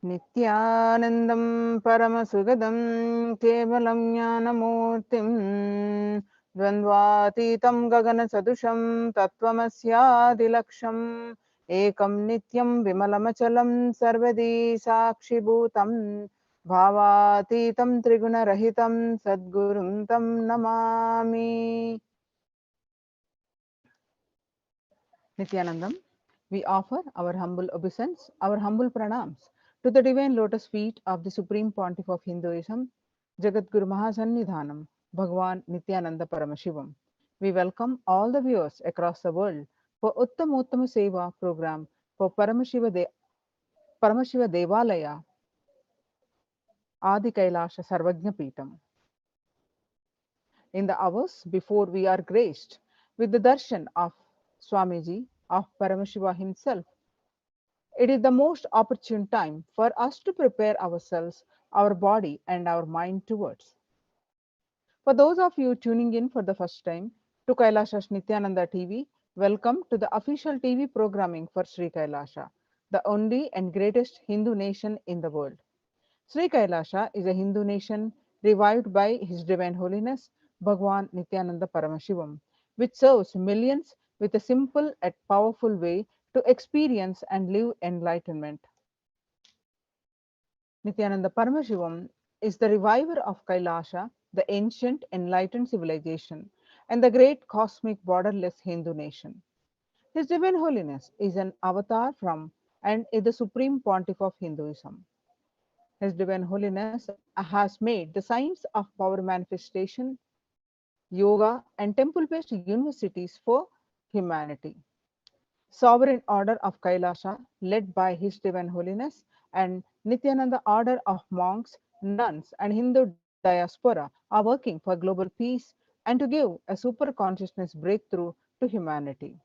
Nithyanandam Paramashivam Kevalam Jnanamurtim Dvandvatitam Gagana Sadusham Tattvamasya Ekam Nityam Vimalamachalam Sarvadi Sakshibhutam Bhavatitam Triguna Rahitam Sadgurum Tam Namami. Nithyanandam, we offer our humble obeisance, our humble pranams to the divine lotus feet of the Supreme Pontiff of Hinduism, Jagatguru Mahasannidhanam, Bhagavan Nithyananda Paramashivam. We welcome all the viewers across the world for Uttama Seva program for Paramashiva Devalaya Adi KAILASA Sarvajna Peetam. In the hours before we are graced with the darshan of Swamiji, of Paramashiva himself, it is the most opportune time for us to prepare ourselves, our body, and our mind towards. For those of you tuning in for the first time to KAILASA's Nithyananda TV, welcome to the official TV programming for Sri KAILASA, the only and greatest Hindu nation in the world. Sri KAILASA is a Hindu nation revived by His Divine Holiness Bhagavan Nithyananda Paramashivam, which serves millions with a simple yet powerful way to experience and live enlightenment. Nithyananda Paramashivam is the reviver of Kailasa, the ancient enlightened civilization, and the great cosmic borderless Hindu nation. His Divine Holiness is an avatar from and is the Supreme Pontiff of Hinduism. His Divine Holiness has made the science of power manifestation, yoga, and temple based universities for humanity. Sovereign Order of Kailasa, led by His Divine Holiness, and Nithyananda Order of monks, nuns, and Hindu diaspora are working for global peace and to give a super consciousness breakthrough to humanity.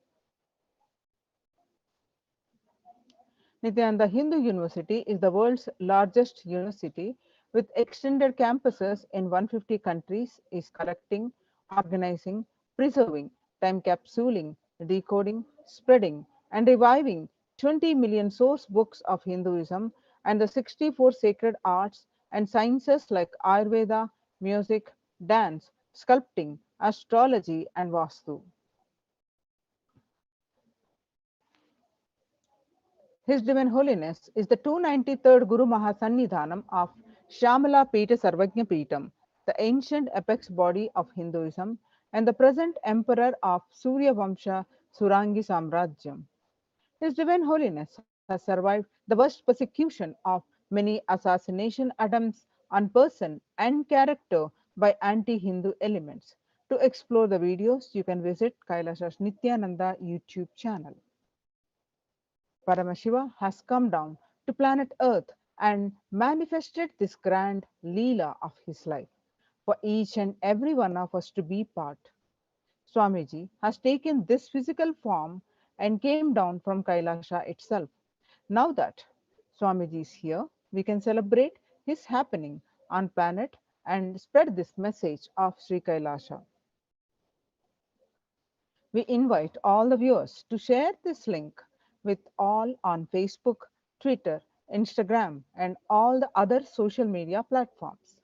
Nithyananda Hindu University is the world's largest university with extended campuses in 150 countries, is collecting, organizing, preserving, time capsuling, decoding, spreading, and reviving 20 million source books of Hinduism and the 64 sacred arts and sciences like Ayurveda, music, dance, sculpting, astrology, and Vastu. His Divine Holiness is the 293rd Guru Mahasannidhanam of Shamala Peta Sarvajna Peetam, the ancient apex body of Hinduism, and the present emperor of Surya Vamsha Surangi Samrajyam. His Divine Holiness has survived the worst persecution of many assassination attempts on person and character by anti-Hindu elements. To explore the videos, you can visit Kailasa's Nithyananda YouTube channel. Paramashiva has come down to planet Earth and manifested this grand Leela of his life for each and every one of us to be part. Swamiji has taken this physical form and came down from Kailasha itself. Now that Swamiji is here, we can celebrate his happening on planet and spread this message of Sri Kailasha. We invite all the viewers to share this link with all on Facebook, Twitter, Instagram, and all the other social media platforms.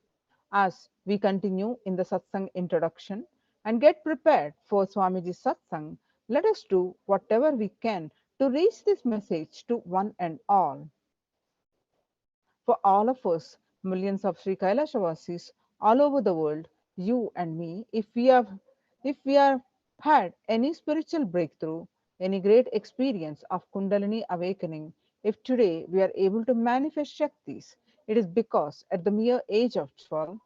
As we continue in the satsang introduction and get prepared for Swamiji's satsang, let us do whatever we can to reach this message to one and all. For all of us, millions of Sri Kailashavasis all over the world, you and me, if we have had any spiritual breakthrough, any great experience of Kundalini awakening, if today we are able to manifest Shaktis, it is because at the mere age of 12,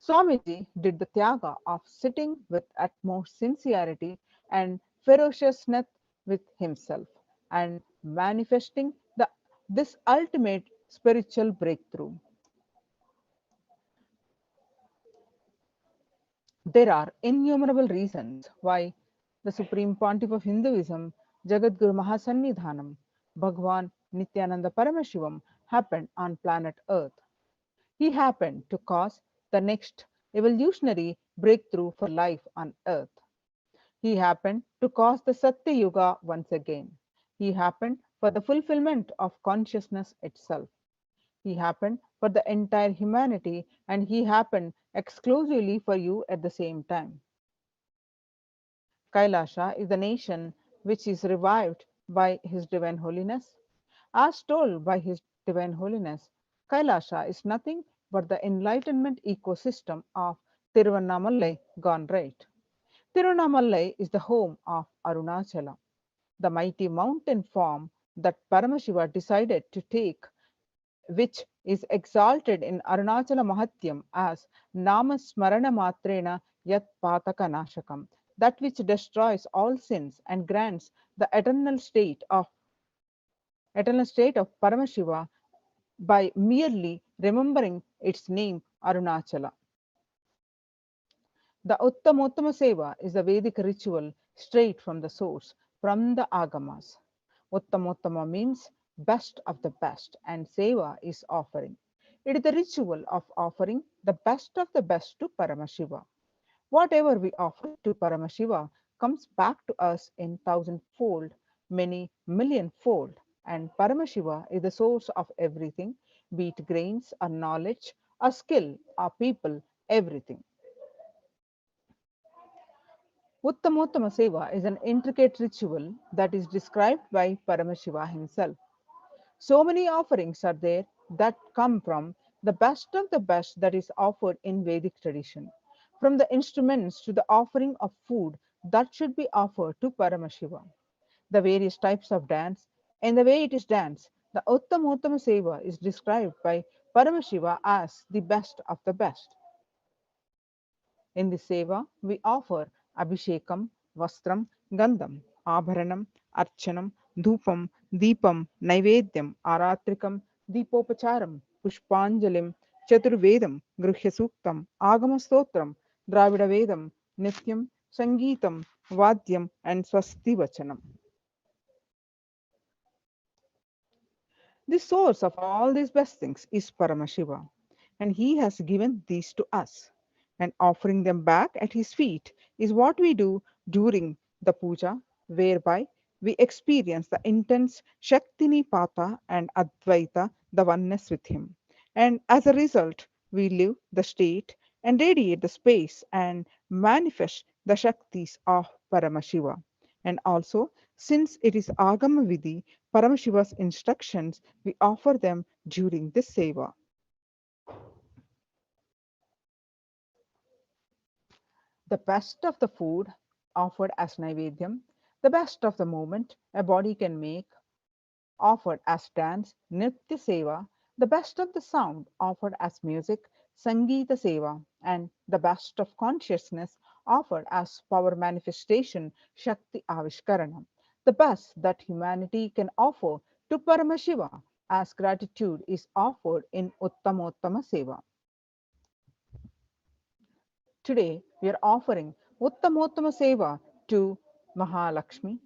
Swamiji did the tyaga of sitting with utmost sincerity and ferociousness with himself and manifesting this ultimate spiritual breakthrough. There are innumerable reasons why the Supreme Pontiff of Hinduism, Jagatguru Mahasannidhanam, Bhagavan Nithyananda Paramashivam, happened on planet Earth. He happened to cause the next evolutionary breakthrough for life on Earth. He happened to cause the Satya Yuga once again. He happened for the fulfillment of consciousness itself. He happened for the entire humanity, and he happened exclusively for you at the same time. Kailasa is the nation which is revived by His Divine Holiness. As told by His Divine Holiness, Kailasa is nothing but the enlightenment ecosystem of Tiruvannamalai gone right. Tiruvannamalai is the home of Arunachala, the mighty mountain form that Paramashiva decided to take, which is exalted in Arunachala Mahatyam as Namasmarana Matrena Yat Pataka Nashakam, that which destroys all sins and grants the eternal state of Paramashiva by merely remembering its name Arunachala. The Uttamottama Seva is a Vedic ritual straight from the source, from the Agamas. Uttamottama means best of the best, and Seva is offering. It is the ritual of offering the best of the best to Paramashiva. Whatever we offer to Paramashiva comes back to us in thousandfold, many millionfold, and Paramashiva is the source of everything, be it grains or knowledge or skill or people, everything. Uttamottama Seva is an intricate ritual that is described by Paramashiva himself. So many offerings are there that come from the best of the best that is offered in Vedic tradition, from the instruments to the offering of food that should be offered to Paramashiva, the various types of dance, and the way it is danced. The Uttamottama Seva is described by Paramashiva as the best of the best. In this seva, we offer Abhishekam, Vastram, Gandham, Abharanam, Archanam, Dhupam, Deepam, Naivedyam, Aratrikam, Deepopacharam, Pushpanjalim, Chaturvedam, Gruhya Suktam, Agama Stotram, Dravida Vedam, Nityam, Sangeetam, Vadyam, and Swasti Vachanam. The source of all these best things is Paramashiva, and he has given these to us. And offering them back at his feet is what we do during the puja, whereby we experience the intense Shaktinipata and Advaita, the oneness with him. And as a result, we live the state and radiate the space and manifest the Shaktis of Paramashiva. And also, since it is Agama Vidhi, Paramashiva's instructions, we offer them during this seva. The best of the food offered as Naivedyam, the best of the moment a body can make offered as dance, Nitya Seva, the best of the sound offered as music, Sangeeta Seva, and the best of consciousness offered as power manifestation, Shakti Avishkaranam, the best that humanity can offer to Paramashiva as gratitude is offered in Uttamottama Seva. Today, we are offering Uttamottama Seva to Mahalakshmi.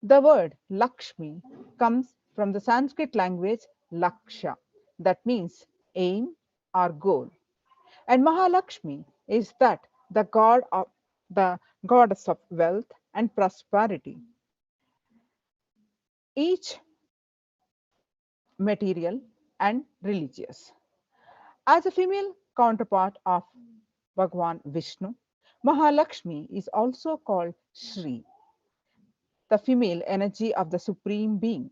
The word Lakshmi comes from the Sanskrit language Laksha, that means aim or goal. And Mahalakshmi is that the goddess of wealth and prosperity. Each material and religious. As a female counterpart of Bhagavan Vishnu, Mahalakshmi is also called Shri, the female energy of the Supreme Being.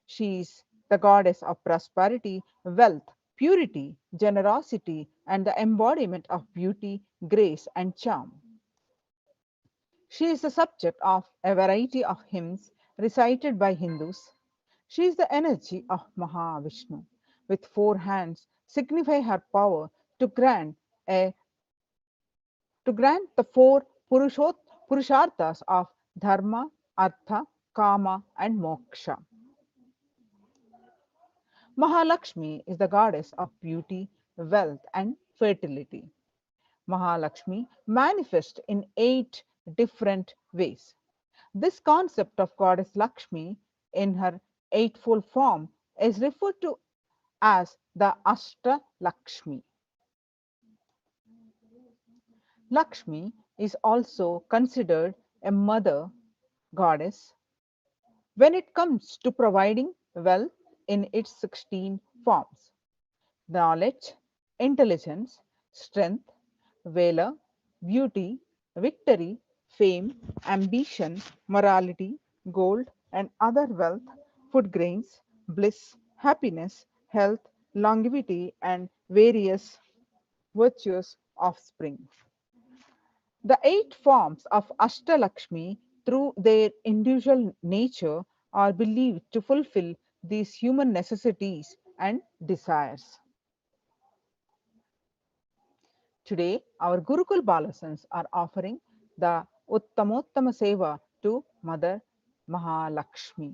She is the goddess of prosperity, wealth, purity, generosity, and the embodiment of beauty, grace, and charm. She is the subject of a variety of hymns recited by Hindus. She is the energy of Mahavishnu. With four hands, signify her power to grant a to grant the four purusharthas of dharma, artha, kama, and moksha. Mahalakshmi is the goddess of beauty, wealth, and fertility. Mahalakshmi manifests in 8 different ways. This concept of goddess Lakshmi in her eightfold form is referred to as the Ashta Lakshmi. Lakshmi is also considered a mother goddess when it comes to providing wealth, in its 16 forms: knowledge, intelligence, strength, valor, beauty, victory, fame, ambition, morality, gold and other wealth, food grains, bliss, happiness, health, longevity, and various virtuous offspring. The 8 forms of Ashtalakshmi, through their individual nature, are believed to fulfill these human necessities and desires. Today, our Gurukul Balasans are offering the Uttamottama Seva to Mother Mahalakshmi.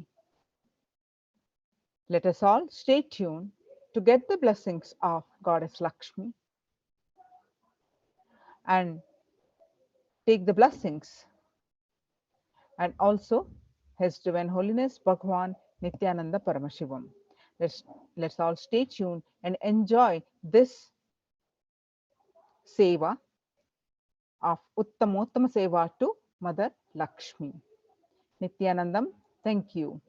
Let us all stay tuned to get the blessings of Goddess Lakshmi and take the blessings, and also His Divine Holiness Bhagavan Nithyananda Paramashivam. Let's, let's all stay tuned and enjoy this Seva of Uttamottama Seva to Mother Lakshmi. Nithyanandam, thank you.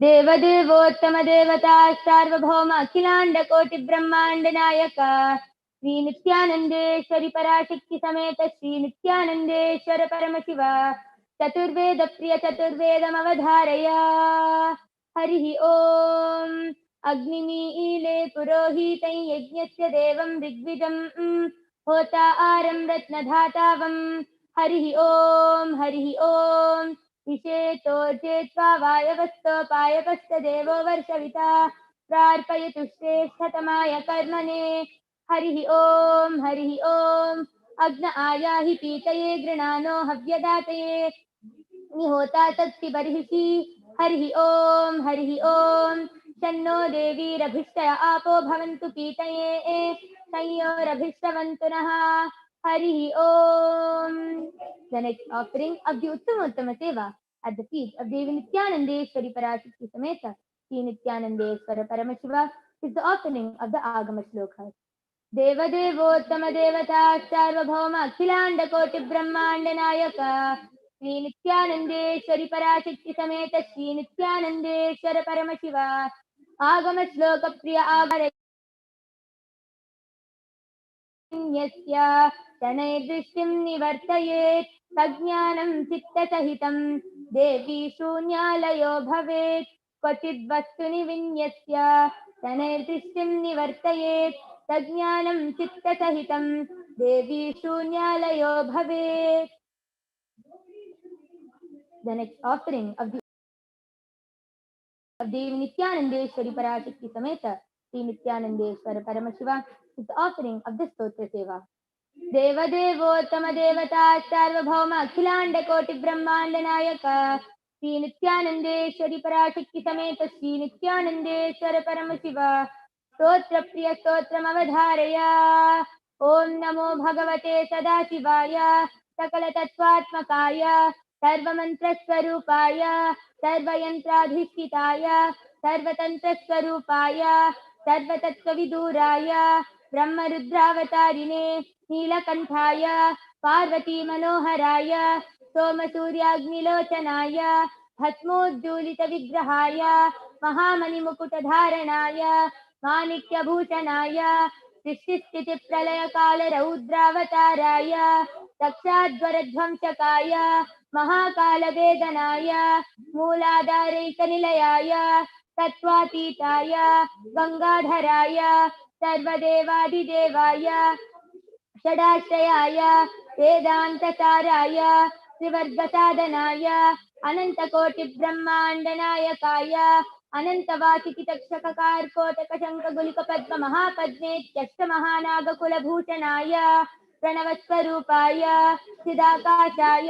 देवदेवोत्तम देवता सार्वभौम अखिलांड कोटि ब्रह्मांड नायक श्री नित्यानंदेश्वरी पराशक्ति समेत श्री नित्यानंदेश्वर परमशिव चतुर्वेद प्रिय चतुर्वेदमवधारय। हरि ओम। अग्निमीले पुरोहितं यज्ञस्य देवं ऋग्विजं होता आरं रत्नधातावं। हरि ओम। हरि ओम। विशेतो चेत्वा वायवस्तोपायकश्च देवो वर्षविता प्रार्पयतु श्रेष्ठतमाय कर्मणे। हरिः ओम। हरिः ओम। अग्न आयाहि पीतये गृणानो हव्यदातये निहोता तत्ति बर्हिषि। हरिः ओम। हरिः ओम। शन्नो देवीरभिष्टय आपो भवन्तु पीतये संयोरभिष्टवन्तु नः। हरिः ओम। The next offering of the Uttama Seva at the feet of Devi Nithyanandeshwari Parashakti Sameta Sri Nithyanandeshwara Paramashiva is the offering of the Agama Shlokas. Deva Devottama Devata Sarvabhauma Akhilanda Koti Brahmanda Nayaka Sri Nithyanandeshwari Parashakti Sameta Sri Nithyanandeshwara Paramashiva Agama Shloka Priya Agara यस्य शनैर्दृष्टिं निवर्तयेत् तज्ज्ञानं चित्तसहितं देवी शून्यालयो भवेत् क्वचिद्वस्तुनि विन्यस्य शनैर्दृष्टिं निवर्तयेत् तज्ज्ञानं चित्तसहितं देवी शून्यालयो भवेत्. The next offering of Devi Nithyanandeshwari Parashakti Sameta Sri Nithyanandeshwara Paramashiva is the offering of the Stotra Seva. देवदेवोत्तम देवता सार्वभौम अखिलांड कोटि ब्रह्मांड नायक श्री नित्यानंदेश्वरी पराशक्ति समेत श्री नित्यानंदेश्वर परमशिव स्तोत्र प्रिय स्तोत्रमवधारय। ओम नमो भगवते सदाशिवाय सकल तत्वात्मकाय सर्वमंत्र स्वरूपाय सर्वयंत्राधिष्ठिताय सर्वतंत्र स्वरूपाय सर्वतत्त्वविदूराय ब्रह्मरुद्रावतारिणे नीलकंठाय पार्वती मनोहराय सोमसूर्याग्निलोचनाय भस्मोज्जूलित विग्रहाय महामणिमुकुटधारणाय माणिक्यभूषणाय सृष्टिस्थिति प्रलय काल रौद्रावताराय दक्षाध्वरध्वंसकाय महाकालवेदनाय मूलाधारैकनिलयाय तत्त्वातीताय गंगाधराय सर्वदेवादिदेवाय षडाश्रयाय वेदान्तसाराय त्रिवर्गसाधनाय अनन्तकोटिब्रह्माण्डनायकाय अनन्तवासिकितक्षककार्कोटकशङ्खगुलिकपद्ममहापद्मेत्यष्टमहानागकुलभूषणाय प्रणवस्वरूपाय चिदाकाशाय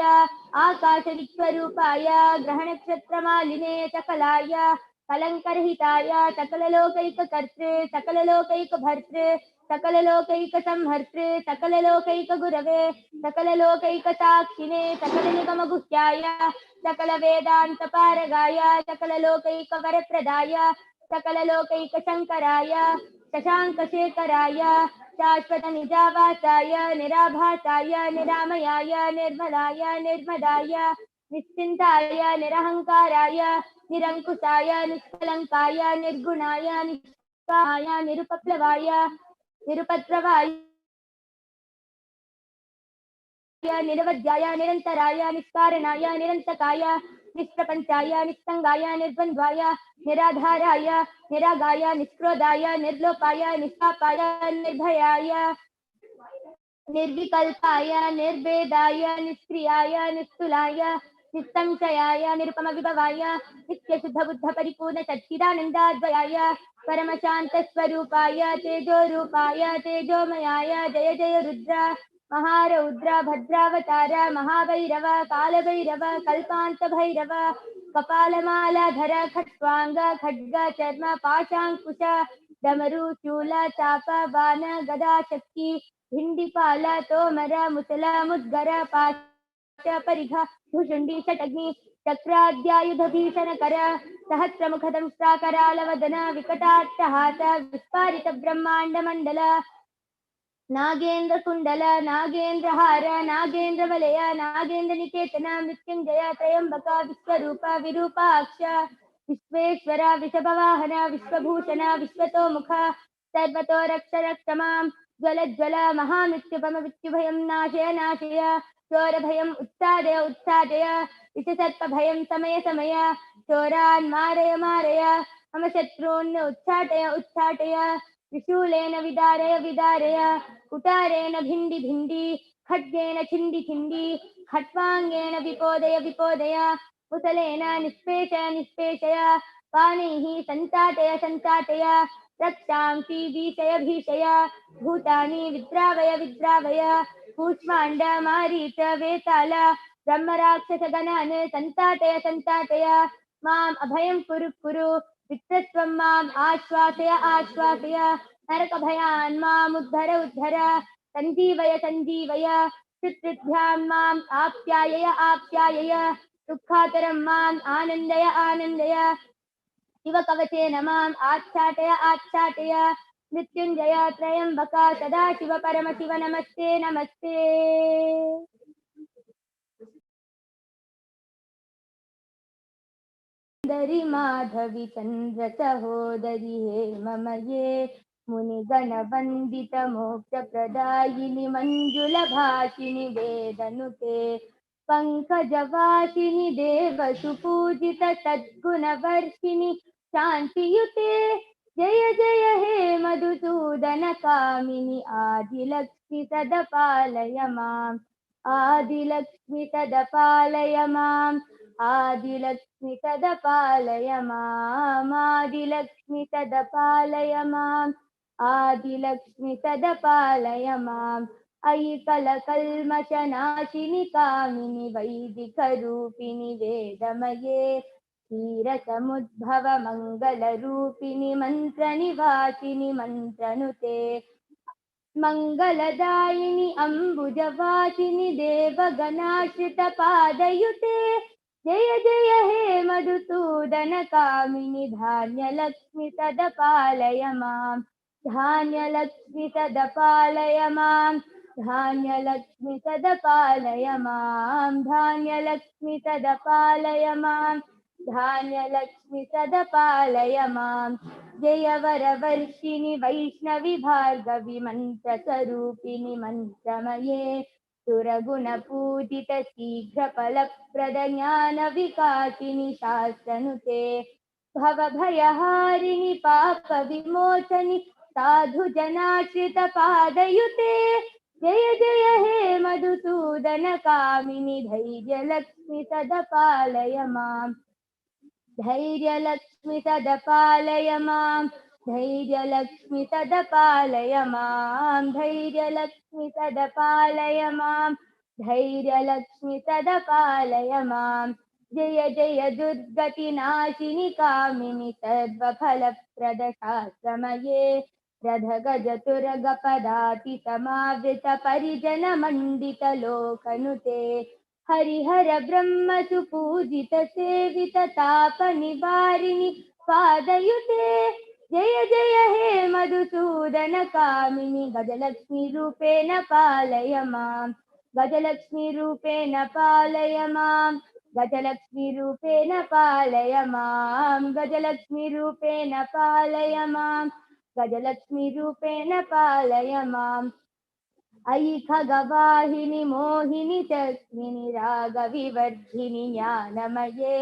आकाशविस्वरूपाय ग्रहणक्षत्रमालिने सकलाय कलङ्करहिताय सकललोकैककर्त्रे सकललोकैकभर्त्रे सकललोकैकसंहर्त्रे सकललोकैकगुरवे सकललोकैकसाक्षिणे सकलनिगमगुह्याय सकलवेदान्तपारगाय सकललोकैकवरप्रदाय सकललोकैकशङ्कराय शशाङ्कशेखराय शाश्वतनिजावासाय निराभासाय निरामयाय निर्मलाय निर्मदाय निश्चिन्ताय निरहङ्काराय निरङ्कुशाय निष्कलङ्काय निर्गुणाय निष्कामाय निरुपप्लवाय निरुपद्रवाय निरवध्याय निरन्तराय निष्कारणाय निरन्तकाय निष्प्रपञ्चाय निस्सङ्गाय निर्द्वन्द्वाय निराधाराय निरागाय निष्क्रोधाय निर्लोपाय निष्पापाय निर्भयाय निर्विकल्पाय निर्भेदाय निष्क्रियाय निस्तुलाय निस्संशयाय निरुपमविभवाय नित्यशुद्धबुद्धपरिपूर्ण सच्चिदानन्दाद्वयाय परमशान्तस्वरूपाय तेजोरूपाय तेजोमयाय जय जय रुद्र महारौद्र भद्रावतार महाभैरव कालभैरव कल्पान्तभैरव कपालमालाधर खट्वांग खड्ग चर्म पाशाङ्कुश डमरू शूल चाप बाण गदा शक्ति भिंडिपाल तोमर मुसल मुद्गर पाश परिघ भुषुंडी षटग्नि चक्राद्यायुध भीषण कर सहस्रमुख दंष्ट्राकरालवदन विकटाट्टहास विस्फारित ब्रह्मांड मंडल नागेन्द्र कुंडल नागेन्द्र हार नागेन्द्र वलय नागेन्द्र निकेतन मृत्युंजय त्रयंबक विश्वरूप विरूपाक्ष विश्वेश्वर वृषभवाहन विश्वभूषण विश्वतोमुख सर्वतो रक्ष रक्ष मां ज्वल ज्वल महामृत्युपम मृत्युभयं नाशय नाशय चोरभयम् उत्सादय उत्सादय विषसर्पभयं समय समय चोरान् मारय मारय मम शत्रून् उच्चाटय उच्चाटय त्रिशूलेन विदारय विदारय कुटारेण भिण्डि भिण्डि खड्गेन छिण्डि छिण्डि खट्वाङ्गेन विपोदय विपोदय कुशलेन निष्पेषय निष्पेषय पाणैः सञ्चाटय सञ्चाटय रक्षांसि भीषय भीषय भूतानि विद्रावय विद्रावय कूष्माण्ड मारीच वेताल ब्रह्मराक्षसगणान् सञ्चाटय सञ्चाटय माम् अभयं कुरु कुरु वित्रस्त्वं माम् आश्वासय आश्वासय नरकभयान् माम् उद्धर उद्धर सञ्जीवय सञ्जीवय चित्रिभ्यां माम् आप्यायय आप्यायय दुःखातरं माम् आनन्दय आनन्दय शिवकवचेन माम् आच्छाटय आच्छाटय मृत्युञ्जय त्रयम्बक सदाशिव परमशिव नमस्ते नमस्ते। सुन्दरि माधवी चन्द्र सहोदरि हे ममये मुनिगणवन्दित मोक्षप्रदायिनि मञ्जुलभाषिणि वेदनुते पङ्कजवासिनि देवसुपूजित सद्गुणवर्षिणि शान्तियुते जय जय हे मधुसूदन कामिनि आदिलक्ष्मि सदपालय माम् आदिलक्ष्मि सदपालय माम् आदिलक्ष्मि सदपालय माम् आदिलक्ष्मि सदपालय माम् आदिलक्ष्मि सदपालय माम् अयि कलकल्मषनाशिनि कामिनि वैदिकरूपिणि वेदमये क्षीरसमुद्भव मङ्गलरूपिणि मन्त्रनिवासिनि मन्त्रनुते मङ्गलदायिनि अम्बुजवासिनि देवगणाश्रितपादयुते जय जय हे मधुसूदन कामिनि धान्यलक्ष्मि सदपालय माम् धान्यलक्ष्मि सदपालय माम् धान्यलक्ष्मि सदपालय माम् धान्यलक्ष्मि सदपालय माम् धान्यलक्ष्मि सदपालय माम् जय वरवर्षिणि वैष्णवि भार्गवि मन्त्रस्वरूपिणि मन्त्रमये सुरगुणपूजित शीघ्रफलप्रद ज्ञानविकासिनि शास्त्रनुते भवभयहारिणि पापविमोचनि साधुजनाश्रितपादयुते जय जय हे मधुसूदन कामिनि धैर्यलक्ष्मि सदपालय माम् धैर्यलक्ष्मि सदपालय माम् धैर्यलक्ष्मि सदपालय माम् धैर्यलक्ष्मि सदपालय माम् धैर्यलक्ष्मि सदपालय माम् जय जय दुर्गतिनाशिनि कामिनि सर्वफलप्रद शास्त्रमये रथगजतुरगपदाति समावृत परिजन मण्डित लोकनुते हरिहर ब्रह्म सुपूजित सेवित ताप निवारिणि पादयुते जय जय हे मधुसूदन कामिनि गजलक्ष्मी रूपेण पालय माम् गजलक्ष्मी रूपेण पालय माम् गजलक्ष्मी रूपेण पालय माम् गजलक्ष्मी रूपेण पालय माम् गजलक्ष्मी रूपेण पालय माम् अयि खगवाहिनि मोहिनि चक्मिनि रागविवर्धिनि ज्ञानमये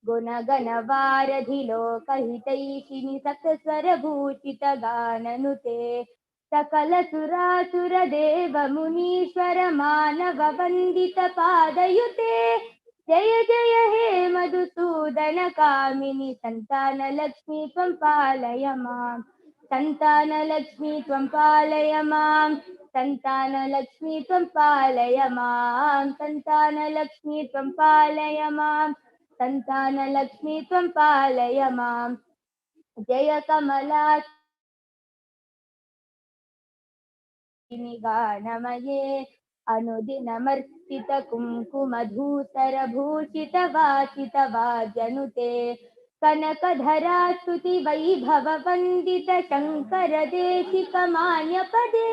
गुणगणवारधि लोकहितैषिणि सकस्वरभूषित गाननुते सकल सुरासुर देव मुनीश्वर मानव वन्दित पादयुते जय जय हे मधुसूदन कामिनि संतान लक्ष्मी त्वं पालय माम् संतानलक्ष्मी त्वं पालय माम् संतानलक्ष्मी त्वं पालय माम् संतानलक्ष्मी त्वं पालय माम् संतानलक्ष्मी त्वं पालय माम् जय कमला गानमये अनुदिनमर्पित कुङ्कुमधूसर भूषित वासित वाजनुते कनकधरा स्तुति वैभव वन्दित शङ्कर देशिक मान्यपदे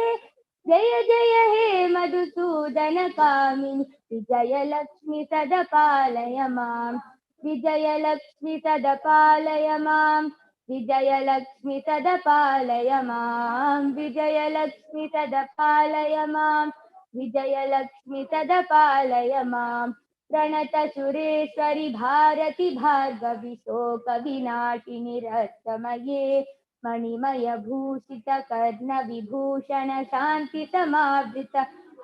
जय जय हे मधुसूदन कामिनि विजयलक्ष्मि सदपालय माम् विजयलक्ष्मी सदपालय माम् विजयलक्ष्मी सदपालय माम् विजयलक्ष्मी सदपालय माम् विजयलक्ष्मी सदपालय माम् प्रणत सुरेश्वरि भारति भार्गवि शोक विनाशिनि रत्नमये मणिमय भूषित कर्ण विभूषण शान्ति समावृत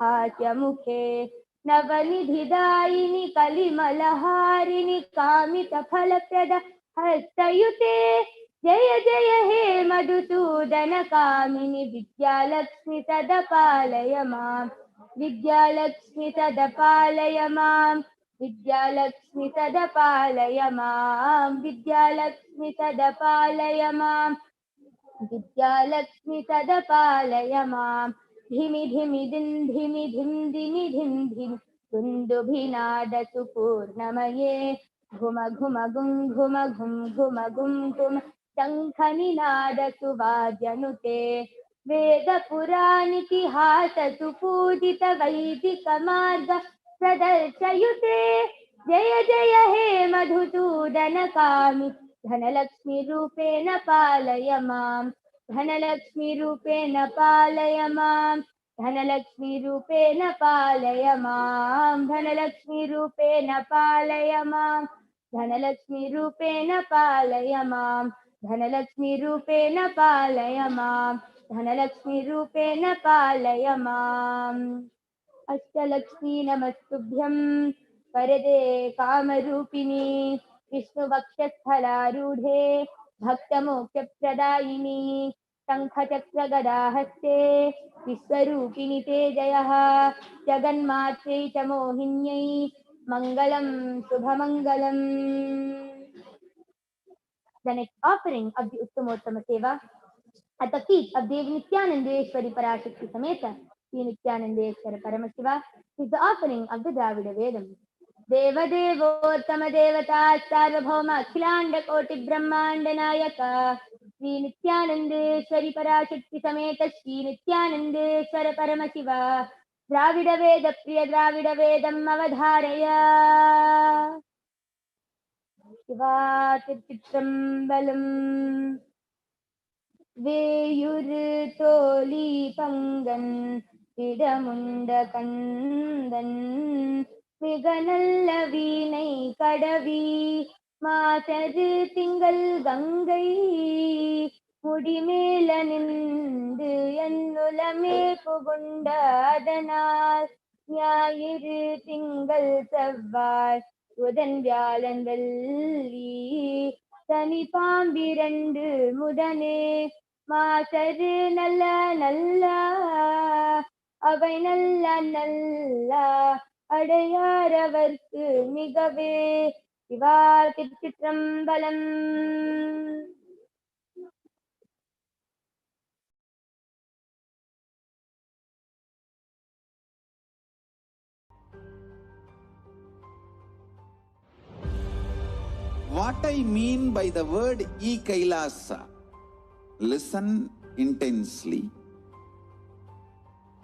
हास्यमुखे नवनिधिदायिनि कलिमलहारिणि कामित फलप्रद हस्तयुते जय जय हे मधुसूदन कामिनि विद्यालक्ष्मी सदपालय माम् विद्यालक्ष्मी सदपालय माम् विद्यालक्ष्मी सदपालय माम् विद्यालक्ष्मी सदपालय माम् विद्यालक्ष्मी सदपालय माम् धिमि धिमि दिन् धिमि धिम् दिमि धिम् धिम् दुन्दुभिनाद सुपूर्णमये घुम घुम गुं घुम घुं घुम गुं घुम शङ्खनिनाद सुवाद्यनुते वेद पुराणितिहास सुपूजित वैदिक मार्ग प्रदर्शयुते जय जय हे मधुसूदन कामि धनलक्ष्मी रूपेण पालय माम् धनलक्ष्मी रूपेण पालय माम् धनलक्ष्मी रूपेण पालय माम् धनलक्ष्मी रूपेण पालय माम् धनलक्ष्मी रूपेण पालय माम् धनलक्ष्मी रूपेण पालय माम् धनलक्ष्मी रूपेण पालय माम् अष्टलक्ष्मी नमस्तुभ्यं वरदे कामरूपिणी विष्णुवक्षस्थलारूढे भक्तमोक्षप्रदायिनी शङ्खचक्रगदाहस्ते विश्वरूपिणि ते जयः जगन्मात्रै च मोहिन्यै मङ्गलं शुभमङ्गलम्. The next offering of the Uttamotama Seva at the feet of Devi Nithyanandeshwari Parashakti Sameta Sri Nithyanandeshwara Paramashiva is the offering of the Dravida Vedam. देवदेवोत्तम देवता सार्वभौम अखिलांड कोटि ब्रह्मांड नायक श्री नित्यानंदेश्वरी पराशक्ति समेत श्री नित्यानंदेश्वर परमशिव द्राविड वेद प्रिय द्राविड वेदम् अवधारय शिवा तिरुचित्रम्बलम् वेयुर्तोली पंगन இடமுண்ட கந்தன் மிக நல்ல வீணை கடவி மாசரு திங்கள் கங்கை முடிமேல நின்று என்னுலமே புகுண்ட அதனால் ஞாயிறு திங்கள் செவ்வாய் புதன் வியாழன் வெள்ளி சனி பாம்பிரண்டு முதனே மாசரு நல்ல நல்ல அவை நல்ல நல்ல அடையாரவர்க்கு மிகவே சிவா திருச்சிற்றம்பலம். What I mean by the word KAILASA, listen intensely.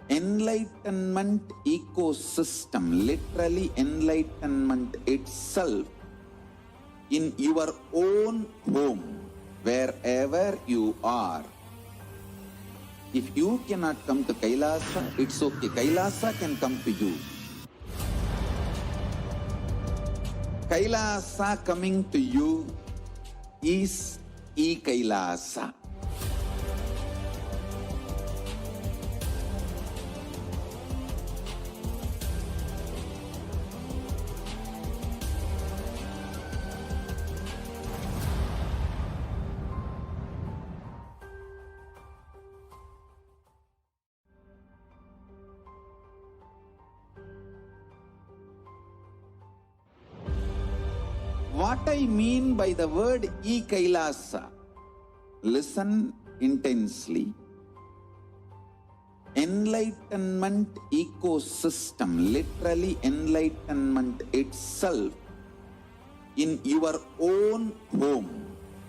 Enlightenment ecosystem, literally enlightenment itself, in your own home, wherever you are. If you cannot come to KAILASA, it's okay. KAILASA can come to you. KAILASA coming to you is KAILASA. What I mean by the word KAILASA, listen intensely. Enlightenment ecosystem, literally enlightenment itself, in your own home,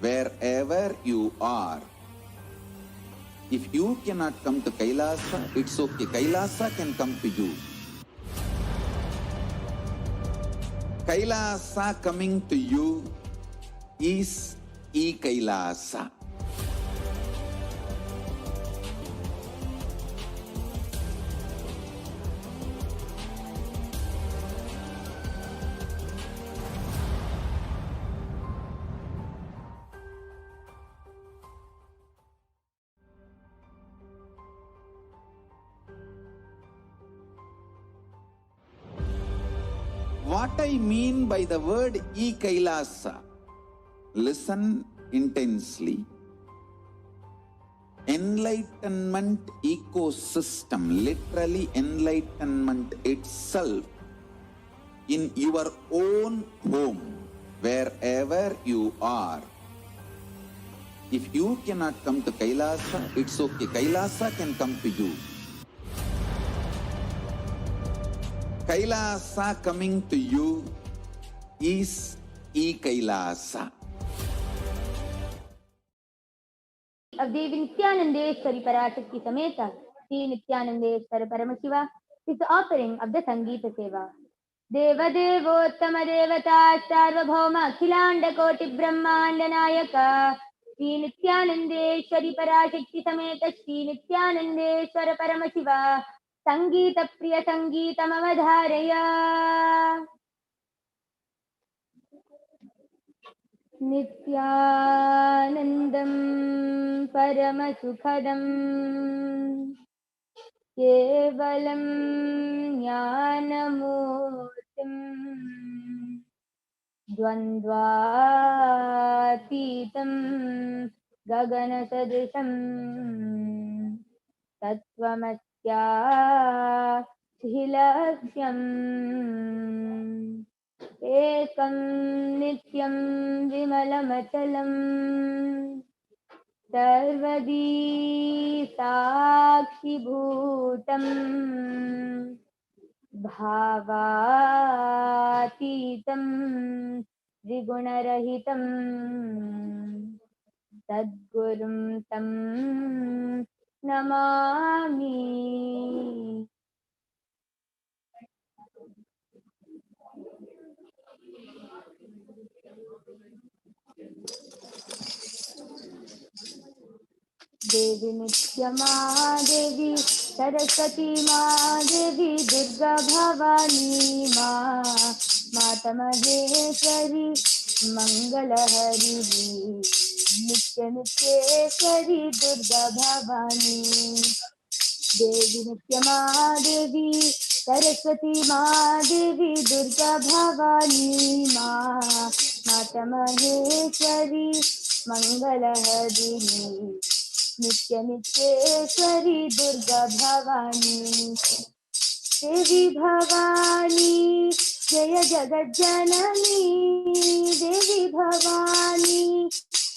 wherever you are. If you cannot come to KAILASA, it's okay. KAILASA can come to you. Kailasa coming to you is KAILASA. What I mean by the word KAILASA, listen intensely. Enlightenment ecosystem, literally enlightenment itself, in your own home, wherever you are. If you cannot come to Kailasa, it's okay. Kailasa can come to you. Kailasa coming to you is KAILASA. Of Devi Nithyanandeshwari Parashakti Sameta, Sri Nithyanandeshwara Paramashiva, is the offering of the Sangeeta Seva. Deva Devottama Devata Sarvabhauma Akhilanda Koti Brahmanda Nayaka, Sri Nithyanandeshwari Parashakti Sameta, Sri Nithyanandeshwara Paramashiva, Sangeeta Priya Sangeetam Avadharaya. Nithyanandam Paramasukhadam Kevalam Jnanamurtim Dvandvatitam Gaganasadrisam Tattvamasya Shilaksyam Ekam Nityam Vimalamachalam Sarvadi Sakshi Bhutam Bhavatitam Vigunarahitam Sadgurum Tam Namami. Devi Nityama Devi Saraswati Ma Devi Durga Bhavani Ma Mata Maheshwari Mangala Harini Nitya Nityeshwari Durga Bhavani. Devi Nityama Devi Saraswati Ma Devi Durga Bhavani Ma Mata Maheshwari Mangala Harini Nitya Nityeshwari Durga Bhavani. Devi Bhavani Jaya Jagat Janani, Devi Bhavani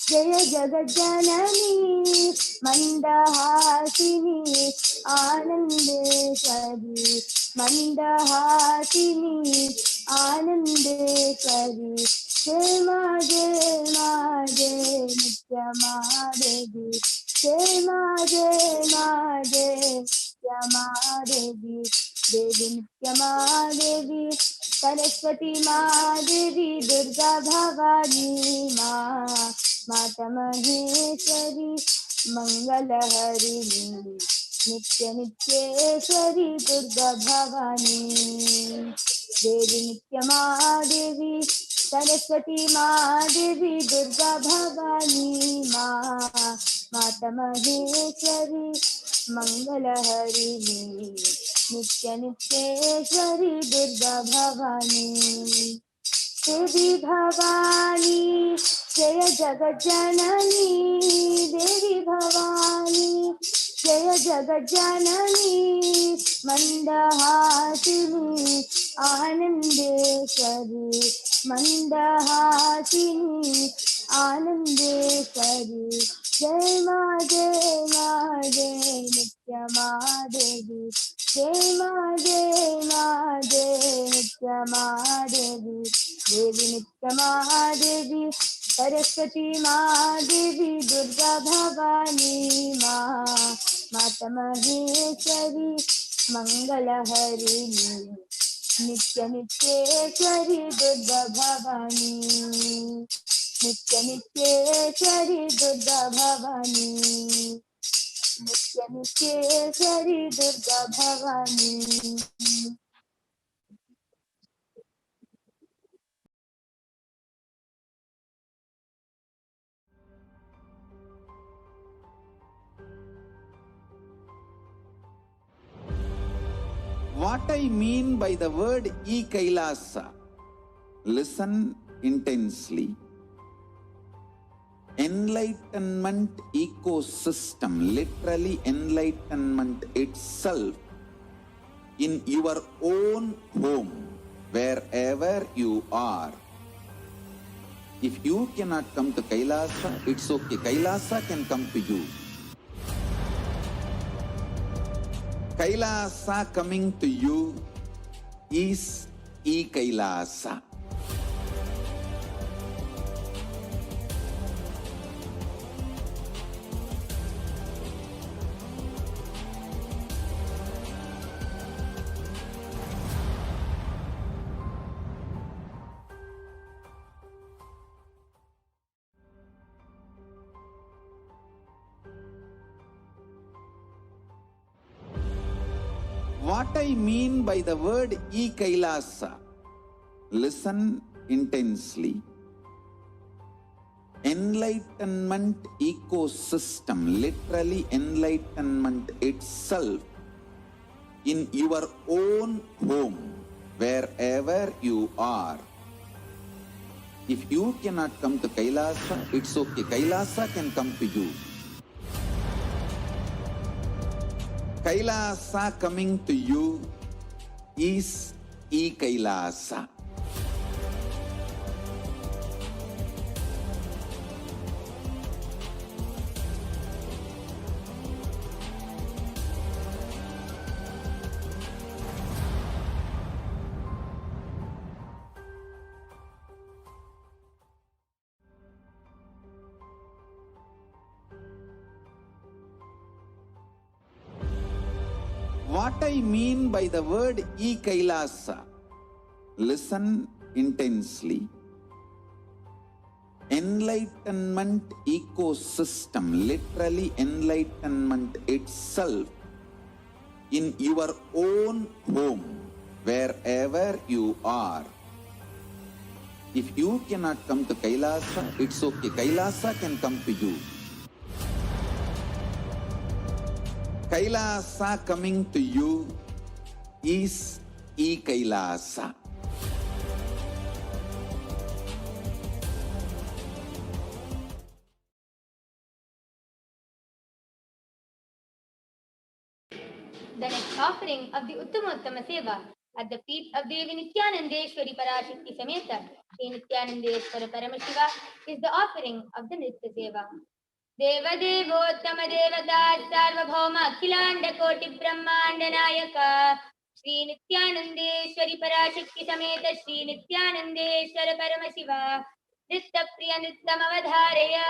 Jaya Jagat Janani, Mandahasini Anandeshwari, Mandahasini Anandeshwari. Jai Ma Nityama Devi, Jai Ma Nityama Devi, Devi Nityama Devi, Saraswati Ma Devi, Durga Bhavani Ma, Mata Maheshwari, Mangala Harini, Nitya Nityeshwari, Durga Bhavani. Devi Nityama Devi, Saraswati Ma Devi, Durga Bhavani Ma, Mata Maheshwari, Mangala Harini, Nitya Nityeshwari, Durga Bhavani. Devi Bhavani Jaya Jagat Janani, Devi Bhavani Jaya Jagat Janani, Mandahasini Anandeshwari, Mandahasini Anandeshwari. Jai Ma Nityama Devi, Jai Ma Nityama Devi, Devi Nityama Devi, Saraswati Ma Devi, Durga Bhavani Ma, Mata Maheshwari, Mangala Harini, नित्य नित्येश्वरी दुर्गा भवानी, नित्य नित्येश्वरी दुर्गा भवानी, नित्य नित्येश्वरी Durga Bhavani. What I mean by the word KAILASA, listen intensely. Enlightenment ecosystem, literally enlightenment itself, in your own home, wherever you are. If you cannot come to Kailasa, it's okay. Kailasa can come to you. Kailasa coming to you is Kailasa. What I mean by the word KAILASA, listen intensely. Enlightenment ecosystem, literally enlightenment itself, in your own home, wherever you are. If you cannot come to Kailasa, it's okay. Kailasa can come to you. Kailasa coming to you is Kailasa. What I mean by the word Kailasa, listen intensely. Enlightenment ecosystem, literally enlightenment itself, in your own home, wherever you are. If you cannot come to Kailasa, it's okay. Kailasa can come to you. Kailasa coming to you is Kailasa. The next offering of the Uttamottama Seva at the feet of Devi Nithyanandeshwari Parashakti Sameta Sri Nithyanandeshwara Paramashiva is the offering of the Nitya Seva. Deva Devottama Devata Sarvabhauma Akhilanda Koti Brahmanda Nayaka Sri Nithyanandeshwari Parashakti Sameta Sri Nithyanandeshwara Paramashiva Nitya Priya Nityam Avadharaya.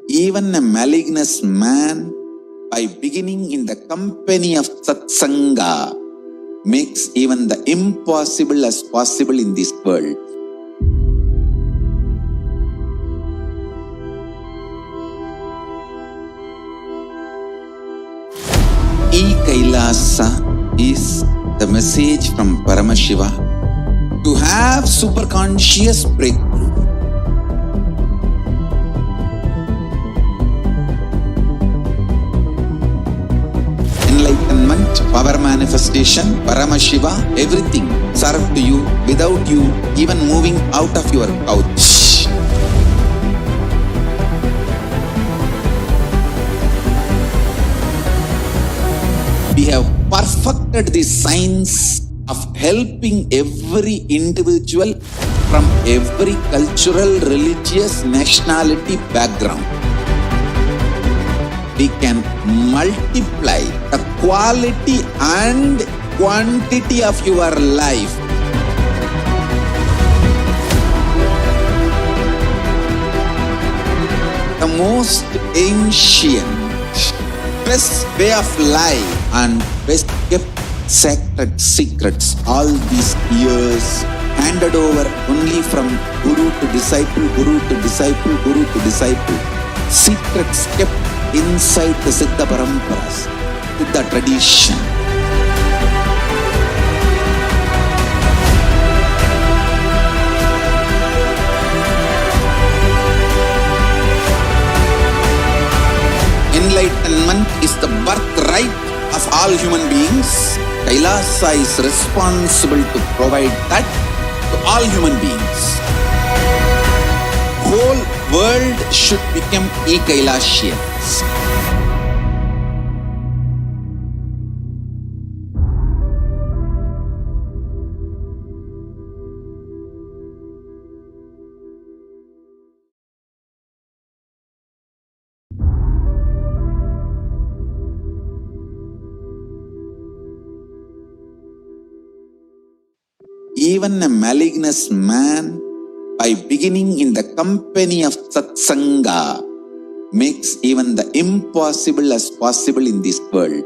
Even a malignous man, by beginning in the company of satsanga, makes even the impossible as possible in this world. KAILASA is the message from Paramashiva to have superconscious breakthrough. Enlightenment, power manifestation, Paramashiva, everything served to you without you even moving out of your couch. We have perfected the science of helping every individual from every cultural, religious, nationality background. We can multiply the quality and quantity of your life. The most ancient, best way of life and best kept sacred secrets all these years handed over only from guru to disciple, guru to disciple, guru to disciple. Secrets kept inside the Siddha Paramparas, Siddha tradition. Enlightenment is the birthright of all human beings. KAILASA is responsible to provide that to all human beings. Whole world should become KAILAShians. Even a malignous man, by beginning in the company of satsangha, makes even the impossible as possible in this world.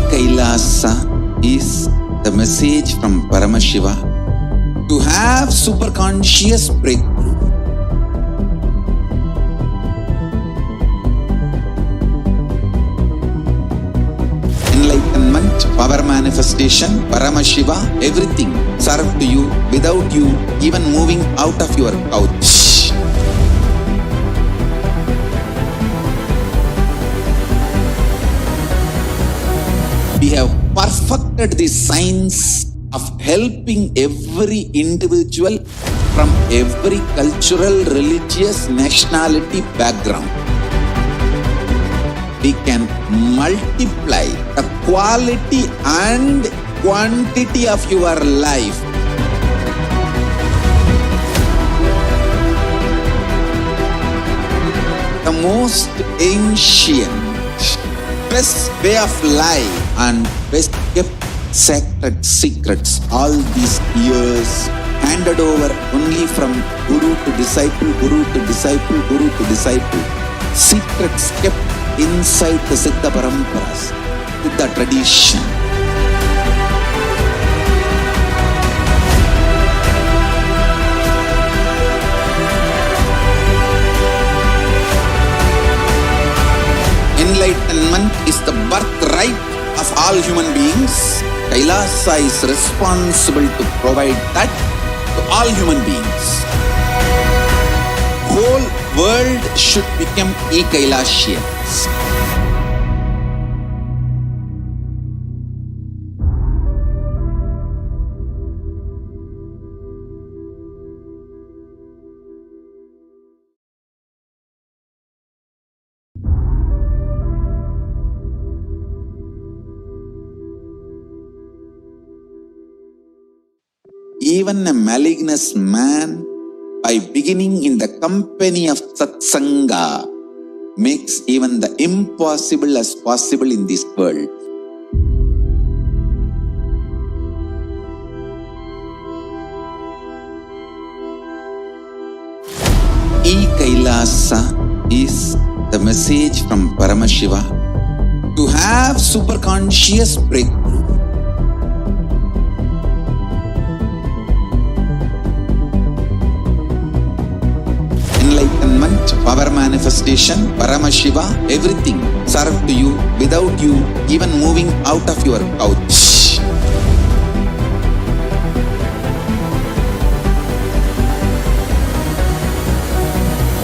KAILASA is the message from Paramashiva to have superconscious breakthrough. Enlightenment, power manifestation, Paramashiva, everything served to you without you even moving out of your couch. We have perfected the science of helping every individual from every cultural, religious, nationality background. We can multiply the quality and quantity of your life. The most ancient, best way of life and best kept sacred secrets all these years handed over only from guru to disciple, guru to disciple, guru to disciple. Secrets kept inside the Siddha Paramparas, Siddha tradition. Enlightenment is the birthright of all human beings. KAILASA is responsible to provide that to all human beings. Whole world should become KAILAShians. Even a malignous man, by beginning in the company of satsangha, makes even the impossible as possible in this world. KAILASA is the message from Paramashiva to have superconscious breakthrough. Enlightenment, power manifestation, Paramashiva, everything served to you without you even moving out of your couch.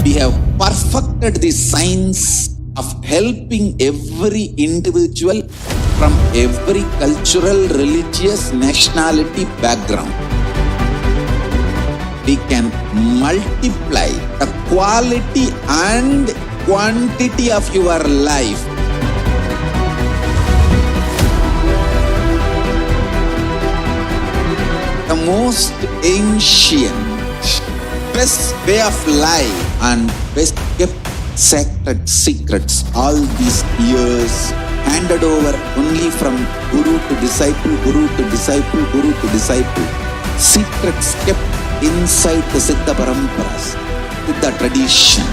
We have perfected the science of helping every individual from every cultural, religious, nationality background. We can multiply the quality and quantity of your life. The most ancient, best way of life and best kept sacred secrets all these years handed over only from guru to disciple, guru to disciple, guru to disciple. Secrets kept inside the Siddha Paramparas, Siddha tradition.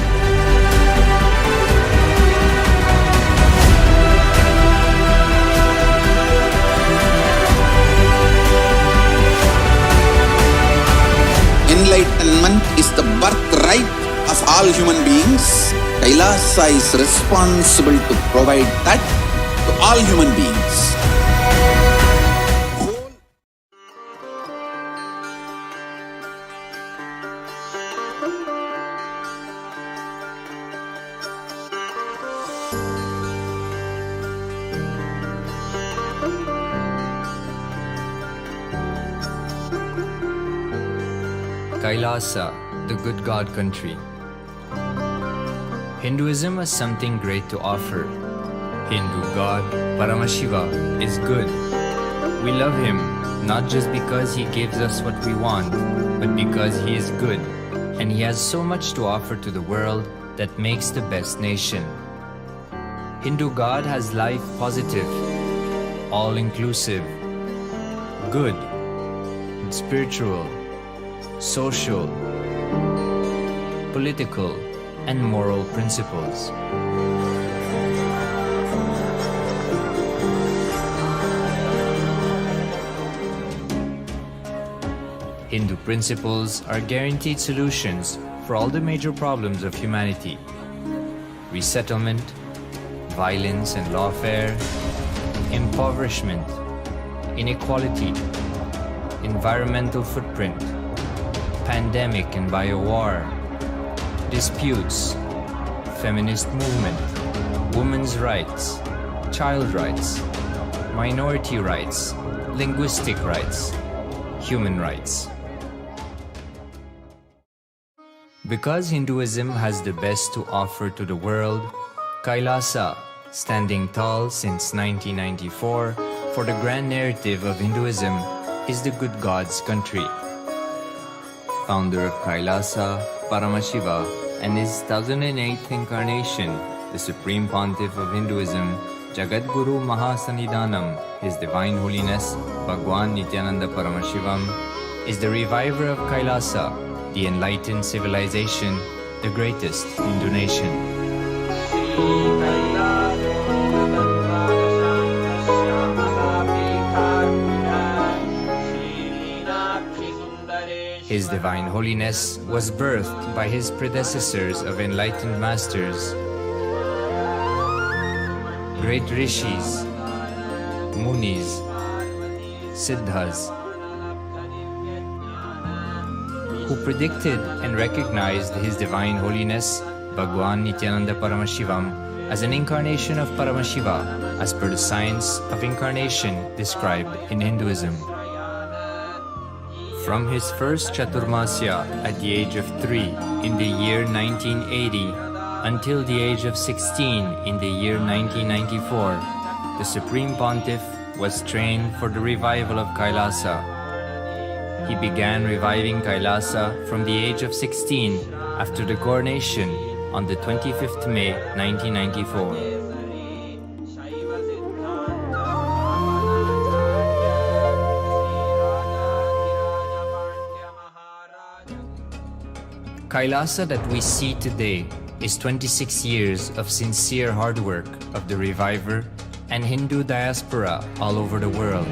Enlightenment is the birthright of all human beings. KAILASA is responsible to provide that to all human beings. KAILASA, the good God country. Hinduism has something great to offer. Hindu God, Paramashiva, is good. We love him not just because he gives us what we want, but because he is good, and he has so much to offer to the world that makes the best nation. Hindu God has life positive, all-inclusive, good, spiritual, social, political, and moral principles. Hindu principles are guaranteed solutions for all the major problems of humanity: resettlement, violence and lawfare, impoverishment, inequality, environmental footprint, pandemic and biowar, disputes, feminist movement, women's rights, child rights, minority rights, linguistic rights, human rights. Because Hinduism has the best to offer to the world, KAILASA, standing tall since 1994 for the grand narrative of Hinduism, is the good God's country. Founder of KAILASA, Paramashiva, and his 1008th incarnation, the Supreme Pontiff of Hinduism, Jagatguru Mahasannidhanam, His Divine Holiness, Bhagavan Nithyananda Paramashivam, is the reviver of KAILASA, the enlightened civilization, the greatest Hindu nation. His Divine Holiness was birthed by his predecessors of enlightened masters, great rishis, munis, siddhas, who predicted and recognized His Divine Holiness, Bhagavan Nithyananda Paramashivam, as an incarnation of Paramashiva, as per the science of incarnation described in Hinduism. From his first Chaturmasya at the age of 3 in the year 1980 until the age of 16 in the year 1994, the Supreme Pontiff was trained for the revival of KAILASA. He began reviving KAILASA from the age of 16 after the coronation on the 25th May 1994. Kailasa that we see today is 26 years of sincere hard work of the reviver and Hindu diaspora all over the world.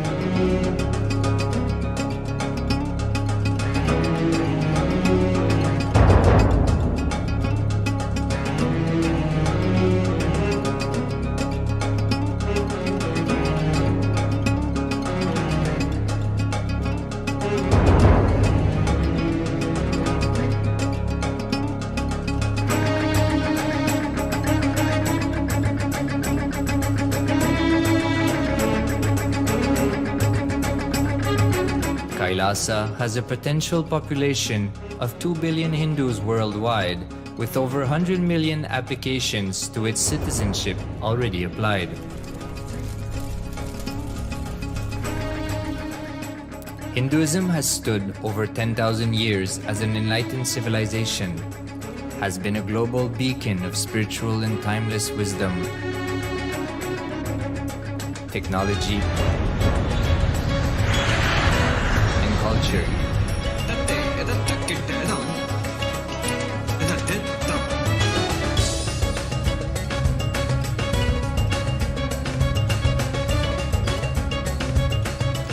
Kailasa has a potential population of 2 billion Hindus worldwide, with over 100 million applications to its citizenship already applied. Hinduism has stood over 10,000 years as an enlightened civilization, has been a global beacon of spiritual and timeless wisdom, technology, and culture.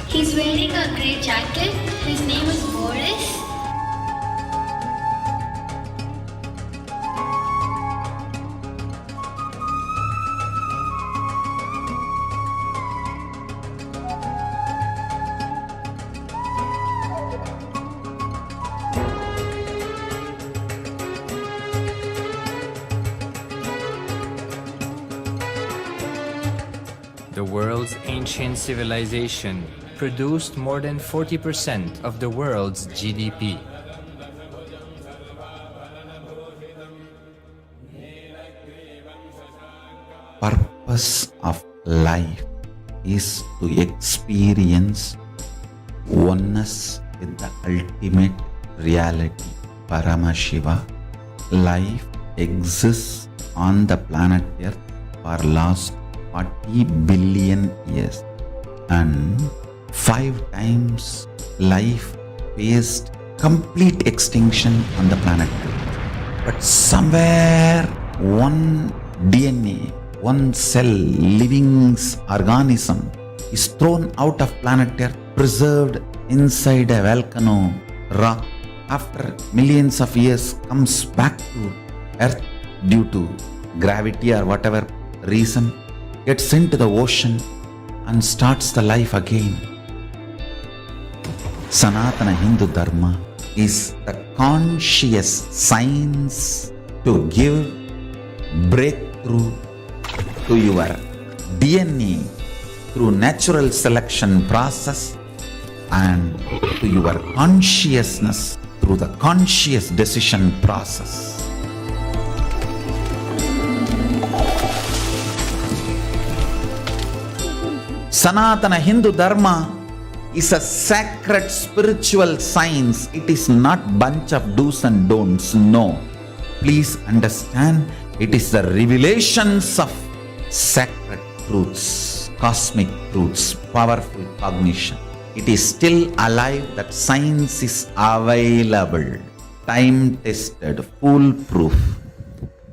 He's wearing a grey jacket. His name is Boris. The world's ancient civilization produced more than 40% of the world's GDP. Purpose of life is to experience oneness with the ultimate reality, Paramashiva. Life exists on the planet Earth for last 40 billion years, and 5 times life faced complete extinction on the planet Earth. But somewhere one DNA, one cell, living organism is thrown out of planet Earth, preserved inside a volcano rock. After millions of years comes back to Earth due to gravity or whatever reason, gets into the ocean and starts the life again. Sanatana Hindu Dharma is the conscious science to give breakthrough to your DNA through natural selection process and to your consciousness through the conscious decision process. Sanatana Hindu Dharma is a sacred spiritual science. It is not bunch of do's and don'ts. No. Please understand, it is the revelations of sacred truths, cosmic truths, powerful cognition. It is still alive. That science is available, time-tested, foolproof.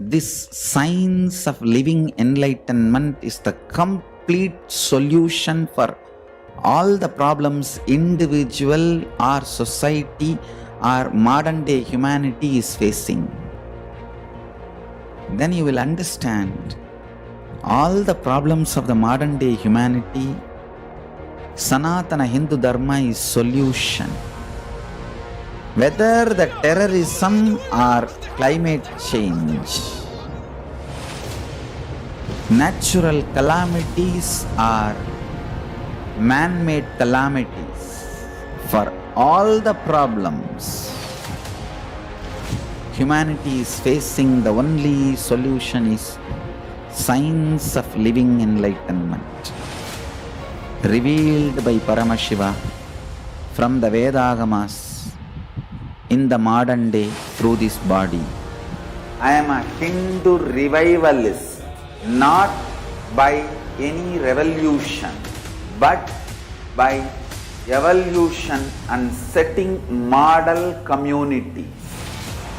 This science of living enlightenment is the complete solution for all the problems individual or society or modern day humanity is facing. Then you will understand all the problems of the modern day humanity. Sanatana Hindu Dharma is solution. Whether the terrorism or climate change, natural calamities or man-made calamities, for all the problems humanity is facing, the only solution is science of living enlightenment, revealed by Paramashiva from the Vedagamas in the modern day through this body. I am a Hindu revivalist, not by any revolution, but by evolution and setting model communities.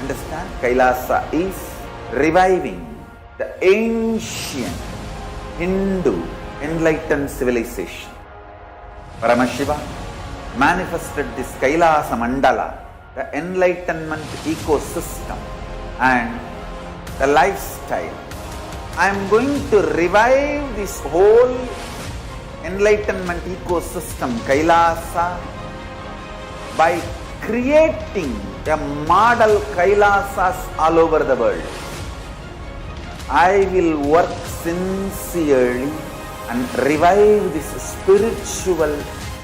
Understand? Kailasa is reviving the ancient Hindu enlightened civilization. Paramashiva manifested this Kailasa Mandala, the enlightenment ecosystem and the lifestyle. I am going to revive this whole enlightenment ecosystem, Kailasa, by creating a model Kailasas all over the world. I will work sincerely and revive this spiritual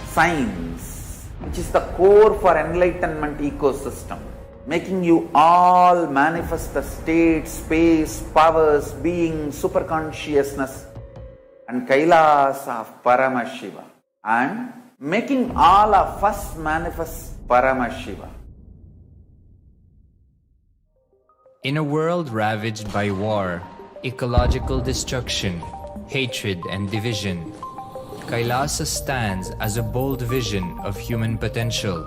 science, which is the core for enlightenment ecosystem, making you all manifest the state, space, powers, being, superconsciousness and Kailasa of Paramashiva, and making all of us manifest Paramashiva. In a world ravaged by war, ecological destruction, hatred and division, Kailasa stands as a bold vision of human potential,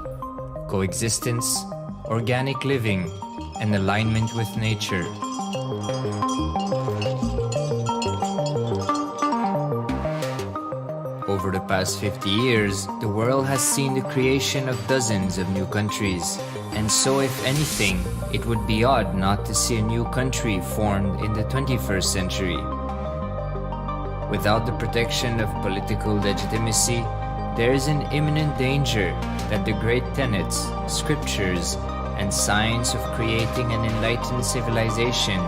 coexistence, organic living, and alignment with nature. Over the past 50 years, the world has seen the creation of dozens of new countries, and so if anything, it would be odd not to see a new country formed in the 21st century. Without the protection of political legitimacy, there is an imminent danger that the great tenets, scriptures, and science of creating an enlightened civilization,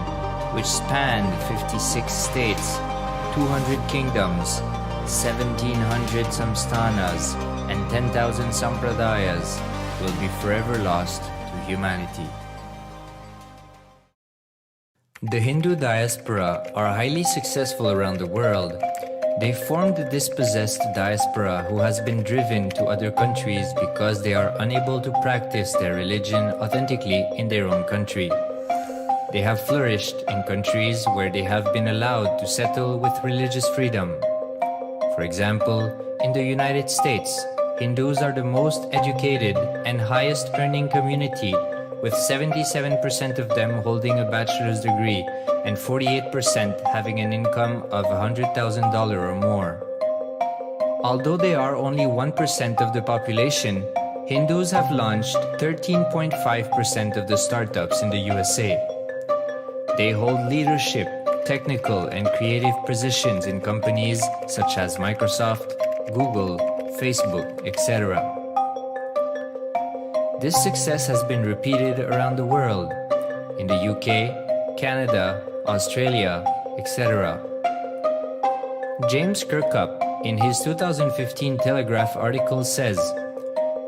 which spanned 56 states, 200 kingdoms, 1700 samsthanas, and 10,000 sampradayas, will be forever lost to humanity. The Hindu diaspora are highly successful around the world. They formed the dispossessed diaspora who has been driven to other countries because they are unable to practice their religion authentically in their own country. They have flourished in countries where they have been allowed to settle with religious freedom. For example, in the United States, Hindus are the most educated and highest earning community, with 77% of them holding a bachelor's degree and 48% having an income of $100,000 or more. Although they are only 1% of the population, Hindus have launched 13.5% of the startups in the USA. They hold leadership, technical and creative positions in companies such as Microsoft, Google, Facebook, etc. This success has been repeated around the world, in the UK, Canada, Australia, etc. James Kirkup, in his 2015 Telegraph article says,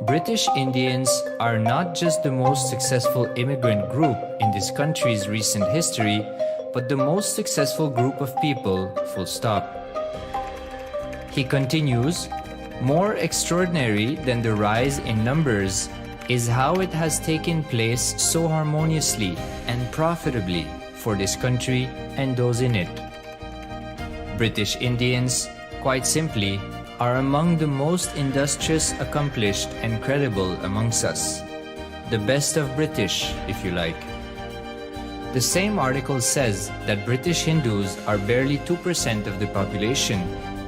British Indians are not just the most successful immigrant group in this country's recent history, but the most successful group of people, full stop. He continues, more extraordinary than the rise in numbers is how it has taken place so harmoniously and profitably for this country and those in it. British Indians, quite simply, are among the most industrious, accomplished, and credible amongst us. The best of British, if you like. The same article says that British Hindus are barely 2% of the population,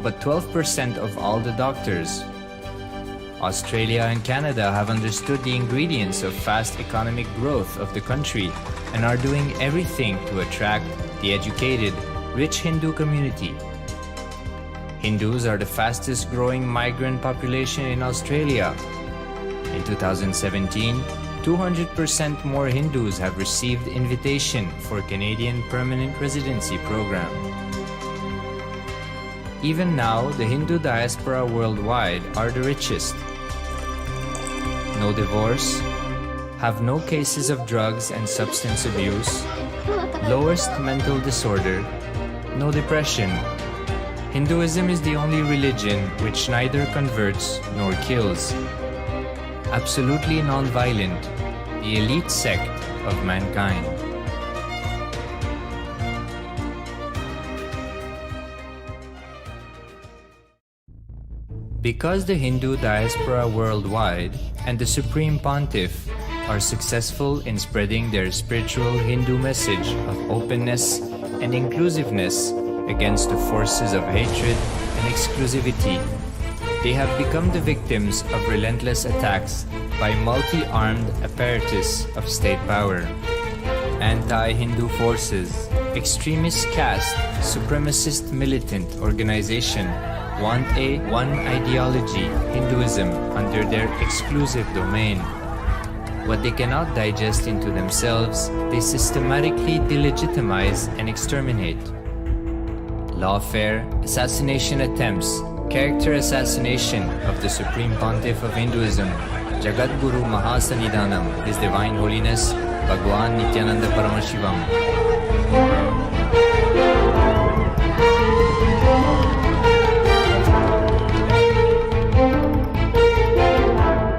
but 12% of all the doctors. Australia and Canada have understood the ingredients of fast economic growth of the country and are doing everything to attract the educated, rich Hindu community. Hindus are the fastest growing migrant population in Australia. In 2017, 200% more Hindus have received invitation for Canadian Permanent Residency Program. Even now, the Hindu diaspora worldwide are the richest. No divorce, have no cases of drugs and substance abuse, lowest mental disorder, no depression. Hinduism is the only religion which neither converts nor kills. Absolutely non-violent, the elite sect of mankind. Because the Hindu diaspora worldwide and the Supreme Pontiff are successful in spreading their spiritual Hindu message of openness and inclusiveness against the forces of hatred and exclusivity. They have become the victims of relentless attacks by multi-armed apparatus of state power. Anti-Hindu forces, extremist caste, supremacist militant organization want a one ideology, Hinduism, under their exclusive domain. What they cannot digest into themselves, they systematically delegitimize and exterminate. Lawfare, assassination attempts, character assassination of the Supreme Pontiff of Hinduism, Jagatguru Mahasannidhanam, His Divine Holiness, Bhagavan Nithyananda Paramashivam.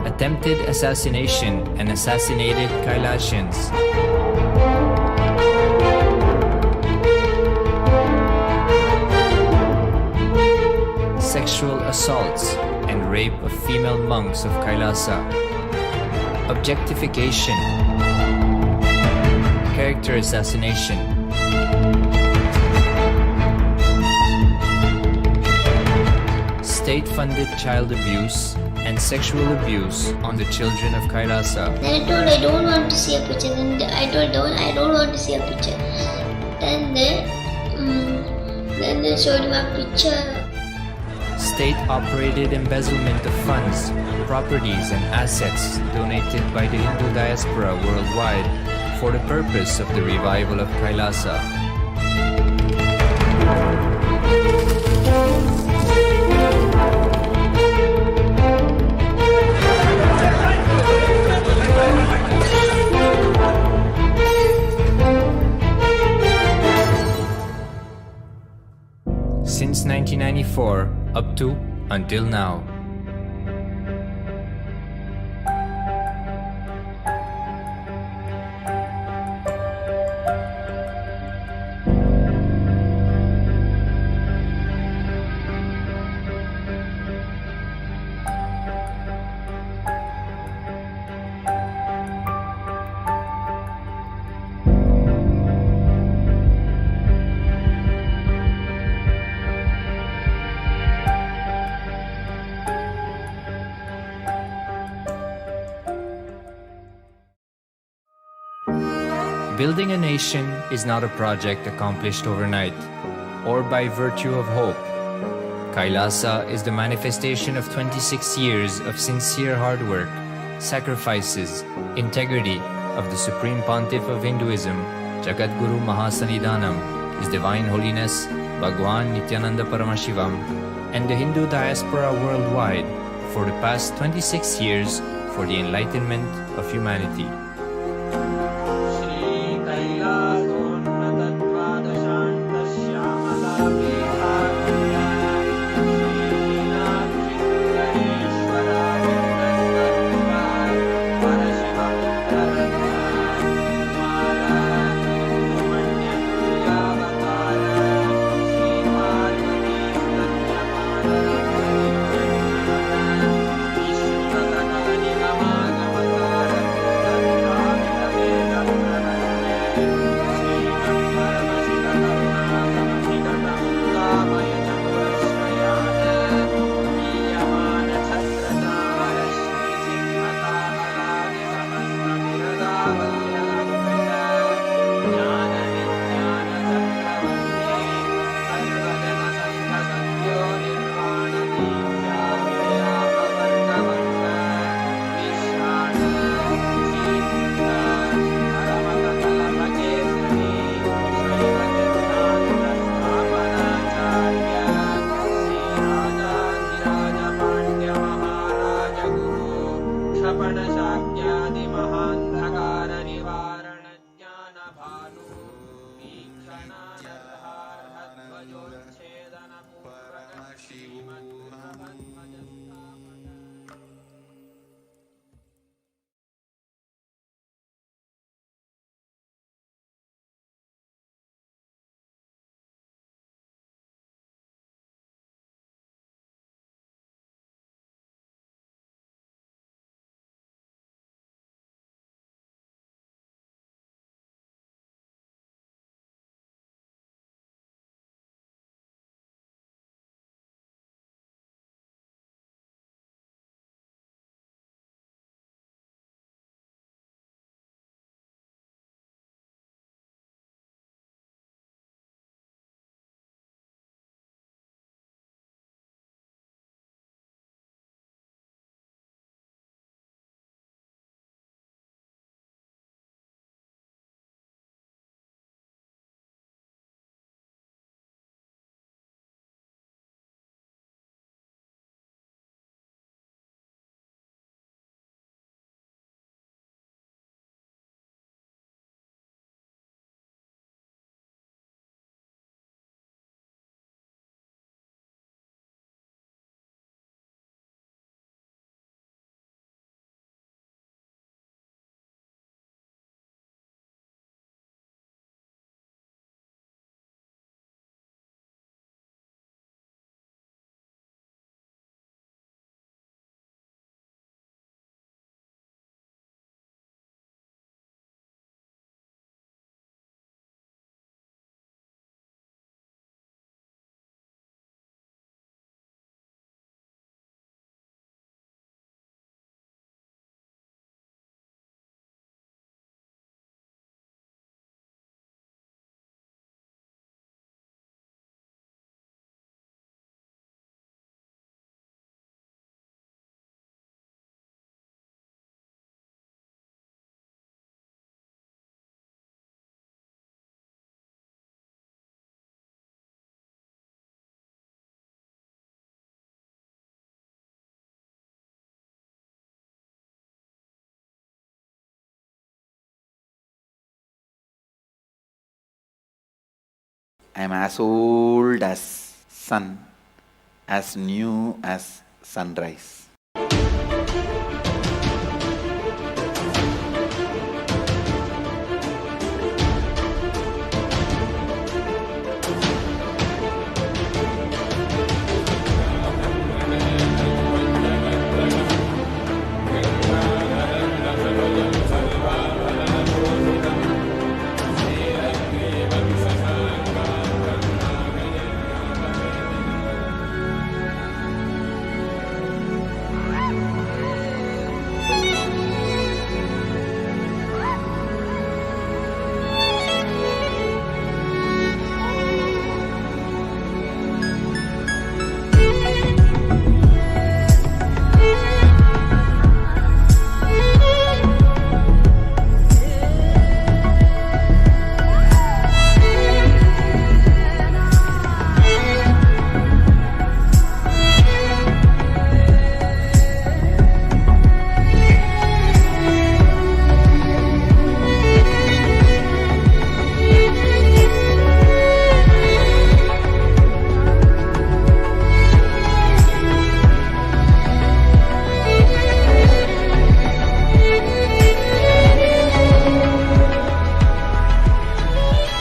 Attempted assassination and assassinated Kailasians. Sexual assaults and rape of female monks of Kailasa. Objectification. Character assassination. State-funded child abuse and sexual abuse on the children of Kailasa. Then I told I don't want to see a picture. Then I told I don't want to see a picture. Then they showed him a picture. State-operated embezzlement of funds, properties and assets donated by the Hindu diaspora worldwide for the purpose of the revival of Kailasa. Since 1994, up to until now. Building a nation is not a project accomplished overnight or by virtue of hope. Kailasa is the manifestation of 26 years of sincere hard work, sacrifices, integrity of the Supreme Pontiff of Hinduism, Jagatguru Mahasannidhanam, His Divine Holiness, Bhagavan Nithyananda Paramashivam, and the Hindu diaspora worldwide for the past 26 years for the enlightenment of humanity. I am as old as sun, as new as sunrise.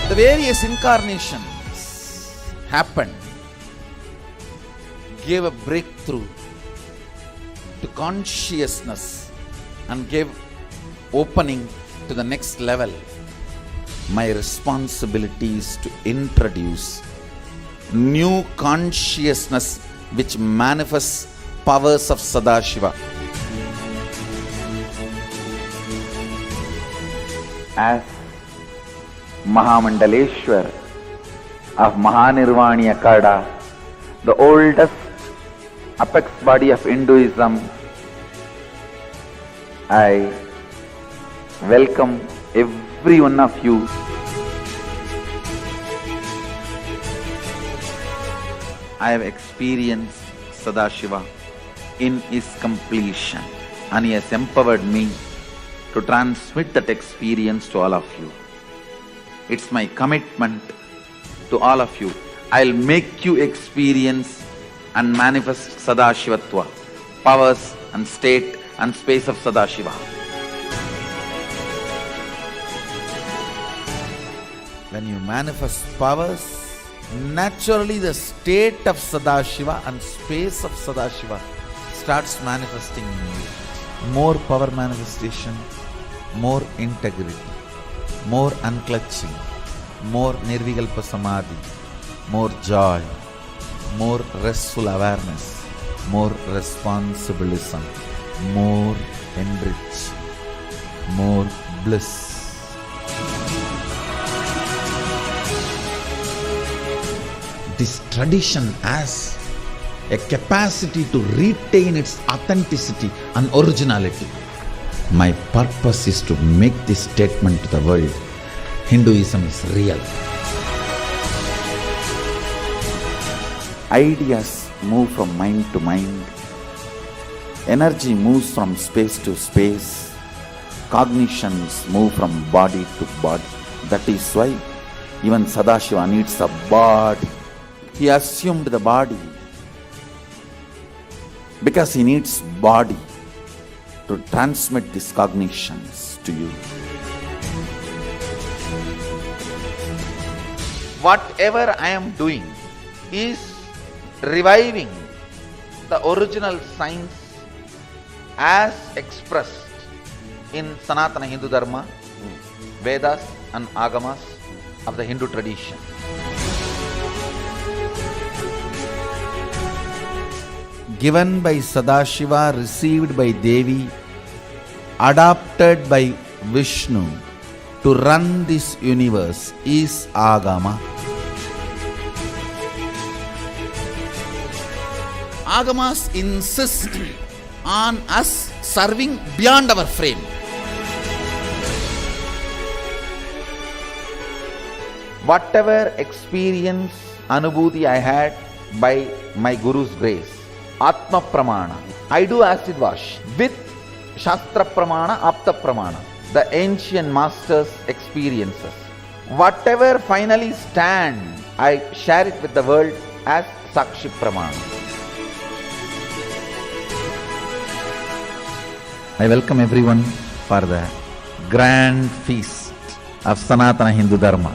The various incarnations happened, gave a breakthrough to consciousness and gave opening to the next level. My responsibility is to introduce new consciousness which manifests powers of Sadashiva. As Mahamandaleshwar of Mahanirvani Akada, the oldest apex body of Hinduism, I welcome every one of you. I have experienced Sadashiva in his completion, and he has empowered me to transmit that experience to all of you. It's my commitment to all of you. I'll make you experience and manifest Sadashivatva, powers and state and space of Sadashiva. When you manifest powers, naturally the state of Sadashiva and space of Sadashiva starts manifesting in you. More power manifestation, more integrity, more unclutching, more nirvikalpa samadhi, more joy, more restful awareness, more responsibilism, more enrich, more bliss. This tradition has a capacity to retain its authenticity and originality. My purpose is to make this statement to the world: Hinduism is real. Ideas move from mind to mind. Energy moves from space to space. Cognitions move from body to body. That is why even Sadashiva needs a body. He assumed the body because he needs body to transmit these cognitions to you. Whatever I am doing is reviving the original science as expressed in Sanatana Hindu Dharma, Vedas and Agamas of the Hindu tradition. Given by Sadashiva, received by Devi, adopted by Vishnu to run this universe is Agama. Agamas insist on us serving beyond our frame. Whatever experience, anubhuti I had by my Guru's grace, Atma Pramana, I do acid wash with Shastra Pramana, Apta Pramana, the ancient masters' experiences. Whatever finally stand, I share it with the world as Sakshi Praman. I welcome everyone for the grand feast of Sanatana Hindu Dharma.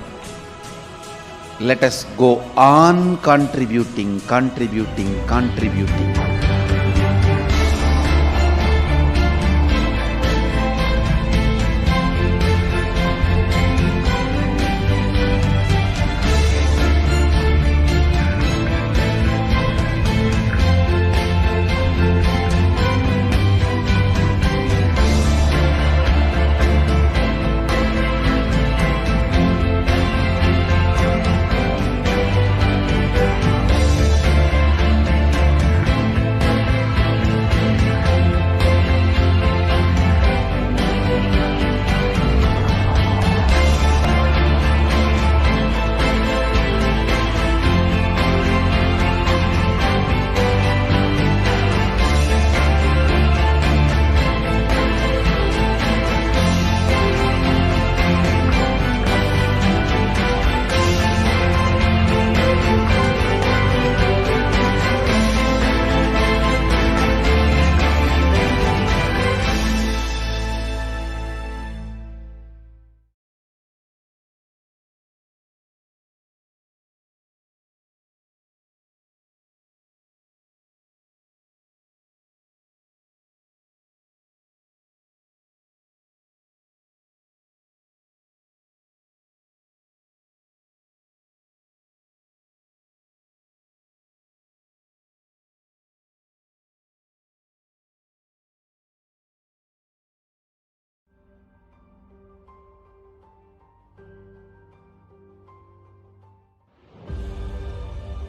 Let us go on contributing.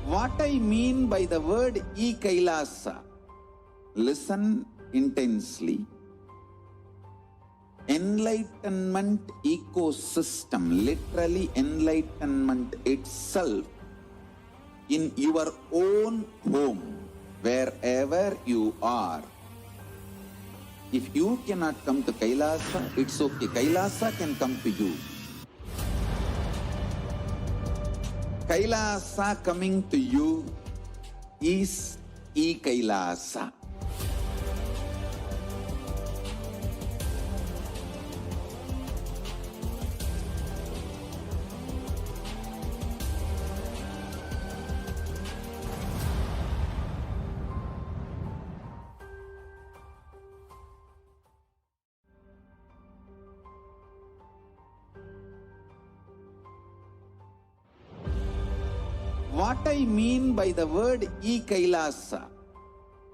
What I mean by the word KAILASA, listen intensely. Enlightenment ecosystem, literally enlightenment itself, in your own home, wherever you are. If you cannot come to Kailasa, it's okay. Kailasa can come to you. Kailasa coming to you is Kailasa. What I mean by the word KAILASA,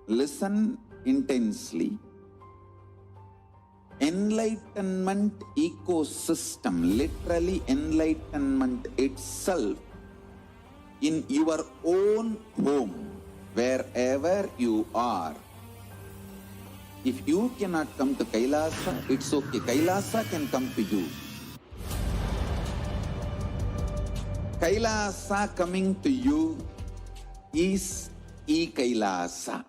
listen intensely. Enlightenment ecosystem, literally enlightenment itself, in your own home, wherever you are. If you cannot come to Kailasa, it's okay. Kailasa can come to you. Kailasa coming to you is Kailasa.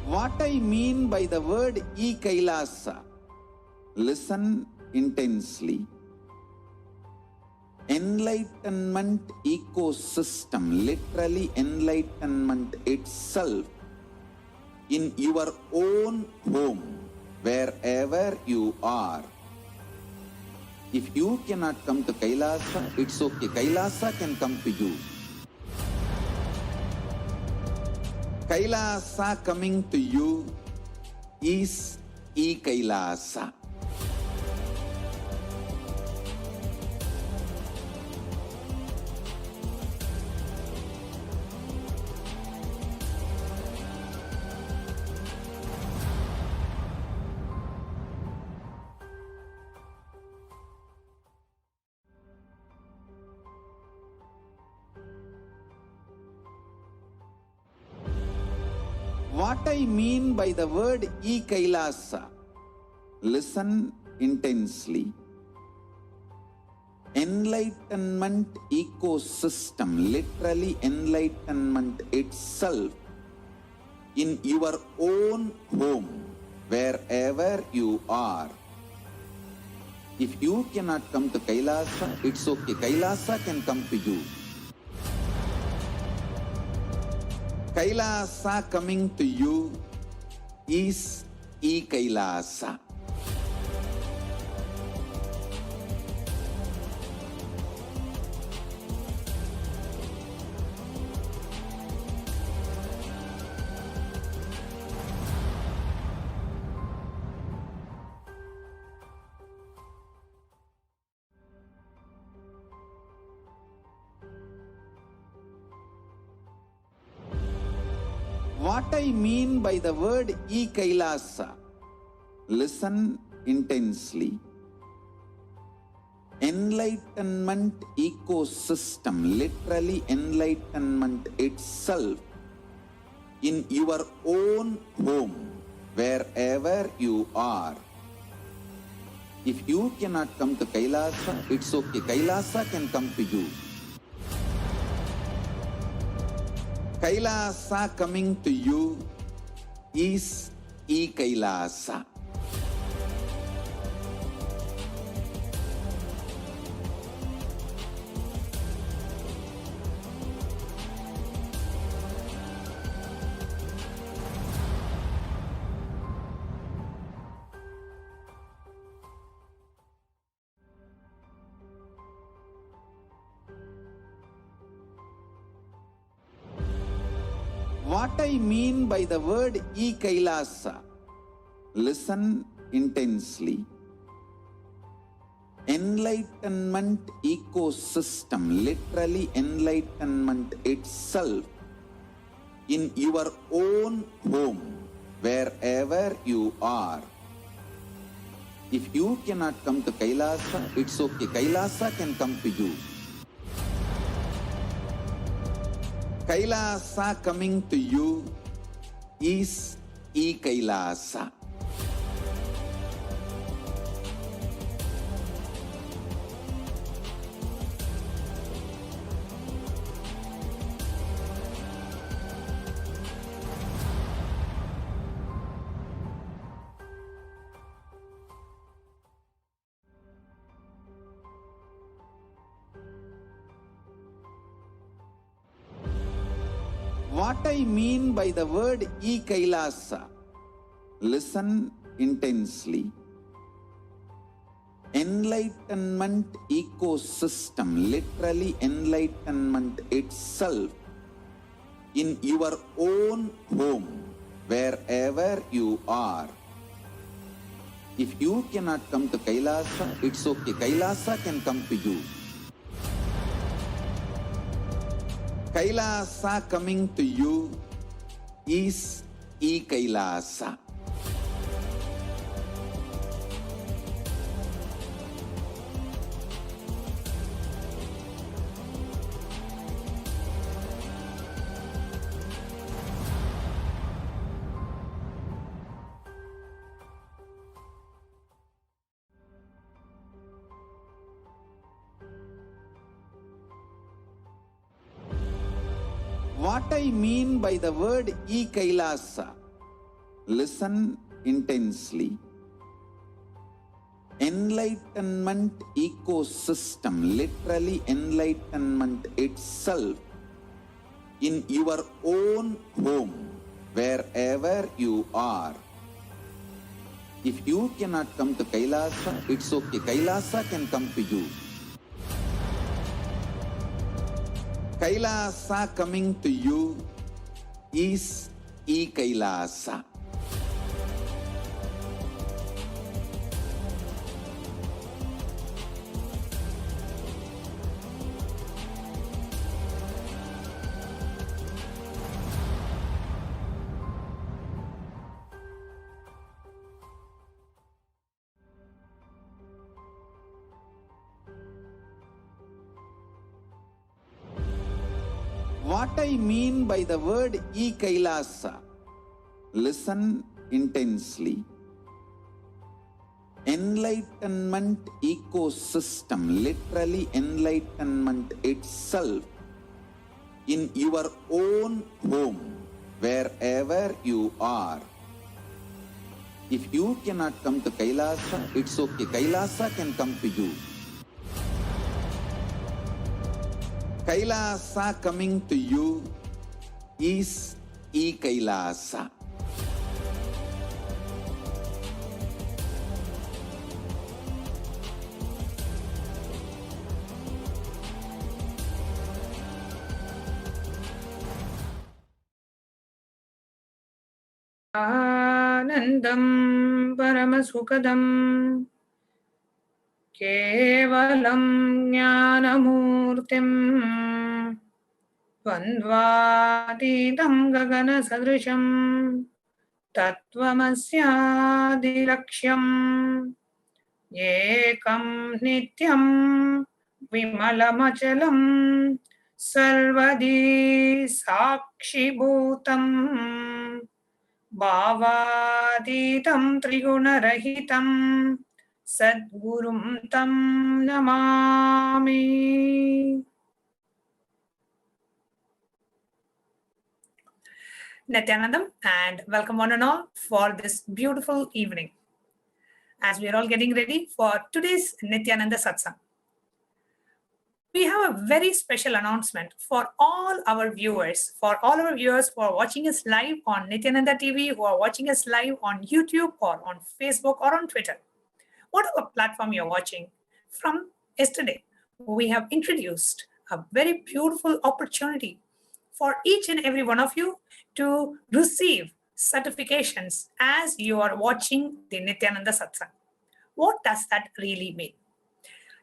What I mean by the word KAILASA, listen intensely. Enlightenment ecosystem, literally enlightenment itself, in your own home, wherever you are. If you cannot come to Kailasa, it's okay. Kailasa can come to you. Kailasa coming to you is Kailasa. What I mean by the word KAILASA, listen intensely. Enlightenment ecosystem, literally enlightenment itself, in your own home, wherever you are. If you cannot come to Kailasa, it's okay. Kailasa can come to you. Kailasa coming to you is Kailasa. What I mean by the word KAILASA, listen intensely. Enlightenment ecosystem, literally enlightenment itself, in your own home, wherever you are. If you cannot come to Kailasa, it's okay. Kailasa can come to you. Kailasa coming to you is Kailasa. What I mean by the word KAILASA, listen intensely. Enlightenment ecosystem, literally enlightenment itself, in your own home, wherever you are. If you cannot come to Kailasa, it's okay. Kailasa can come to you. Kailasa coming to you is Kailasa. What I mean by the word KAILASA, listen intensely. Enlightenment ecosystem, literally enlightenment itself, in your own home, wherever you are. If you cannot come to Kailasa, it's okay. Kailasa can come to you. Kailasa coming to you is Kailasa. What I mean by the word KAILASA, listen intensely. Enlightenment ecosystem, literally enlightenment itself, in your own home, wherever you are. If you cannot come to Kailasa, it's okay. Kailasa can come to you. Kailasa coming to you is Kailasa. What I mean by the word KAILASA, listen intensely. Enlightenment ecosystem, literally enlightenment itself, in your own home, wherever you are. If you cannot come to Kailasa, it's okay. Kailasa can come to you. Kailasa coming to you is e-Kailasa. Anandam Paramasukadam Kevalam Jnanamurtim Vandvatitam Gagana Sadrisham Tattvamasyadilaksham Ekam Nityam Vimalamachalam Sarvadi Sakshibhutam Bhavaditam Triguna-rahitam Sadgurum Tam Namami. Nithyanandam, and welcome one and all for this beautiful evening. As we are all getting ready for today's Nithyananda Satsang, we have a very special announcement for all our viewers, who are watching us live on Nithyananda TV, who are watching us live on YouTube or on Facebook or on Twitter. Whatever platform you're watching, from yesterday, we have introduced a very beautiful opportunity for each and every one of you to receive certifications as you are watching the Nithyananda Satsang. What does that really mean?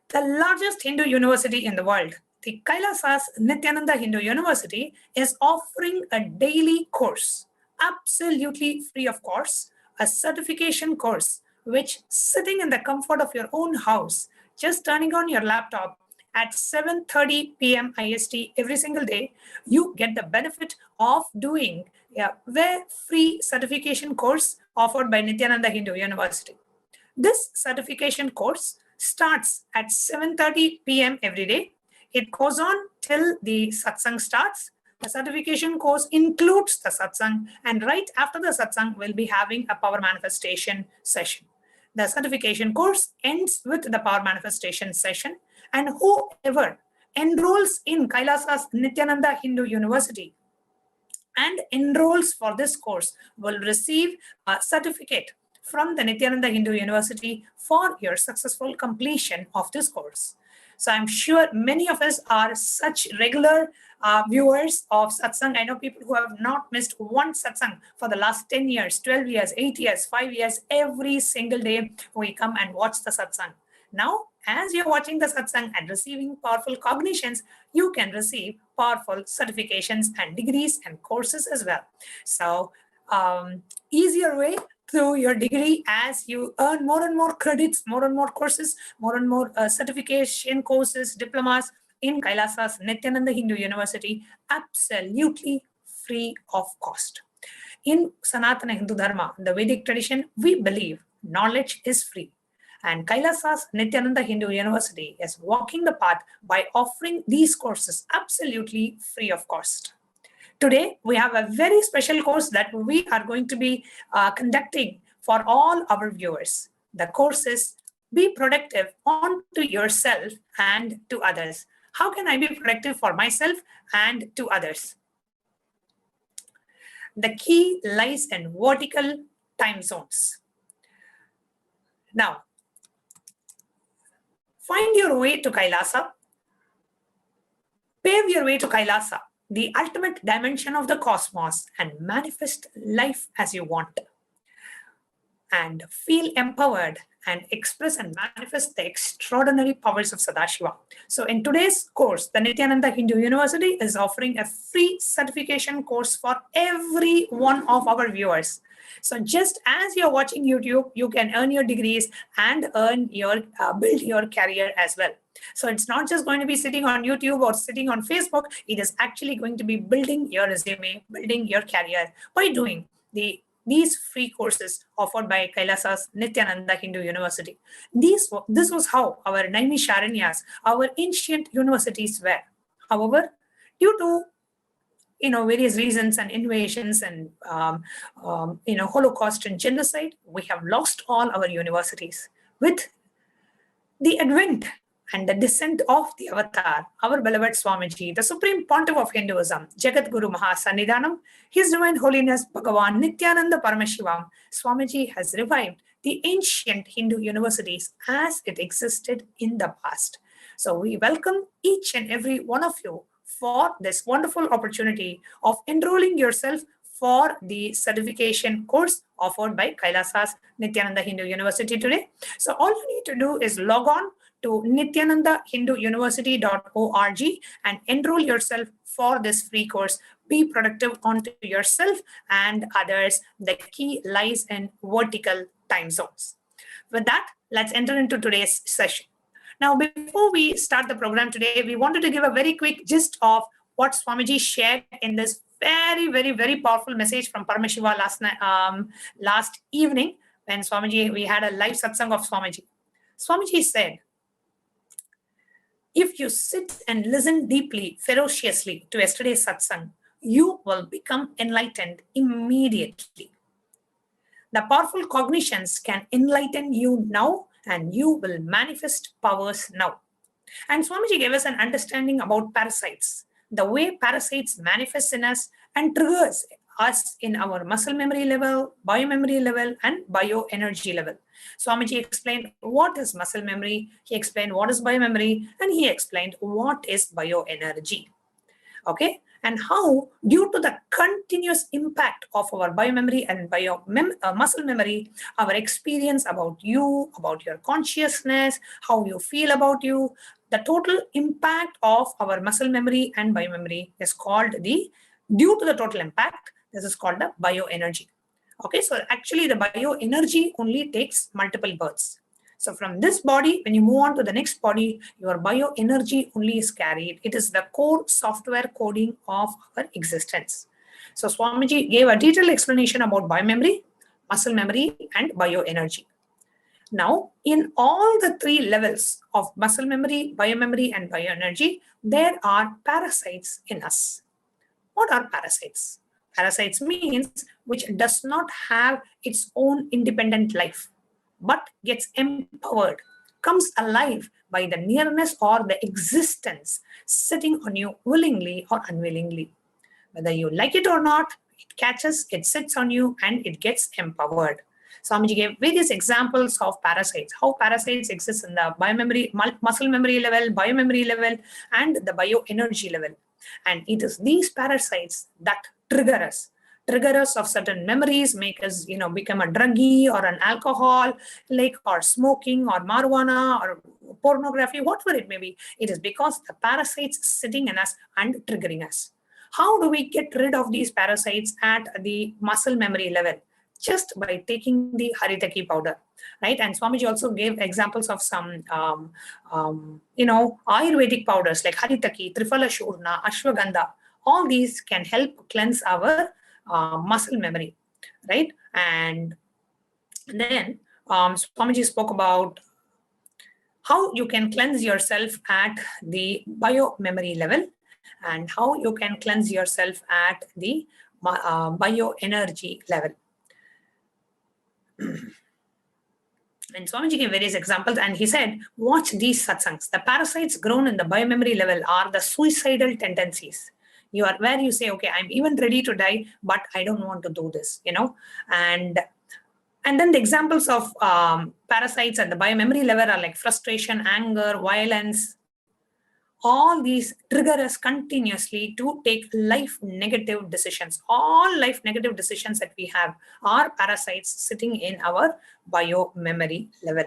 The largest Hindu university in the world, the KAILASA's Nithyananda Hindu University, is offering a daily course, absolutely free of course, a certification course, which sitting in the comfort of your own house, just turning on your laptop at 7:30 p.m. IST every single day, you get the benefit of doing a very free certification course offered by Nithyananda Hindu University. This certification course starts at 7:30 p.m. every day. It goes on till the satsang starts. The certification course includes the satsang, and right after the satsang, we'll be having a power manifestation session. The certification course ends with the power manifestation session, and whoever enrolls in KAILASA's Nithyananda Hindu University and enrolls for this course will receive a certificate from the Nithyananda Hindu University for your successful completion of this course. So I'm sure many of us are such regular viewers of satsang. I know people who have not missed one satsang for the last 10 years, 12 years, 8 years, 5 years. Every single day we come and watch the satsang. Now, as you're watching the satsang and receiving powerful cognitions, you can receive powerful certifications and degrees and courses as well. So easier way through your degree as you earn more and more credits, more and more courses, more and more certification courses, diplomas in KAILASA's Nithyananda Hindu University, absolutely free of cost. In Sanatana Hindu Dharma, the Vedic tradition, we believe knowledge is free. And KAILASA's Nithyananda Hindu University is walking the path by offering these courses absolutely free of cost. Today, we have a very special course that we are going to be conducting for all our viewers. The course is Be Productive Onto Yourself and to Others. How can I be productive for myself and to others? The key lies in vertical time zones. Now, find your way to KAILASA. Pave your way to KAILASA, the ultimate dimension of the cosmos, and manifest life as you want. And feel empowered and express and manifest the extraordinary powers of Sadashiva. So in today's course, the Nithyananda Hindu University is offering a free certification course for every one of our viewers. So just as you're watching YouTube, you can earn your degrees and earn your build your career as well. So it's not just going to be sitting on YouTube or sitting on Facebook. It is actually going to be building your resume, building your career by doing the these free courses offered by Kailasa's Nithyananda Hindu University. This was how our Naimisharanyas, our ancient universities were. However, due to various reasons and invasions and Holocaust and genocide, we have lost all our universities. With the advent and the descent of the avatar, our beloved Swamiji, the Supreme Pontiff of Hinduism, Jagatguru Mahasannidhanam, His Divine Holiness Bhagavan Nithyananda Paramashivam, Swamiji has revived the ancient Hindu universities as it existed in the past. So we welcome each and every one of you for this wonderful opportunity of enrolling yourself for the certification course offered by Kailasa's Nithyananda Hindu University today. So all you need to do is log on to nithyanandahinduuniversity.org and enroll yourself for this free course. Be productive onto yourself and others. The key lies in vertical time zones. With that, let's enter into today's session. Now, before we start the program today, we wanted to give a very quick gist of what Swamiji shared in this very, very, very powerful message from Paramashiva last evening when Swamiji, we had a live satsang of Swamiji. Swamiji said, if you sit and listen deeply, ferociously to yesterday's satsang, you will become enlightened immediately. The powerful cognitions can enlighten you now, and you will manifest powers now. And Swamiji gave us an understanding about parasites, the way parasites manifest in us and triggers us in our muscle memory level, biomemory level, and bioenergy level. Swamiji explained what is muscle memory, he explained what is biomemory, and he explained what is bioenergy. Okay, and how, due to the continuous impact of our biomemory and muscle memory, our experience about you, about your consciousness, how you feel about you, the total impact of our muscle memory and biomemory is called due to the total impact, this is called the bioenergy. Okay, so actually the bioenergy only takes multiple births. So from this body, when you move on to the next body, your bioenergy only is carried. It is the core software coding of our existence. So Swamiji gave a detailed explanation about biomemory, muscle memory, and bioenergy. Now, in all the three levels of muscle memory, biomemory, and bioenergy, there are parasites in us. What are parasites? Parasites means which does not have its own independent life, but gets empowered, comes alive by the nearness or the existence sitting on you willingly or unwillingly. Whether you like it or not, it catches, it sits on you, and it gets empowered. Swamiji gave various examples of parasites, how parasites exist in the biomemory, muscle memory level, biomemory level, and the bioenergy level. And it is these parasites that trigger us of certain memories, make us, become a druggie or an alcohol, or smoking or marijuana or pornography, whatever it may be. It is because the parasites sitting in us and triggering us. How do we get rid of these parasites at the muscle memory level? Just by taking the haritaki powder, right? And Swamiji also gave examples of some, Ayurvedic powders like haritaki, triphala shurna, ashwagandha. All these can help cleanse our muscle memory, right? And then Swamiji spoke about how you can cleanse yourself at the biomemory level and how you can cleanse yourself at the bioenergy level. And Swamiji gave various examples, and he said, watch these satsangs. The parasites grown in the biomemory level are the suicidal tendencies. You are where you say, okay, I'm even ready to die, but I don't want to do this, And then the examples of parasites at the biomemory level are like frustration, anger, violence. All these trigger us continuously to take life negative decisions. All life negative decisions that we have are parasites sitting in our biomemory level.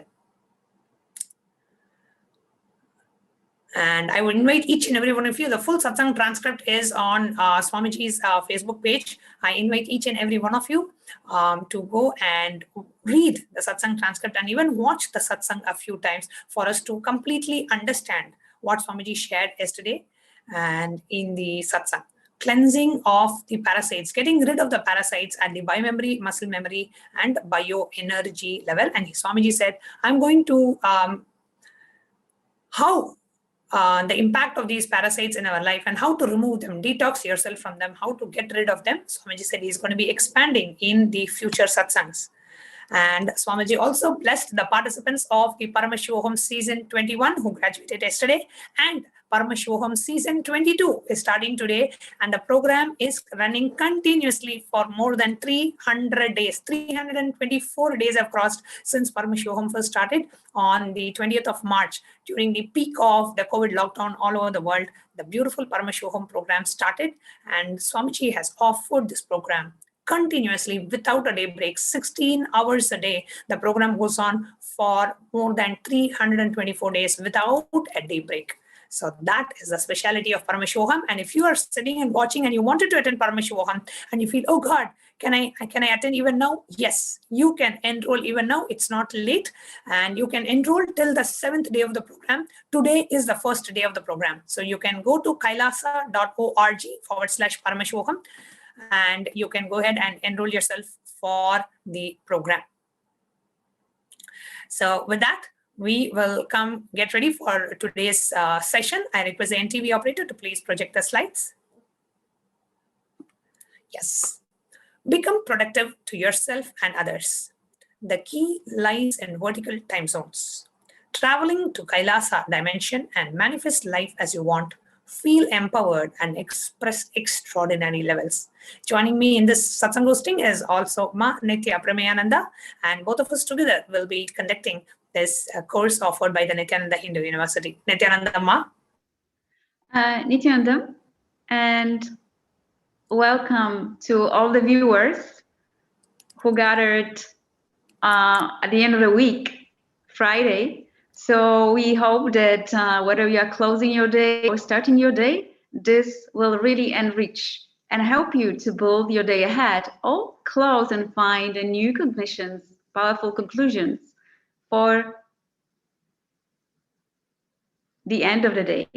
And I would invite each and every one of you, the full satsang transcript is on Swamiji's Facebook page. I invite each and every one of you to go and read the satsang transcript and even watch the satsang a few times for us to completely understand what Swamiji shared yesterday and in the satsang. cleansing of the parasites, getting rid of the parasites at the biomemory, muscle memory, and bioenergy level. And Swamiji said, I'm going to how the impact of these parasites in our life and how to remove them, detox yourself from them, how to get rid of them. Swamiji said he's going to be expanding in the future satsangs. And Swamiji also blessed the participants of the Paramashivoham season 21 who graduated yesterday, and Paramashivoham season 22 is starting today, and the program is running continuously for more than 300 days. 324 days have crossed since Paramashivoham first started on the 20th of March during the peak of the COVID lockdown all over the world. The beautiful Paramashivoham program started, and Swamiji has offered this program continuously without a day break, 16 hours a day. The program goes on for more than 324 days without a day break. So that is the speciality of Paramashivoham. And if you are sitting and watching and you wanted to attend Paramashivoham and you feel, oh God, can I attend even now? Yes, you can enroll even now. It's not late, and you can enroll till the 7th day of the program. Today is the first day of the program. So you can go to kailasa.org/Paramashivoham, and you can go ahead and enroll yourself for the program. So with that, we will get ready for today's session. I request the NTV operator to please project the slides. Yes. Become productive to yourself and others. The key lies in vertical time zones. Traveling to Kailasa dimension and manifest life as you want. Feel empowered and express extraordinary levels. Joining me in this satsang hosting is also Ma Nithya Premayananda, and both of us together will be conducting this course offered by the Nithyananda Hindu University. Nithyananda Ma. Nithyananda, and welcome to all the viewers who gathered at the end of the week, Friday. So we hope that whether you are closing your day or starting your day, this will really enrich and help you to build your day ahead, or close and find new cognitions, powerful conclusions for the end of the day.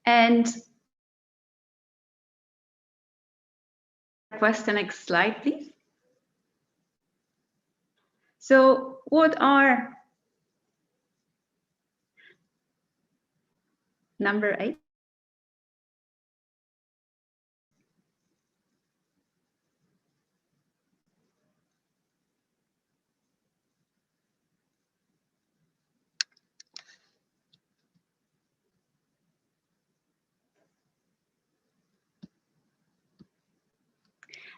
And request the next slide, please. So what are number 8?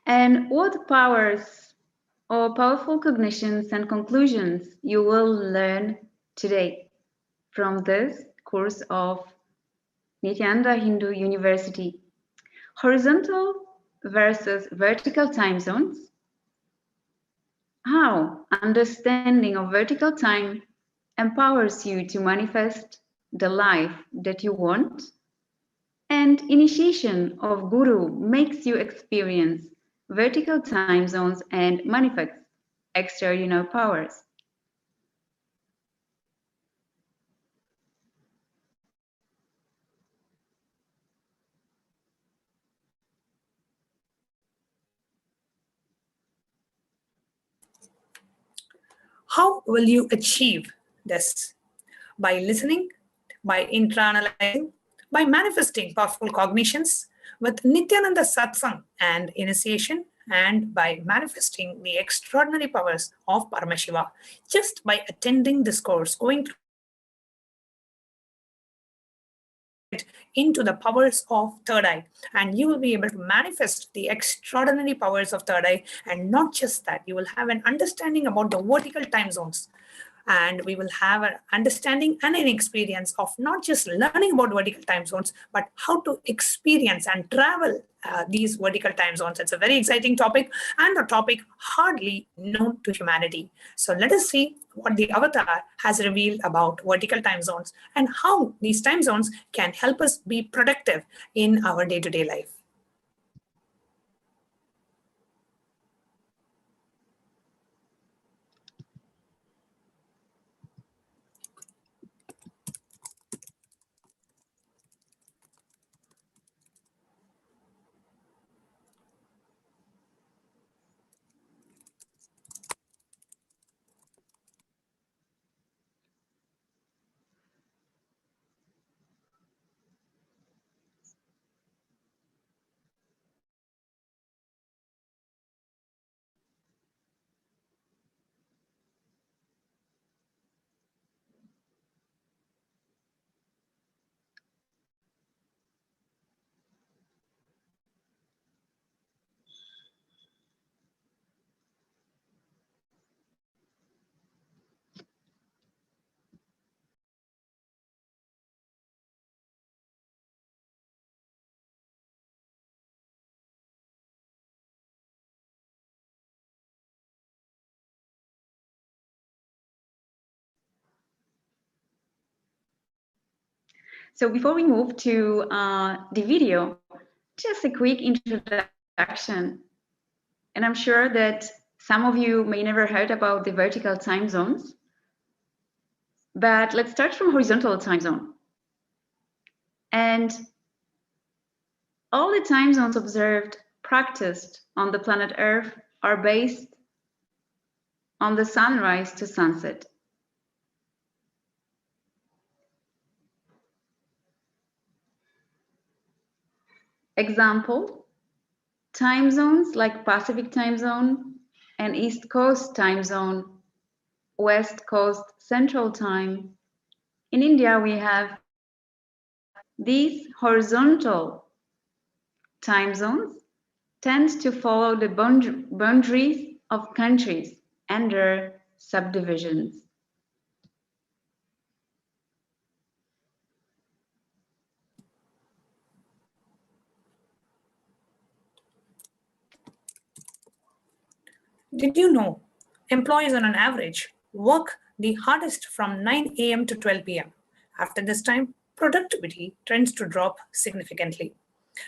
And what powers or powerful cognitions and conclusions you will learn today from this course of Nithyananda Hindu University. Horizontal versus vertical time zones. How understanding of vertical time empowers you to manifest the life that you want. And initiation of Guru makes you experience vertical time zones and manifest extraordinary powers. How will you achieve this? By listening, by internalizing, by manifesting powerful cognitions with Nithyananda Satsang and initiation, and by manifesting the extraordinary powers of Paramashiva. Just by attending this course, going through into the powers of third eye, and you will be able to manifest the extraordinary powers of third eye. And not just that, you will have an understanding about the vertical time zones. and we will have an understanding and an experience of not just learning about vertical time zones, but how to experience and travel these vertical time zones. It's a very exciting topic and a topic hardly known to humanity. So let us see what the avatar has revealed about vertical time zones and how these time zones can help us be productive in our day-to-day life. So before we move to the video, just a quick introduction. And I'm sure that some of you may never heard about the vertical time zones, but let's start from horizontal time zone. And all the time zones observed, practiced on the planet Earth are based on the sunrise to sunset. Example, time zones like Pacific time zone and East Coast time zone, West Coast Central time. In India, we have these horizontal time zones tend to follow the boundaries of countries and their subdivisions. Did you know employees on an average work the hardest from 9 a.m. to 12 p.m. After this time, productivity tends to drop significantly.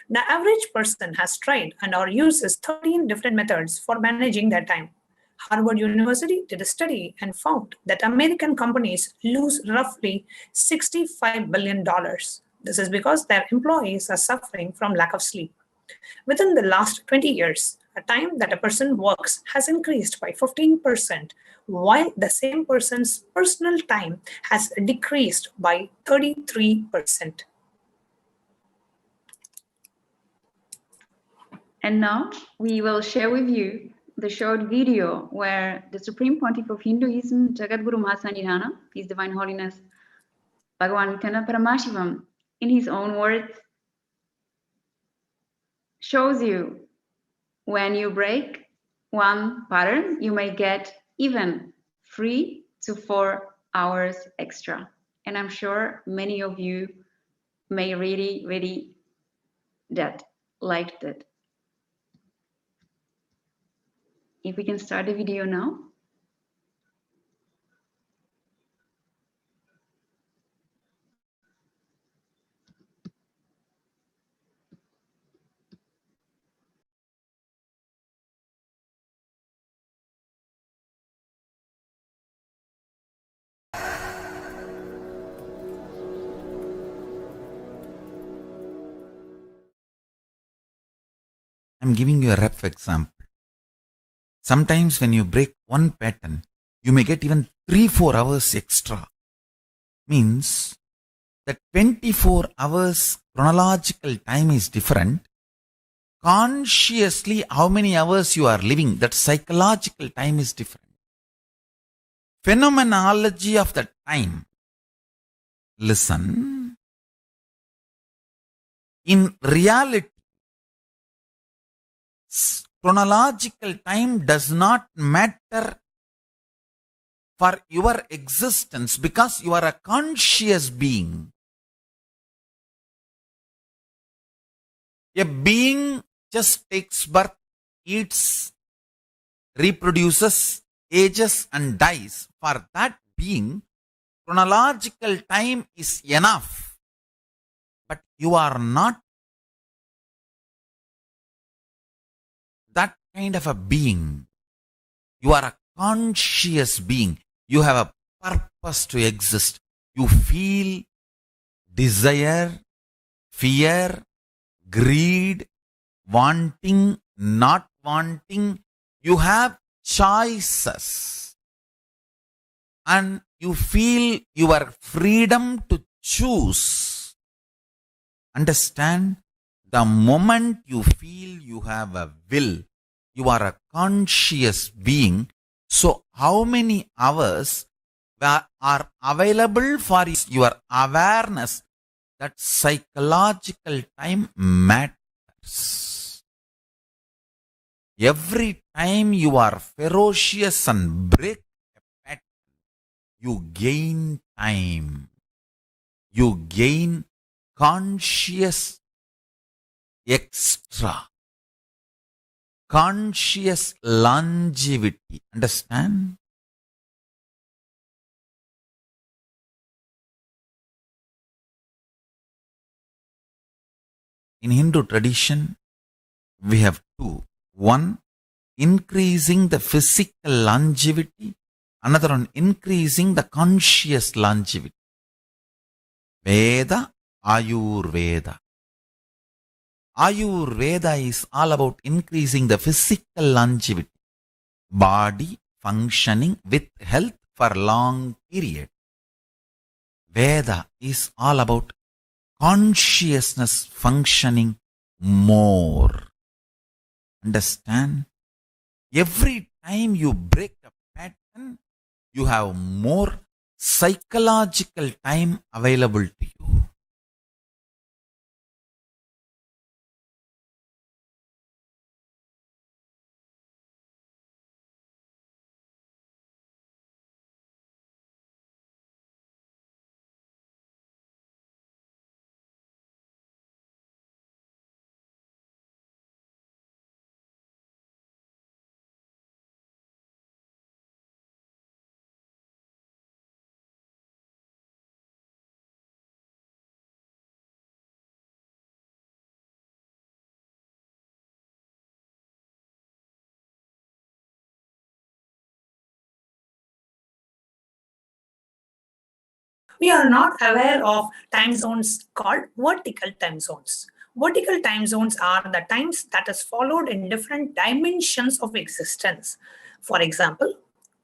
The average person has tried and or uses 13 different methods for managing their time. Harvard University did a study and found that American companies lose roughly $65 billion. This is because their employees are suffering from lack of sleep. Within the last 20 years, the time that a person works has increased by 15%, while the same person's personal time has decreased by 33%. And now we will share with you the short video where the Supreme Pontiff of Hinduism, Jagatguru Mahasannidhanam, His Divine Holiness, Bhagavan Nithyananda Paramashivam, in his own words, shows you when you break one pattern, you may get even 3 to 4 hours extra. And I'm sure many of you may really liked it. If we can start the video now. I'm giving you a rough example. Sometimes when you break one pattern, you may get even 3-4 hours extra. Means that 24 hours chronological time is different. Consciously, how many hours you are living, that psychological time is different. Phenomenology of the time. Listen. In reality, chronological time does not matter for your existence because you are a conscious being. A being just takes birth, eats, reproduces, ages and dies. For that being, chronological time is enough. But you are not that kind of a being. You are a conscious being. You have a purpose to exist. You feel desire, fear, greed, wanting, not wanting. You have choices. And you feel your freedom to choose. Understand? The moment you feel you have a will, you are a conscious being. So how many hours are available for your awareness? That psychological time matters. Every time you are ferocious and break a pattern, you gain time. You gain conscious extra. Conscious longevity. Understand? In Hindu tradition, we have two. One, increasing the physical longevity. Another one, increasing the conscious longevity. Veda, Ayurveda. Ayurveda is all about increasing the physical longevity. Body functioning with health for long period. Veda is all about consciousness functioning more. Understand? Every time you break a pattern, you have more psychological time available to you. We are not aware of time zones called vertical time zones. Vertical time zones are the times that is followed in different dimensions of existence. For example,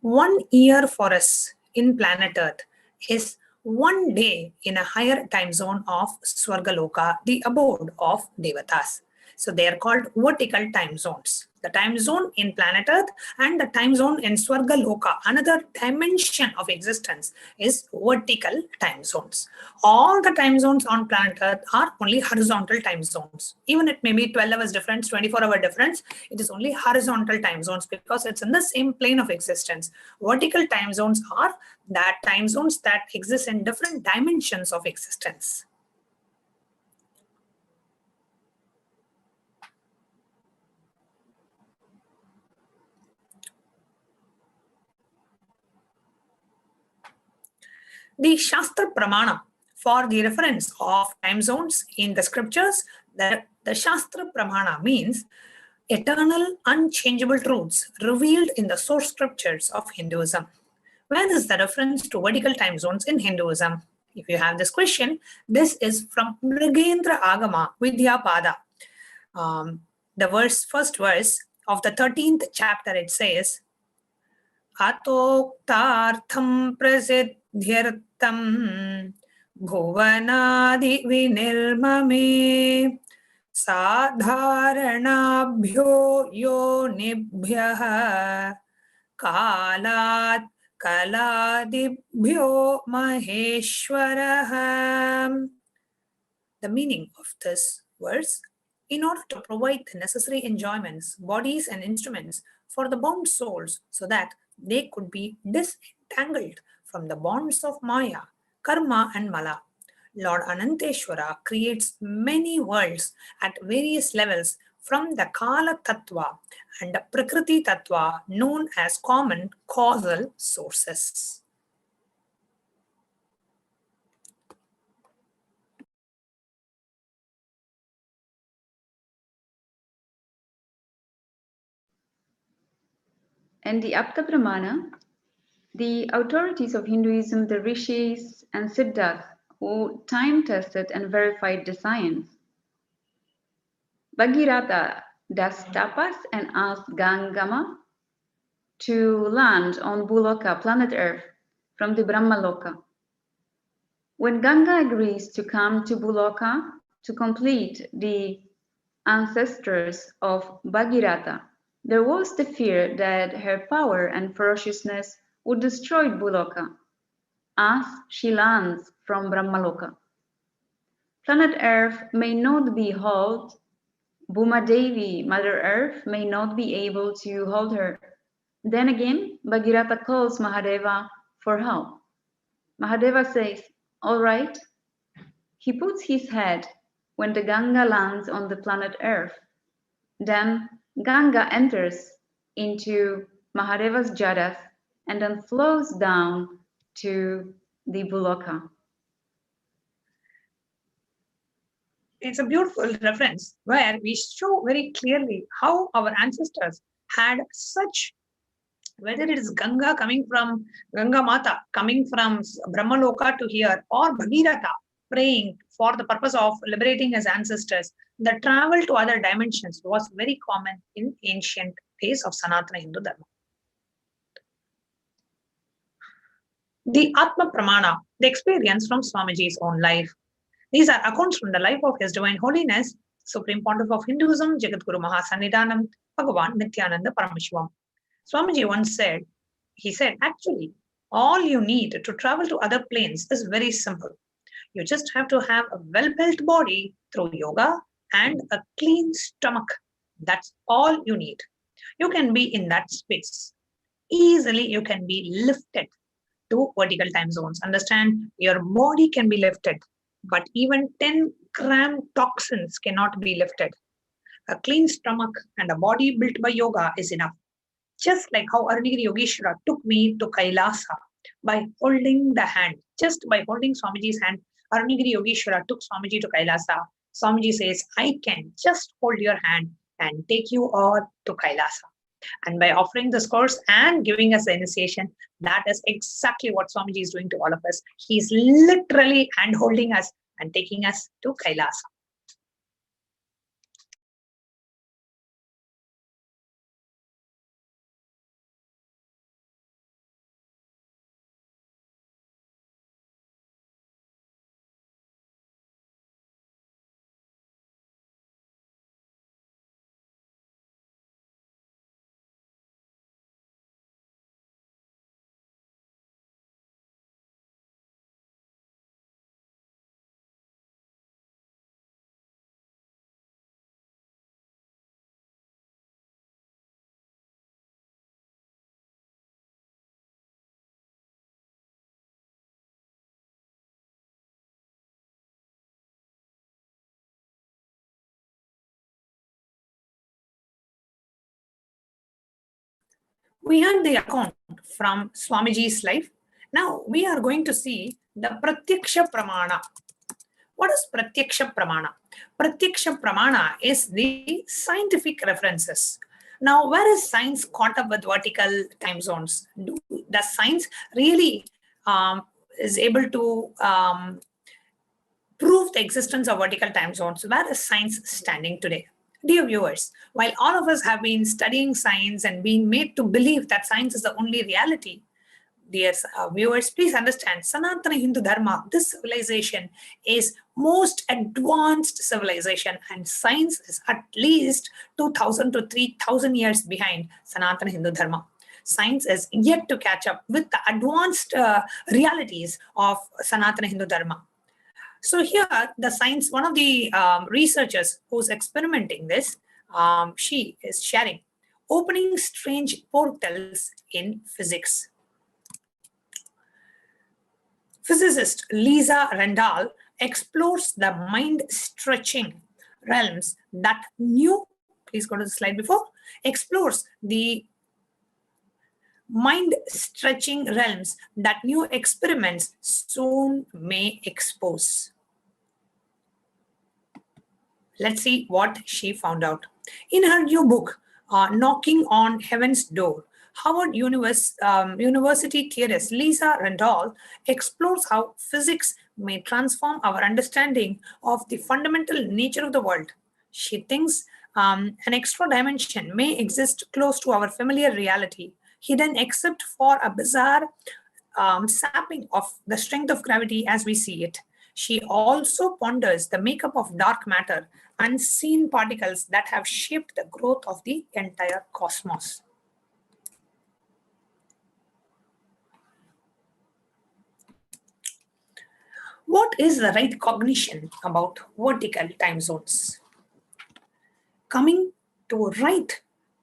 1 year for us in planet Earth is 1 day in a higher time zone of Swargaloka, the abode of Devatas. So they are called vertical time zones. The time zone in planet Earth and the time zone in Swargaloka, another dimension of existence, is vertical time zones. All the time zones on planet Earth are only horizontal time zones. Even it may be 12 hours difference, 24-hour difference, it is only horizontal time zones because it's in the same plane of existence. Vertical time zones are that time zones that exist in different dimensions of existence. The Shastra Pramana for the reference of time zones in the scriptures, the Shastra Pramana means eternal, unchangeable truths revealed in the source scriptures of Hinduism. Where is the reference to vertical time zones in Hinduism? If you have this question, this is from Mrigendra Agama Vidyapada. The first verse of the 13th chapter, it says, Atoktartham prasidhyartam bhuvanadi vinirmame sadharanabhyo yonibhyah kalat kaladibhyo maheshwarah. The meaning of this verse: in order to provide the necessary enjoyments, bodies and instruments for the bound souls so that they could be untangled from the bonds of Maya, Karma and Mala. Lord Ananteshwara creates many worlds at various levels from the Kala Tattva and the Prakriti Tattva known as common causal sources. And the Apta Pramana, the authorities of Hinduism, the rishis and siddhas, who time-tested and verified the science. Bhagirath does tapas and asked Gangama to land on Buloka, planet Earth, from the Brahmaloka. When Ganga agrees to come to Buloka to complete the ancestors of Bhagirath, there was the fear that her power and ferociousness would destroy Buloka as she lands from Brahmaloka. Planet Earth may not be held, Bhuma Devi, Mother Earth, may not be able to hold her. Then again, Bhagirath calls Mahadeva for help. Mahadeva says, all right. He puts his head when the Ganga lands on the planet Earth. Then Ganga enters into Mahadeva's jadas and then flows down to the Buloka. It's a beautiful reference where we show very clearly how our ancestors had such, whether it is Ganga coming from Ganga Mata, coming from Brahmaloka to here, or Bhagirath praying for the purpose of liberating his ancestors, the travel to other dimensions was very common in ancient days of Sanatana Hindu Dharma. The Atma Pramana, the experience from Swamiji's own life. These are accounts from the life of His Divine Holiness, Supreme Pontiff of Hinduism, Jagatguru Mahasannidhanam, Bhagavan, Nithyananda Paramashivam. Swamiji once said, he said, actually, all you need to travel to other planes is very simple. You just have to have a well-built body through yoga and a clean stomach. That's all you need. You can be in that space. Easily you can be lifted to vertical time zones. Understand, your body can be lifted, but even 10-gram toxins cannot be lifted. A clean stomach and a body built by yoga is enough. Just like how Arunagiri Yogeshwara took me to Kailasa by holding the hand. Just by holding Swamiji's hand, Arunagiri Yogeshwara took Swamiji to Kailasa. Swamiji says, I can just hold your hand and take you all to Kailasa. And by offering this course and giving us the initiation, that is exactly what Swamiji is doing to all of us. He is literally hand-holding us and taking us to Kailasa. We heard the account from Swamiji's life. Now we are going to see the Pratyaksha Pramana. What is Pratyaksha Pramana? Pratyaksha Pramana is the scientific references. Now, where is science caught up with vertical time zones? Does science really is able to prove the existence of vertical time zones? Where is science standing today? Dear viewers, while all of us have been studying science and being made to believe that science is the only reality, dear viewers, please understand, Sanatana Hindu Dharma, this civilization is most advanced civilization, and science is at least 2,000 to 3,000 years behind Sanatana Hindu Dharma. Science is yet to catch up with the advanced realities of Sanatana Hindu Dharma. So here, the science, one of the researchers who's experimenting this, she is sharing, opening strange portals in physics. Physicist Lisa Randall explores the mind-stretching realms that please go to the slide before, explores the mind-stretching realms that new experiments soon may expose. Let's see what she found out. In her new book, Knocking on Heaven's Door, Harvard University theorist Lisa Randall explores how physics may transform our understanding of the fundamental nature of the world. She thinks an extra dimension may exist close to our familiar reality, hidden except for a bizarre sapping of the strength of gravity as we see it. She also ponders the makeup of dark matter, unseen particles that have shaped the growth of the entire cosmos. What is the right cognition about vertical time zones? Coming to right,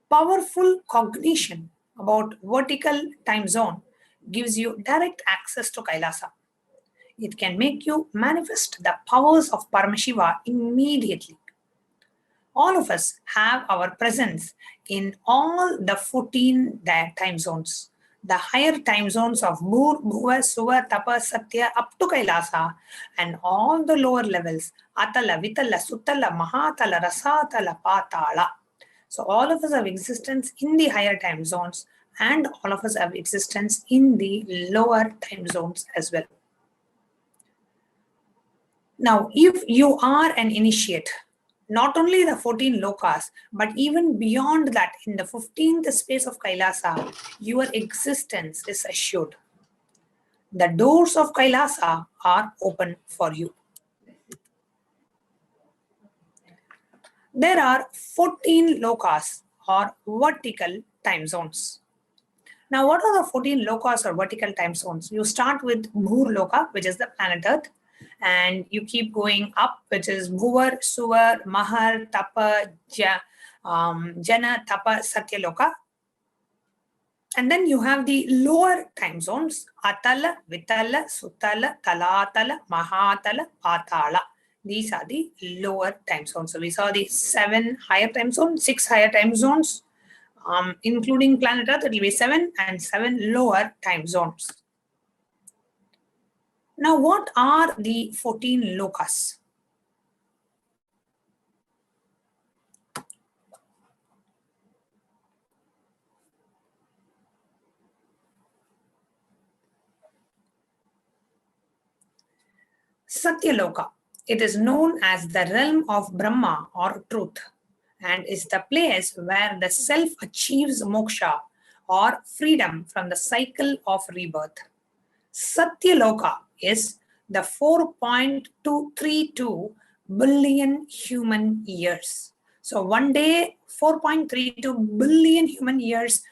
powerful cognition about vertical time zone gives you direct access to Kailasa. It can make you manifest the powers of Paramashiva immediately. All of us have our presence in all the 14 time zones. The higher time zones of Bhur, Bhuva, Suva, Tapa, Satya up to Kailasa, and all the lower levels, Atala, Vitala, Sutala, Mahatala, Rasatala, Patala. So all of us have existence in the higher time zones, and all of us have existence in the lower time zones as well. Now, if you are an initiate, not only the 14 lokas, but even beyond that, in the 15th space of Kailasa, your existence is assured. The doors of Kailasa are open for you. There are 14 lokas or vertical time zones. Now, what are the 14 lokas or vertical time zones? You start with Bhur Loka, which is the planet Earth, and you keep going up, which is Bhuvar, Suvar, Mahar, Tapa, Jana, Tapa, Satya Loka. And then you have the lower time zones, Atala, Vitala, Sutala, Talatala, Mahatala, Patala. These are the lower time zones. So we saw the 7 higher time zones, 6 higher time zones, including planet Earth, it will be 7 and 7 lower time zones. Now, what are the 14 lokas? Satya Loka. It is known as the realm of Brahma or truth, and is the place where the self achieves moksha or freedom from the cycle of rebirth. Satya Loka is the 4.232 billion human years. So one day, 4.32 billion human years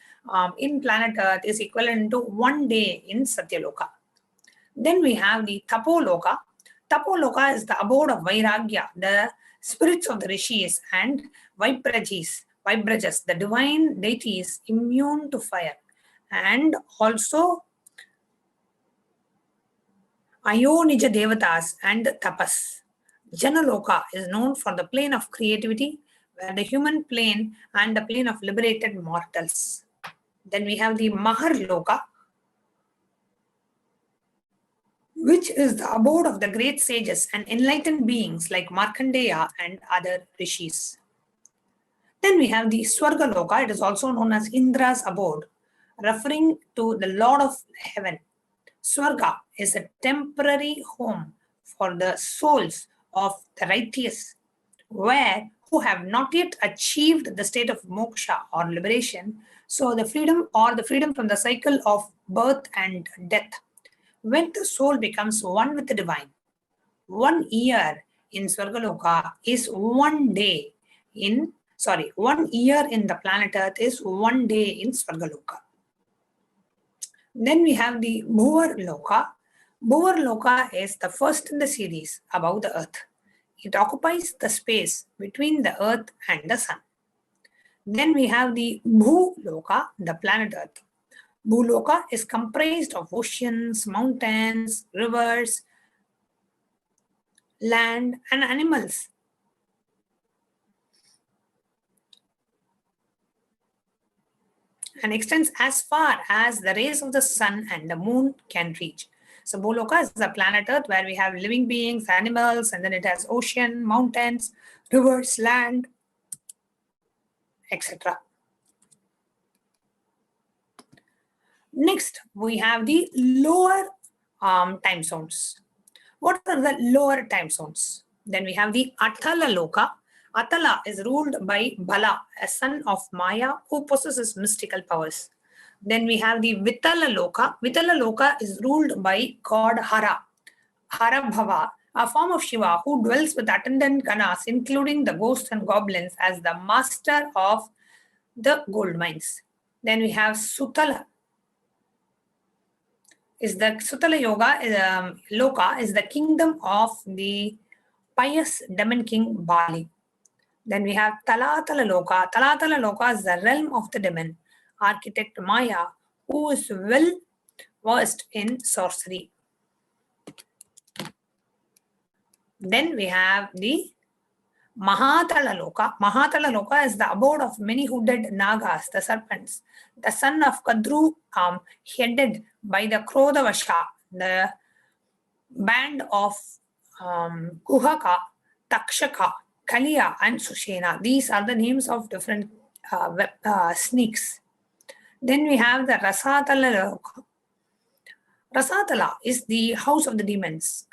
in planet Earth is equivalent to 1 day in Satya Loka. Then we have the Tapo Loka. Tapo Loka is the abode of Vairagya, the spirits of the Rishis, and Vibrajas, the divine deities immune to fire, and also Ayonija Devatas and Tapas. Janaloka is known for the plane of creativity, where the human plane and the plane of liberated mortals. Then we have the Mahar Loka, which is the abode of the great sages and enlightened beings like Markandeya and other rishis. Then we have the Swarga Loka. It is also known as Indra's abode, referring to the Lord of Heaven. Swarga is a temporary home for the souls of the righteous, who have not yet achieved the state of moksha or liberation, so the freedom from the cycle of birth and death. When the soul becomes one with the divine, 1 year in Swargaloka is 1 day 1 year in the planet Earth is 1 day in Swargaloka. Then we have the Bhuvar Loka. Bhuvar Loka is the first in the series above the Earth. It occupies the space between the Earth and the Sun. Then we have the Bhu Loka, the planet Earth. Bhuloka is comprised of oceans, mountains, rivers, land, and animals. And extends as far as the rays of the sun and the moon can reach. So Bhuloka is the planet Earth where we have living beings, animals, and then it has ocean, mountains, rivers, land, etc. Next, we have the lower time zones. What are the lower time zones? Then we have the Atala Loka. Atala is ruled by Bala, a son of Maya who possesses mystical powers. Then we have the Vitala Loka. Vitala Loka is ruled by god Hara, Harabhava, a form of Shiva who dwells with attendant ganas, including the ghosts and goblins, as the master of the gold mines. Then we have Sutala. Sutala Loka is the kingdom of the pious demon king Bali. Then we have Talatala Loka. Talatala Loka is the realm of the demon architect Maya, who is well versed in sorcery. Then we have the Mahatala Loka. Mahatala Loka is the abode of many hooded Nagas, the serpents, the son of Kadru, headed by the Krodavasha, the band of Kuhaka, Takshaka, Kaliya, and Sushena. These are the names of different snakes. Then we have the Rasatala Loka. Rasatala is the house of the demons,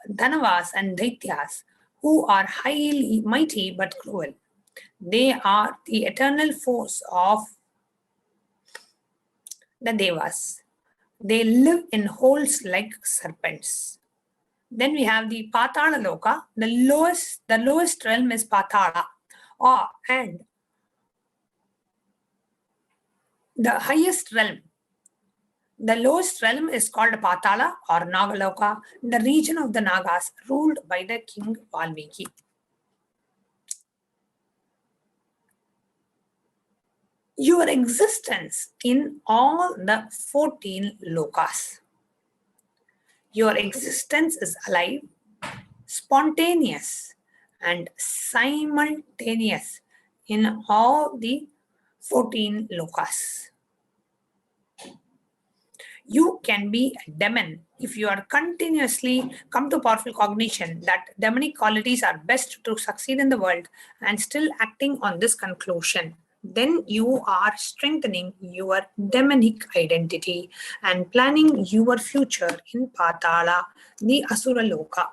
Dhanavas and Daityas, who are highly mighty but cruel. They are the eternal foes of the Devas. They live in holes like serpents. Then we have the Patala Loka. The lowest realm is Patala, and the highest realm. The lowest realm is called Patala or Nagaloka, the region of the Nagas ruled by the king Valmiki. Your existence in all the 14 lokas. Your existence is alive, spontaneous, and simultaneous in all the 14 lokas. You can be a demon if you are continuously come to powerful cognition that demonic qualities are best to succeed in the world and still acting on this conclusion. Then you are strengthening your demonic identity and planning your future in Patala, the Asura Loka.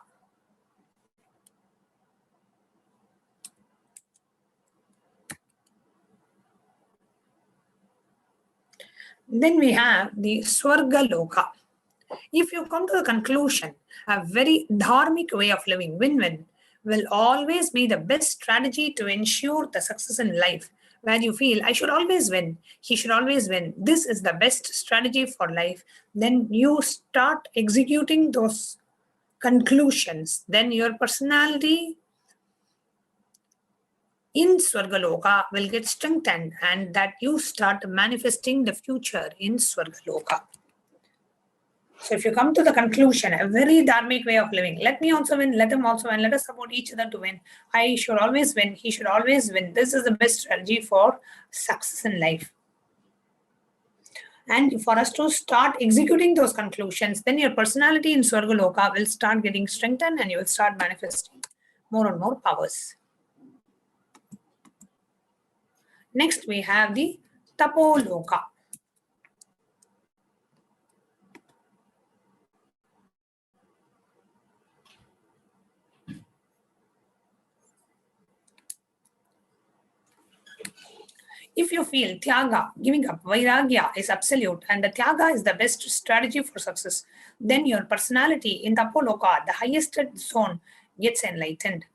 Then we have the Swarga Loka. If you come to the conclusion, a very dharmic way of living, win-win, will always be the best strategy to ensure the success in life, where you feel, I should always win, he should always win. This is the best strategy for life. Then you start executing those conclusions. Then your personality in Swargaloka will get strengthened, and that you start manifesting the future in Swargaloka. So if you come to the conclusion, a very dharmic way of living, let me also win, let him also win, let us support each other to win. I should always win, he should always win. This is the best strategy for success in life. And for us to start executing those conclusions, then your personality in Swargaloka will start getting strengthened and you will start manifesting more and more powers. Next, we have the Tapoloka. If you feel Tyaga, giving up, Vairagya is absolute and the Tyaga is the best strategy for success, then your personality in Tapoloka, the highest zone, gets enlightened,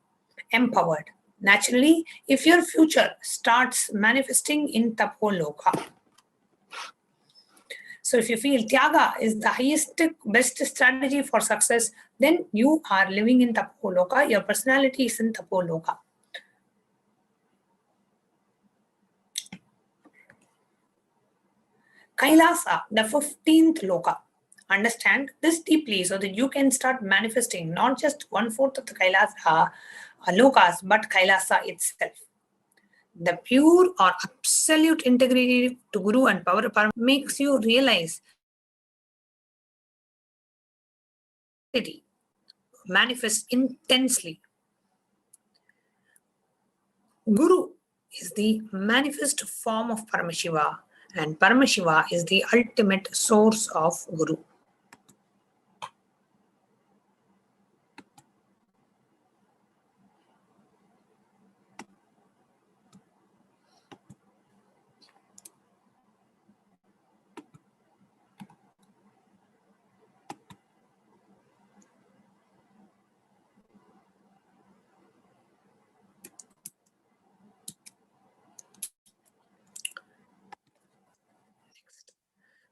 empowered. Naturally, if your future starts manifesting in Tapoloka. So if you feel Tyaga is the highest, best strategy for success, then you are living in Tapoloka, your personality is in Tapoloka. Kailasa, the 15th loka. Understand this deeply so that you can start manifesting not just 1/4 of the Kailasa lokas, but Kailasa itself. The pure or absolute integrity to Guru and power makes you realize it manifests intensely. Guru is the manifest form of Paramashiva, and Paramashiva is the ultimate source of Guru.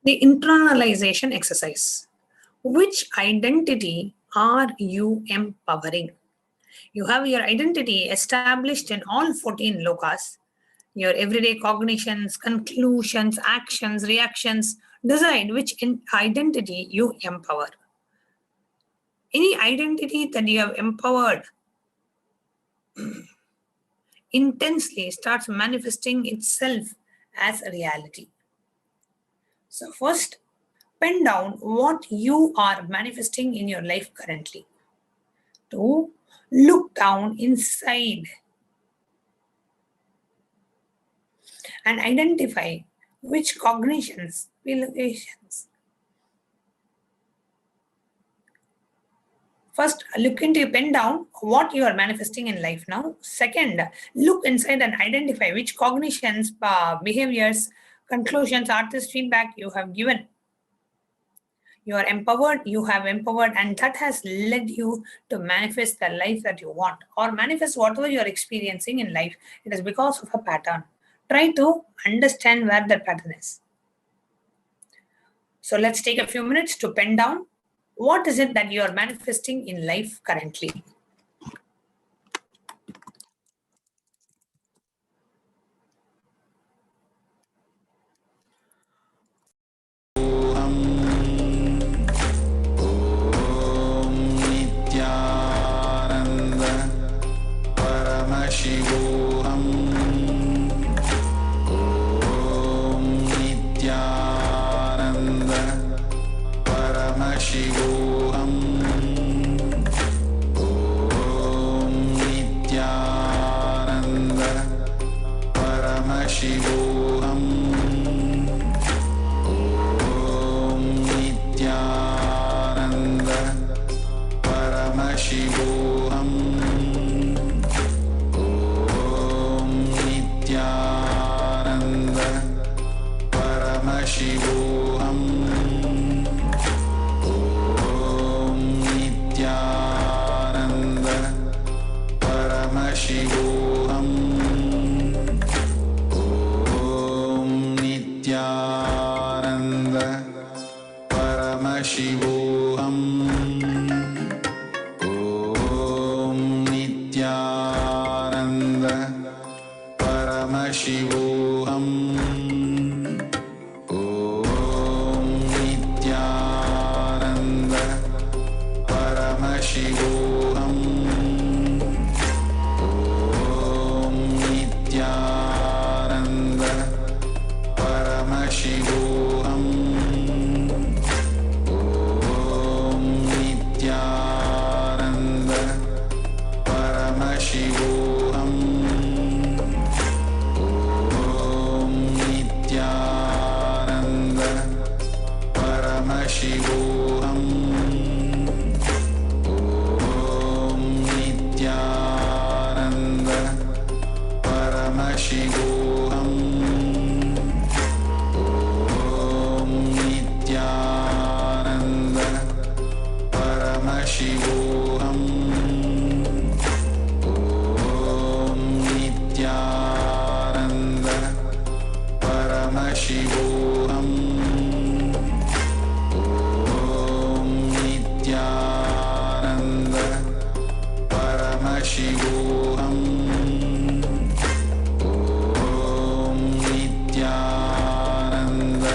The internalization exercise. Which identity are you empowering? You have your identity established in all 14 lokas. Your everyday cognitions, conclusions, actions, reactions decide which identity you empower. Any identity that you have empowered intensely starts manifesting itself as a reality. So first, pen down what you are manifesting in your life currently. 2, look down inside and identify which cognitions, realizations. First, look into your pen down what you are manifesting in life now. Second, look inside and identify which cognitions, behaviors, conclusions, artist feedback you have given. You are empowered, you have empowered, and that has led you to manifest the life that you want or manifest whatever you are experiencing in life. It is because of a pattern. Try to understand where that pattern is. So let's take a few minutes to pen down what is it that you are manifesting in life currently. Nithyananda Paramashivoham. Om Nithyananda Paramashivoham. Om Nithyananda Paramashivoham. Om Nithyananda Paramashivoham. Om Nithyananda Paramashivoham. Om Nithyananda Paramashivoham. Om Nithyananda Paramashivoham. Om Nithyananda Paramashivoham. Om Nithyananda Paramashivoham. Om Nithyananda Paramashivoham. Om Nithyananda Paramashivoham. Om Nithyananda Paramashivoham. Om Nithyananda Paramashivoham. Om Nithyananda Paramashivoham. Om Nithyananda Paramashivoham. Om Nithyananda Paramashivoham. Om Nithyananda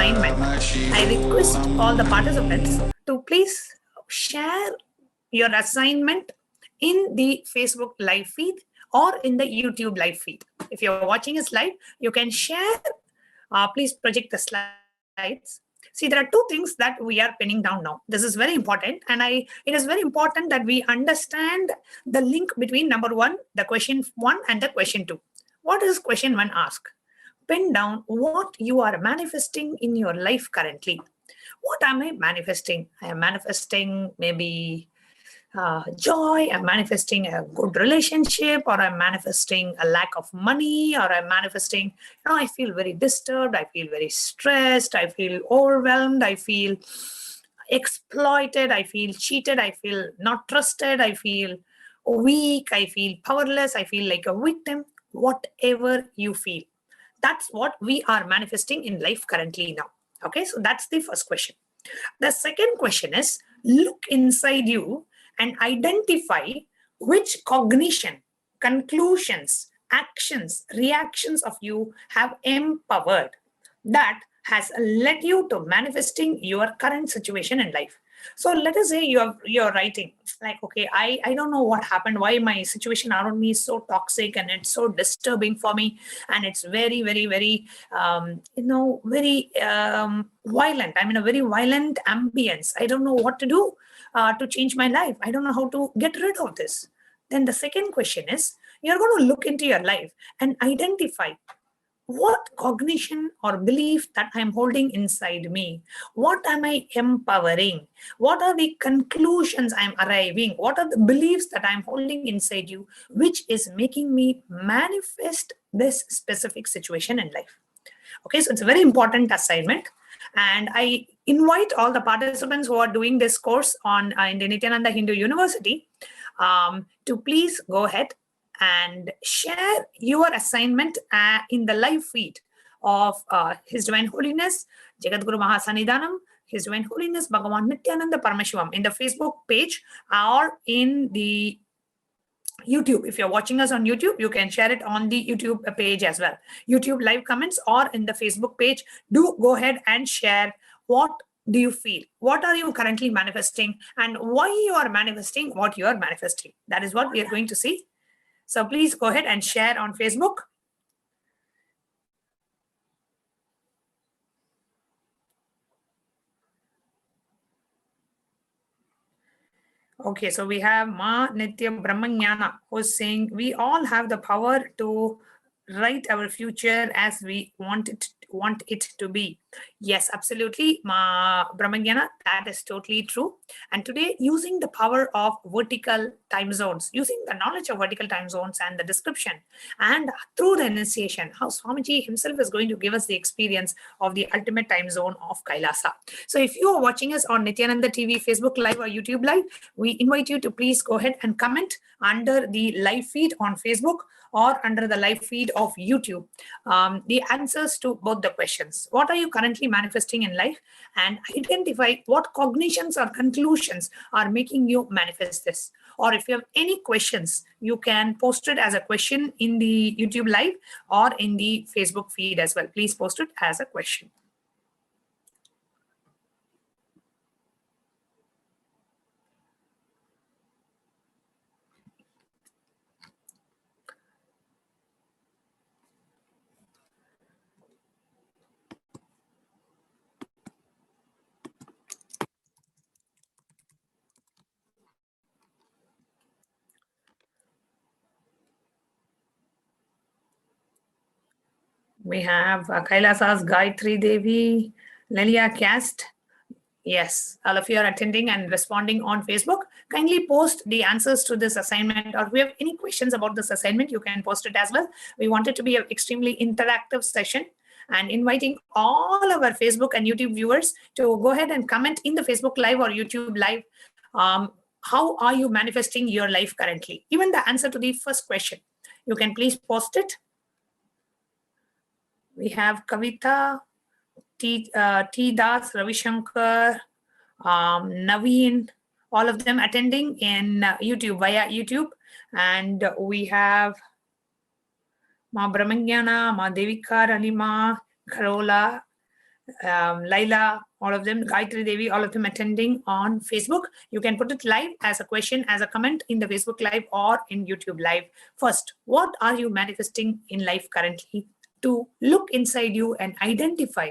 assignment. I request all the participants to please share your assignment in the Facebook live feed or in the YouTube live feed. If you're watching us live, you can share. Please project the slides. See, there are two things that we are pinning down now. This is very important, and it is very important that we understand the link between number one, the question one, and the question two. What is question one ask? Pin down what you are manifesting in your life currently. What am I manifesting? I am manifesting maybe joy, I'm manifesting a good relationship, or I'm manifesting a lack of money, or I'm manifesting, I feel very disturbed, I feel very stressed, I feel overwhelmed, I feel exploited, I feel cheated, I feel not trusted, I feel weak, I feel powerless, I feel like a victim. Whatever you feel, that's what we are manifesting in life currently now. Okay, so that's the first question. The second question is, look inside you and identify which cognition, conclusions, actions, reactions of you have empowered that has led you to manifesting your current situation in life. So let us say you're writing like, okay, I don't know what happened, why my situation around me is so toxic and it's so disturbing for me, and it's very, very, very, very violent. I'm in a very violent ambience. I don't know what to do to change my life. I don't know how to get rid of this. Then the second question is, you're going to look into your life and identify what cognition or belief that I'm holding inside me. What am I empowering? What are the conclusions I'm arriving? What are the beliefs that I'm holding inside you, which is making me manifest this specific situation in life? Okay, so it's a very important assignment. And I invite all the participants who are doing this course on in the Nithyananda Hindu University to please go ahead and share your assignment in the live feed of His Divine Holiness, Jagatguru Mahasannidhanam, His Divine Holiness, Bhagavan Nithyananda Paramashivam, in the Facebook page or in the YouTube. If you're watching us on YouTube, you can share it on the YouTube page as well. YouTube live comments or in the Facebook page. Do go ahead and share what do you feel? What are you currently manifesting? And why you are manifesting what you are manifesting? That is what we are going to see. So please go ahead and share on Facebook. Okay, so we have Ma Nitya Brahmanyana who's saying we all have the power to write our future as we want it to be. Yes, absolutely, Ma Brahmanyana, that is totally true. And today, using the power of vertical time zones, using the knowledge of vertical time zones and the description, and through the initiation, how Swamiji himself is going to give us the experience of the ultimate time zone of Kailasa. So if you are watching us on Nithyananda TV, Facebook Live or YouTube Live, we invite you to please go ahead and comment under the live feed on Facebook or under the live feed of YouTube, the answers to both the questions. What are you currently manifesting in life? And identify what cognitions or conclusions are making you manifest this. Or if you have any questions, you can post it as a question in the YouTube live or in the Facebook feed as well. Please post it as a question. We have Kailasa's Gayatri Devi, Lelia Cast. Yes, all of you are attending and responding on Facebook. Kindly post the answers to this assignment, or if you have any questions about this assignment, you can post it as well. We want it to be an extremely interactive session, and inviting all our Facebook and YouTube viewers to go ahead and comment in the Facebook Live or YouTube Live. How are you manifesting your life currently? Even the answer to the first question, you can please post it. We have Kavita, T. Das, Ravi Shankar, Naveen, all of them attending in YouTube, via YouTube. And we have Ma Brahmanyana, Ma Devika, Ranima, Karola, Laila, all of them, Gayatri Devi, all of them attending on Facebook. You can put it live as a question, as a comment in the Facebook Live or in YouTube Live. First, what are you manifesting in life currently? To look inside you and identify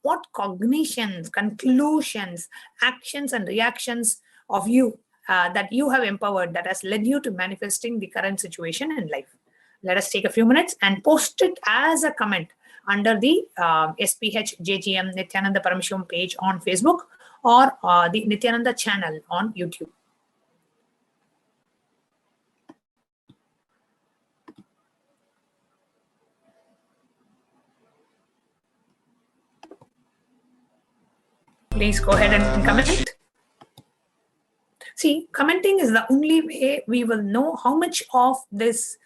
what cognitions, conclusions, actions and reactions of you that you have empowered that has led you to manifesting the current situation in life. Let us take a few minutes and post it as a comment under the SPH JGM Nithyananda Paramashivam page on Facebook or the Nithyananda channel on YouTube. Please go ahead and comment. See, commenting is the only way we will know how much of this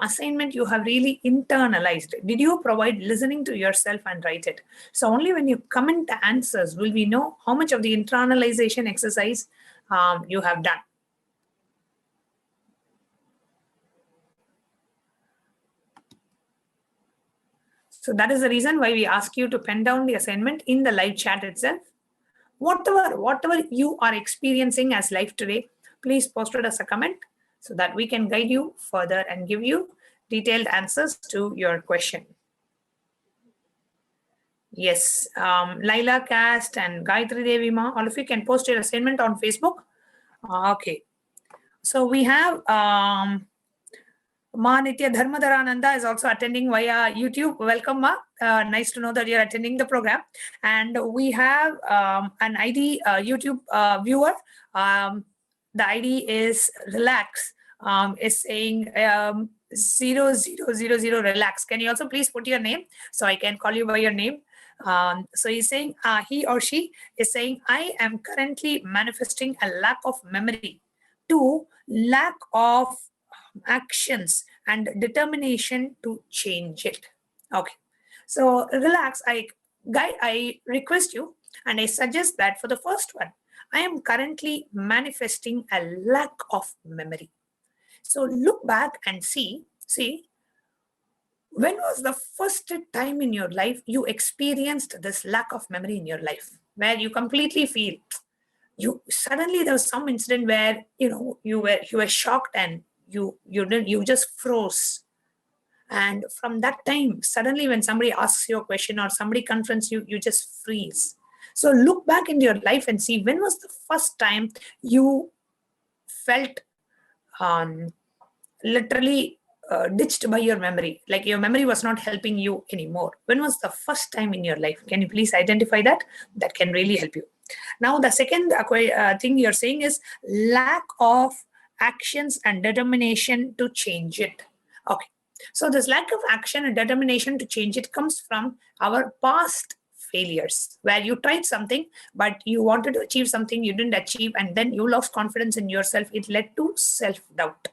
assignment you have really internalized. Did you provide listening to yourself and write it? So only when you comment the answers will we know how much of the internalization exercise you have done. So that is the reason why we ask you to pen down the assignment in the live chat itself. Whatever you are experiencing as life today, please post it as a comment so that we can guide you further and give you detailed answers to your question. Yes, Laila Cast and Gayatri Devi Ma, all of you can post your assignment on Facebook. Okay. So we have Ma Nitya Dharmadharananda is also attending via YouTube. Welcome, Ma. Nice to know that you're attending the program. And we have an ID YouTube viewer. The ID is Relax. Is saying 0000 Relax. Can you also please put your name so I can call you by your name? So he's saying, he or she is saying, I am currently manifesting a lack of memory to lack of actions and determination to change it. Okay, so Relax. I request you and I suggest that for the first one, I am currently manifesting a lack of memory. So look back and see, when was the first time in your life you experienced this lack of memory in your life, where you completely feel suddenly there was some incident where you were shocked and you just froze. And from that time, suddenly when somebody asks you a question or somebody confronts you, you just freeze. So look back into your life and see, when was the first time you felt literally ditched by your memory, like your memory was not helping you anymore? When was the first time in your life? Can you please identify that? That can really help you. Now, the second thing you're saying is lack of actions and determination to change it. Okay, so this lack of action and determination to change it comes from our past failures, where you tried something but you wanted to achieve something you didn't achieve, and then you lost confidence in yourself. It led to self-doubt.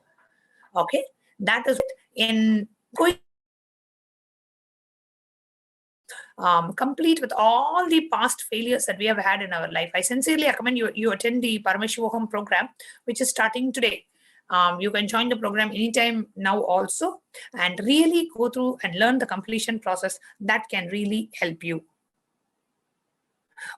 Okay, that is in going complete with all the past failures that we have had in our life. I sincerely recommend you attend the Paramashivoham program, which is starting today. You can join the program anytime now also, and really go through and learn the completion process. That can really help you.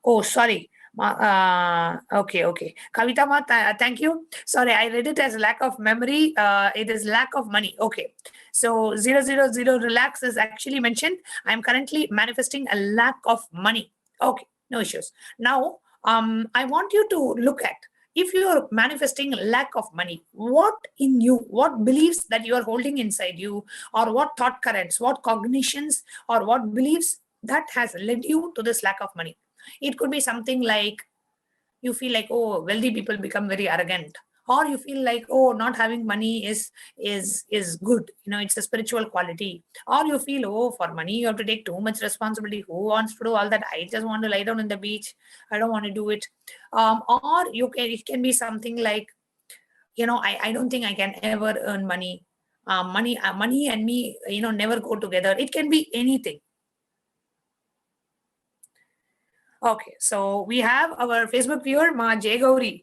Oh, sorry. Okay. Kavita Ma, thank you. Sorry, I read it as lack of memory. It is lack of money. Okay. So 000 Relax is actually mentioned. I'm currently manifesting a lack of money. Okay, no issues. Now, I want you to look at, if you are manifesting lack of money, what in you, what beliefs that you are holding inside you, or what thought currents, what cognitions, or what beliefs that has led you to this lack of money. It could be something like you feel like, oh, wealthy people become very arrogant, or you feel like, oh, not having money is good, it's a spiritual quality, or you feel, oh, for money you have to take too much responsibility. Who wants to do all that? I just want to lie down in the beach. I don't want to do it. Or it can be something like, I don't think I can ever earn money. Money and me, never go together. It can be anything. Okay, so we have our Facebook viewer, Ma J. Gauri,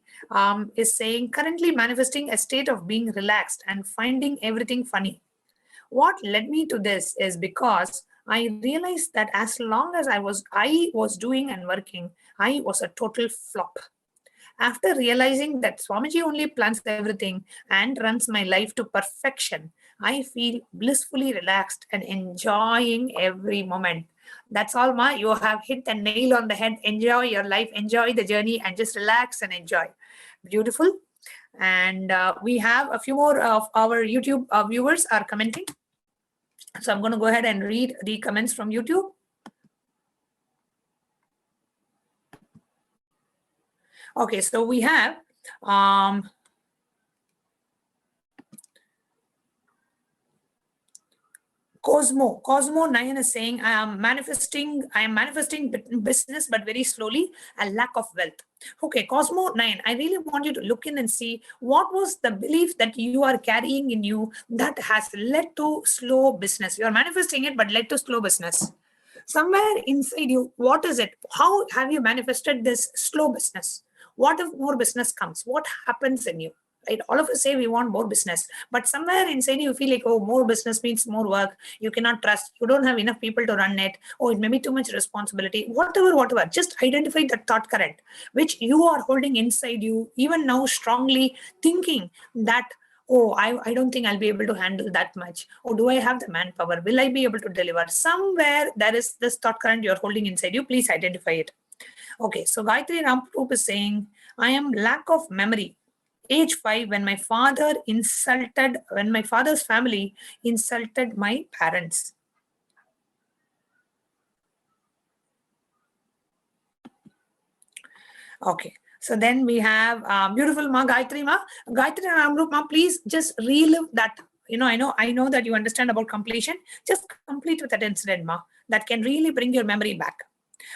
is saying, currently manifesting a state of being relaxed and finding everything funny. What led me to this is because I realized that as long as I was doing and working, I was a total flop. After realizing that Swamiji only plans everything and runs my life to perfection, I feel blissfully relaxed and enjoying every moment. That's all, Ma. You have hit the nail on the head. Enjoy your life, enjoy the journey, and just relax and enjoy. Beautiful. And we have a few more of our YouTube viewers are commenting. So I'm going to go ahead and read the comments from YouTube. Okay, so we have Cosmo 9 is saying, I am manifesting business, but very slowly, a lack of wealth. Okay, Cosmo 9, I really want you to look in and see what was the belief that you are carrying in you that has led to slow business. You are manifesting it, but led to slow business. Somewhere inside you, what is it? How have you manifested this slow business? What if more business comes? What happens in you? Right? All of us say we want more business, but somewhere inside you feel like, oh, more business means more work. You cannot trust. You don't have enough people to run it. Oh, it may be too much responsibility. Whatever. Just identify the thought current which you are holding inside you, even now strongly thinking that, oh, I don't think I'll be able to handle that much. Or do I have the manpower? Will I be able to deliver? Somewhere there is this thought current you're holding inside you. Please identify it. Okay, so Gayatri Rampup is saying, I am lack of memory. Age 5, when my father's family insulted my parents. Okay, so then we have beautiful Ma Gayatri Ma. Gayatri Ramrup Ma, please just relive that. I know that you understand about completion. Just complete with that incident, Ma. That can really bring your memory back.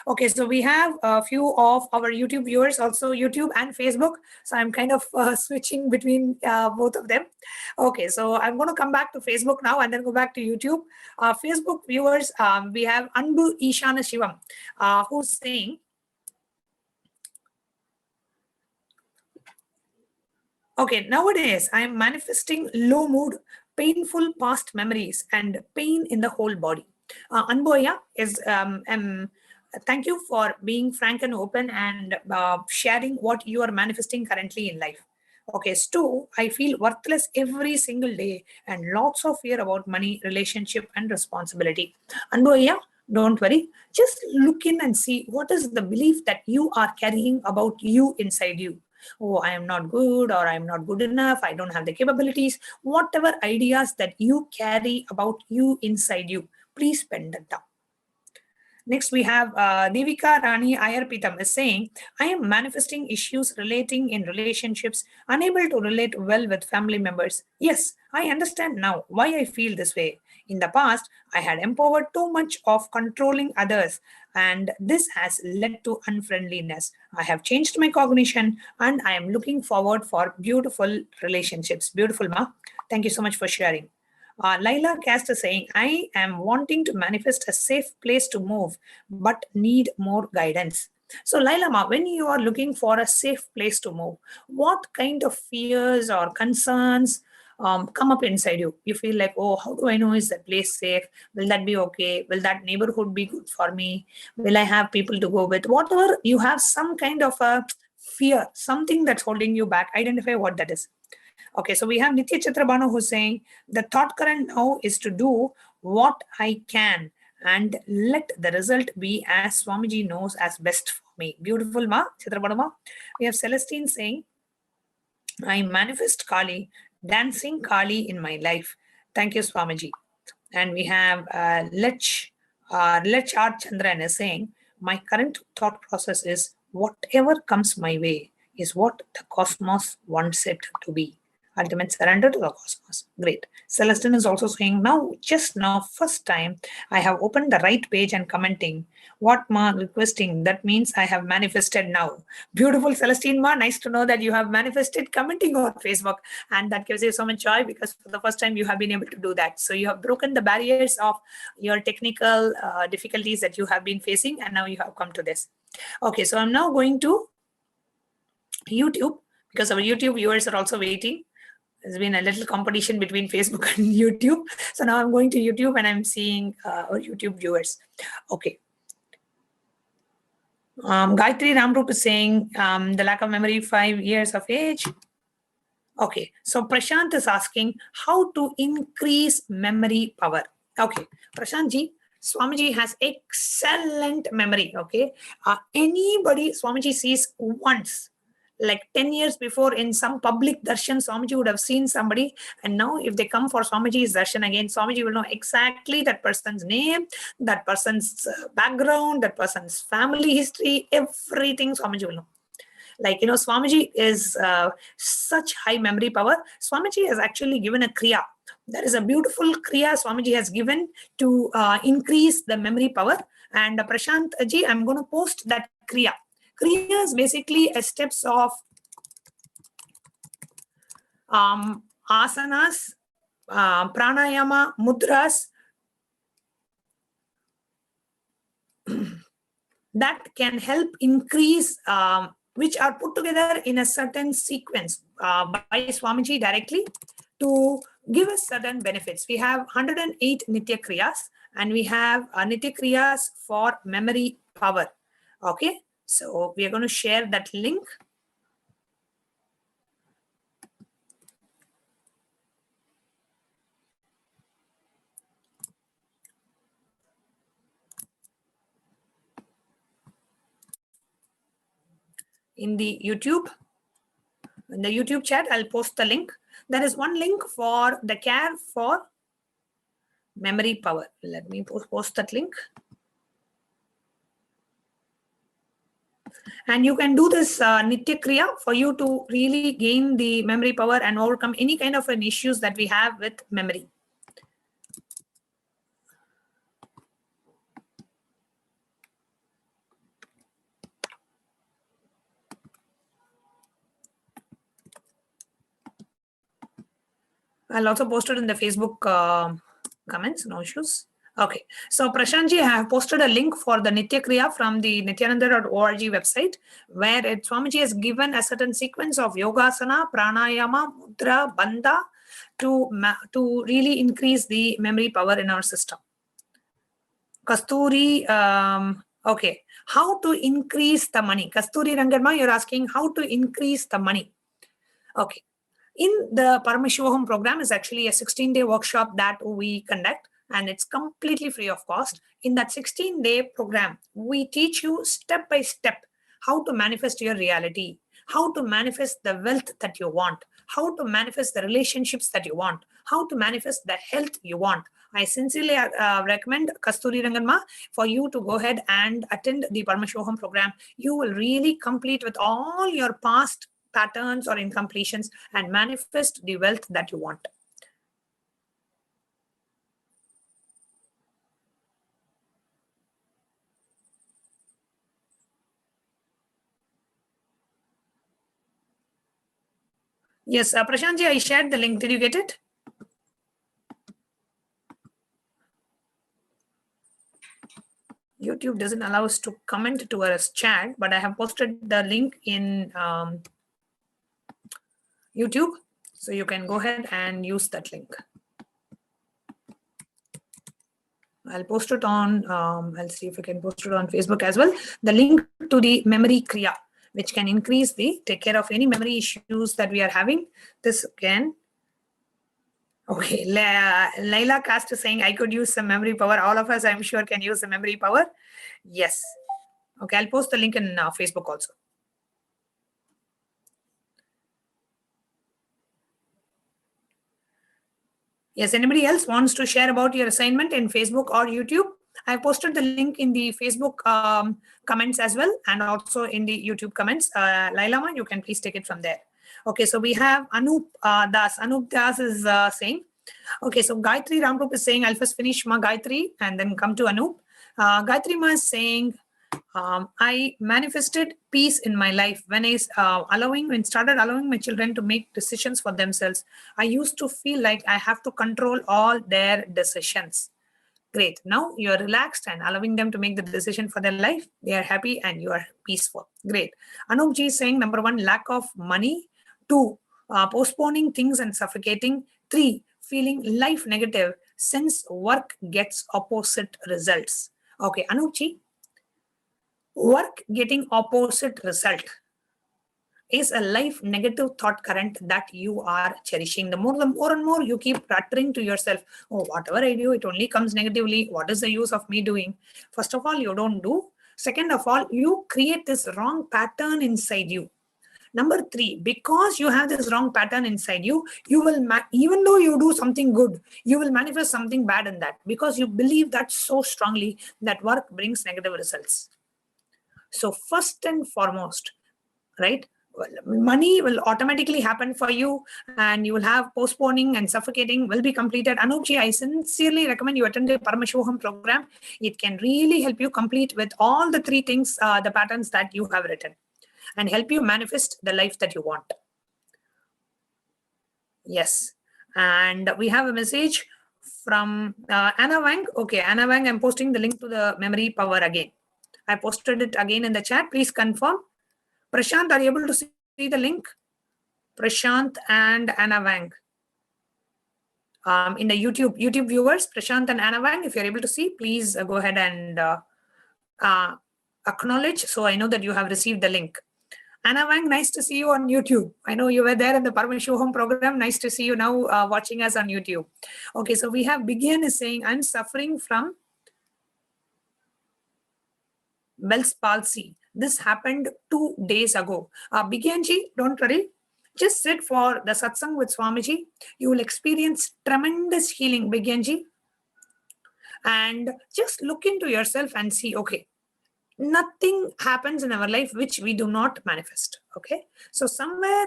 Okay, so we have a few of our YouTube viewers, also YouTube and Facebook. So I'm kind of switching between both of them. Okay, so I'm going to come back to Facebook now and then go back to YouTube. Facebook viewers, we have Anbu Ishana Shivam, who's saying, okay, nowadays I'm manifesting low mood, painful past memories, and pain in the whole body. Anboya is thank you for being frank and open and sharing what you are manifesting currently in life. Okay, Stu, I feel worthless every single day and lots of fear about money, relationship, and responsibility. Anboya, don't worry. Just look in and see what is the belief that you are carrying about you inside you. Oh, I am not good, or I am not good enough, I don't have the capabilities. Whatever ideas that you carry about you inside you, please pen that down. Next, we have Devika Rani Ayarpitam is saying, I am manifesting issues relating in relationships, unable to relate well with family members. Yes, I understand now why I feel this way. In the past, I had empowered too much of controlling others, and this has led to unfriendliness. I have changed my cognition, and I am looking forward for beautiful relationships. Beautiful, Ma. Thank you so much for sharing. Laila Cast is saying, I am wanting to manifest a safe place to move, but need more guidance. So Laila Ma, when you are looking for a safe place to move, what kind of fears or concerns come up inside you? You feel like, oh, how do I know is that place safe? Will that be okay? Will that neighborhood be good for me? Will I have people to go with? Whatever, you have some kind of a fear, something that's holding you back. Identify what that is. Okay, so we have Nitya Chitrabhanu who's saying, the thought current now is to do what I can and let the result be as Swamiji knows as best for me. Beautiful, Ma, Chitrabhanu Ma. We have Celestine saying, I manifest Kali, dancing Kali in my life. Thank you, Swamiji. And we have Lech R. Chandran is saying, my current thought process is whatever comes my way is what the cosmos wants it to be. Ultimate surrender to the cosmos. Great. Celestine is also saying, just now, first time, I have opened the right page and commenting. What Ma requesting? That means I have manifested now. Beautiful, Celestine Ma. Nice to know that you have manifested commenting on Facebook. And that gives you so much joy because for the first time you have been able to do that. So you have broken the barriers of your technical difficulties that you have been facing. And now you have come to this. Okay, so I'm now going to YouTube because our YouTube viewers are also waiting. There's been a little competition between Facebook and YouTube. So now I'm going to YouTube and I'm seeing our YouTube viewers. Okay. Gayatri Ramrup is saying the lack of memory, 5 years of age. Okay, so Prashant is asking how to increase memory power. Okay, Prashant ji, Swamiji has excellent memory. Okay, anybody Swamiji sees once, like 10 years before in some public darshan, Swamiji would have seen somebody, and now if they come for Swamiji's darshan again, Swamiji will know exactly that person's name, that person's background, that person's family history, everything Swamiji will know. Like, Swamiji is such high memory power. Swamiji has actually given a kriya. There is a beautiful kriya Swamiji has given to increase the memory power. And Prashant ji, I'm going to post that kriya. Kriya is basically a steps of asanas, pranayama, mudras, that can help increase, which are put together in a certain sequence by Swamiji directly to give us certain benefits. We have 108 Nitya Kriyas, and we have Nitya Kriyas for memory power. Okay, so we are going to share that link. In the YouTube chat, I'll post the link. There is one link for the care for memory power. Let me post that link. And you can do this Nitya Kriya for you to really gain the memory power and overcome any kind of an issues that we have with memory. I'll also post it in the Facebook comments, no issues. Okay, so Prashantji, I have posted a link for the Nitya Kriya from the nithyananda.org website, where Swamiji has given a certain sequence of yogasana, pranayama, mudra, bandha to really increase the memory power in our system. Kasturi, okay, how to increase the money? Kasturi Rangarma, you're asking how to increase the money. Okay. In the Paramashivoham program is actually a 16-day workshop that we conduct, and it's completely free of cost. In that 16-day program, we teach you step by step how to manifest your reality, how to manifest the wealth that you want, how to manifest the relationships that you want, how to manifest the health you want. I sincerely recommend Kasturi Ranganma for you to go ahead and attend the Paramashivoham program. You will really complete with all your past patterns or incompletions and manifest the wealth that you want. Yes, Prashantji, I shared the link. Did you get it? YouTube doesn't allow us to comment to our chat, but I have posted the link in YouTube, so you can go ahead and use that link. I'll post it on, I'll see if I can post it on Facebook as well. The link to the memory kriya, which can increase take care of any memory issues that we are having. This can, okay, Laila Cast is saying, I could use some memory power. All of us, I'm sure, can use the memory power. Yes. Okay, I'll post the link in Facebook also. Yes, anybody else wants to share about your assignment in Facebook or YouTube? I posted the link in the Facebook comments as well, and also in the YouTube comments. Lailama, you can please take it from there. Okay, so we have Anup Das. Anup Das is saying, okay, so Gayatri Ramrup is saying, I'll first finish Ma Gayatri and then come to Anup. Gayatri Ma is saying, I manifested peace in my life when I started allowing my children to make decisions for themselves. I used to feel like I have to control all their decisions. Great. Now you are relaxed and allowing them to make the decision for their life. They are happy and you are peaceful. Great. Anupji is saying, number one, lack of money. 2, postponing things and suffocating. 3, feeling life negative since work gets opposite results. Okay, Anuchi, work getting opposite result is a life negative thought current that you are cherishing. The more and more you keep uttering to yourself, oh, whatever I do, it only comes negatively. What is the use of me doing? First of all, you don't do. Second of all, you create this wrong pattern inside you. Number 3, because you have this wrong pattern inside you, you will, even though you do something good, you will manifest something bad in that, because you believe that so strongly that work brings negative results. So first and foremost, right, money will automatically happen for you, and you will have postponing and suffocating will be completed. Anupji, I sincerely recommend you attend the Paramashivoham program. It can really help you complete with all the 3 things, the patterns that you have written, and help you manifest the life that you want. Yes. And we have a message from Anna Wang. Okay, Anna Wang, I'm posting the link to the memory power again. I posted it again in the chat. Please confirm. Prashant, are you able to see the link? Prashant and Anna Wang. In the YouTube viewers, Prashant and Anna Wang, if you're able to see, please go ahead and acknowledge, so I know that you have received the link. Anna Wang, nice to see you on YouTube. I know you were there in the Paramashivoham program. Nice to see you now watching us on YouTube. Okay, so we have Begin is saying, I'm suffering from Bell's palsy. This happened 2 days ago. Begin-ji, don't worry. Just sit for the satsang with Swamiji. You will experience tremendous healing, Begin-ji. And just look into yourself and see, okay, nothing happens in our life which we do not manifest. Okay, so somewhere,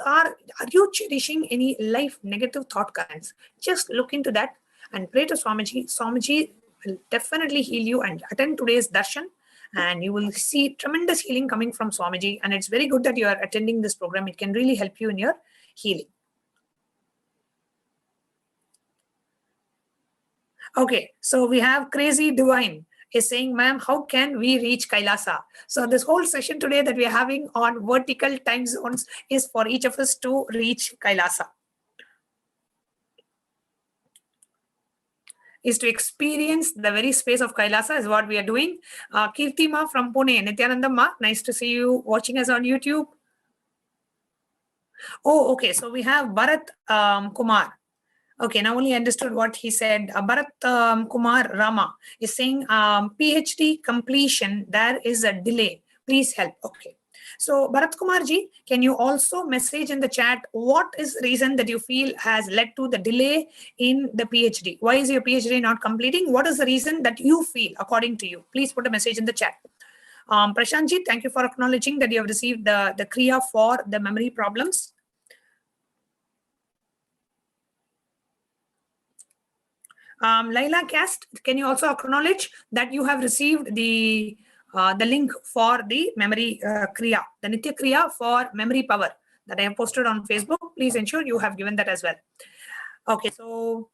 are you cherishing any life negative thought currents? Just look into that and pray to Swamiji. Swamiji will definitely heal you, and attend today's darshan, and you will see tremendous healing coming from Swamiji. And it's very good that you are attending this program. It can really help you in your healing. Okay, so we have Crazy Divine is saying, ma'am, how can we reach Kailasa? So this whole session today that we are having on vertical time zones is for each of us to reach Kailasa. Is to experience the very space of Kailasa is what we are doing. Kirti Ma from Pune, Nithyananda Ma, nice to see you watching us on YouTube. Oh, okay, so we have Bharat Kumar. Okay, now only understood what he said. Bharat Kumar Rama is saying, PhD completion, there is a delay. Please help. Okay. So Bharat Kumar ji, can you also message in the chat what is the reason that you feel has led to the delay in the PhD? Why is your PhD not completing? What is the reason that you feel according to you? Please put a message in the chat. Prashant ji, thank you for acknowledging that you have received the Kriya for the memory problems. Laila Cast, can you also acknowledge that you have received the link for the memory Kriya, the Nitya Kriya for memory power that I have posted on Facebook? Please ensure you have given that as well. Okay, so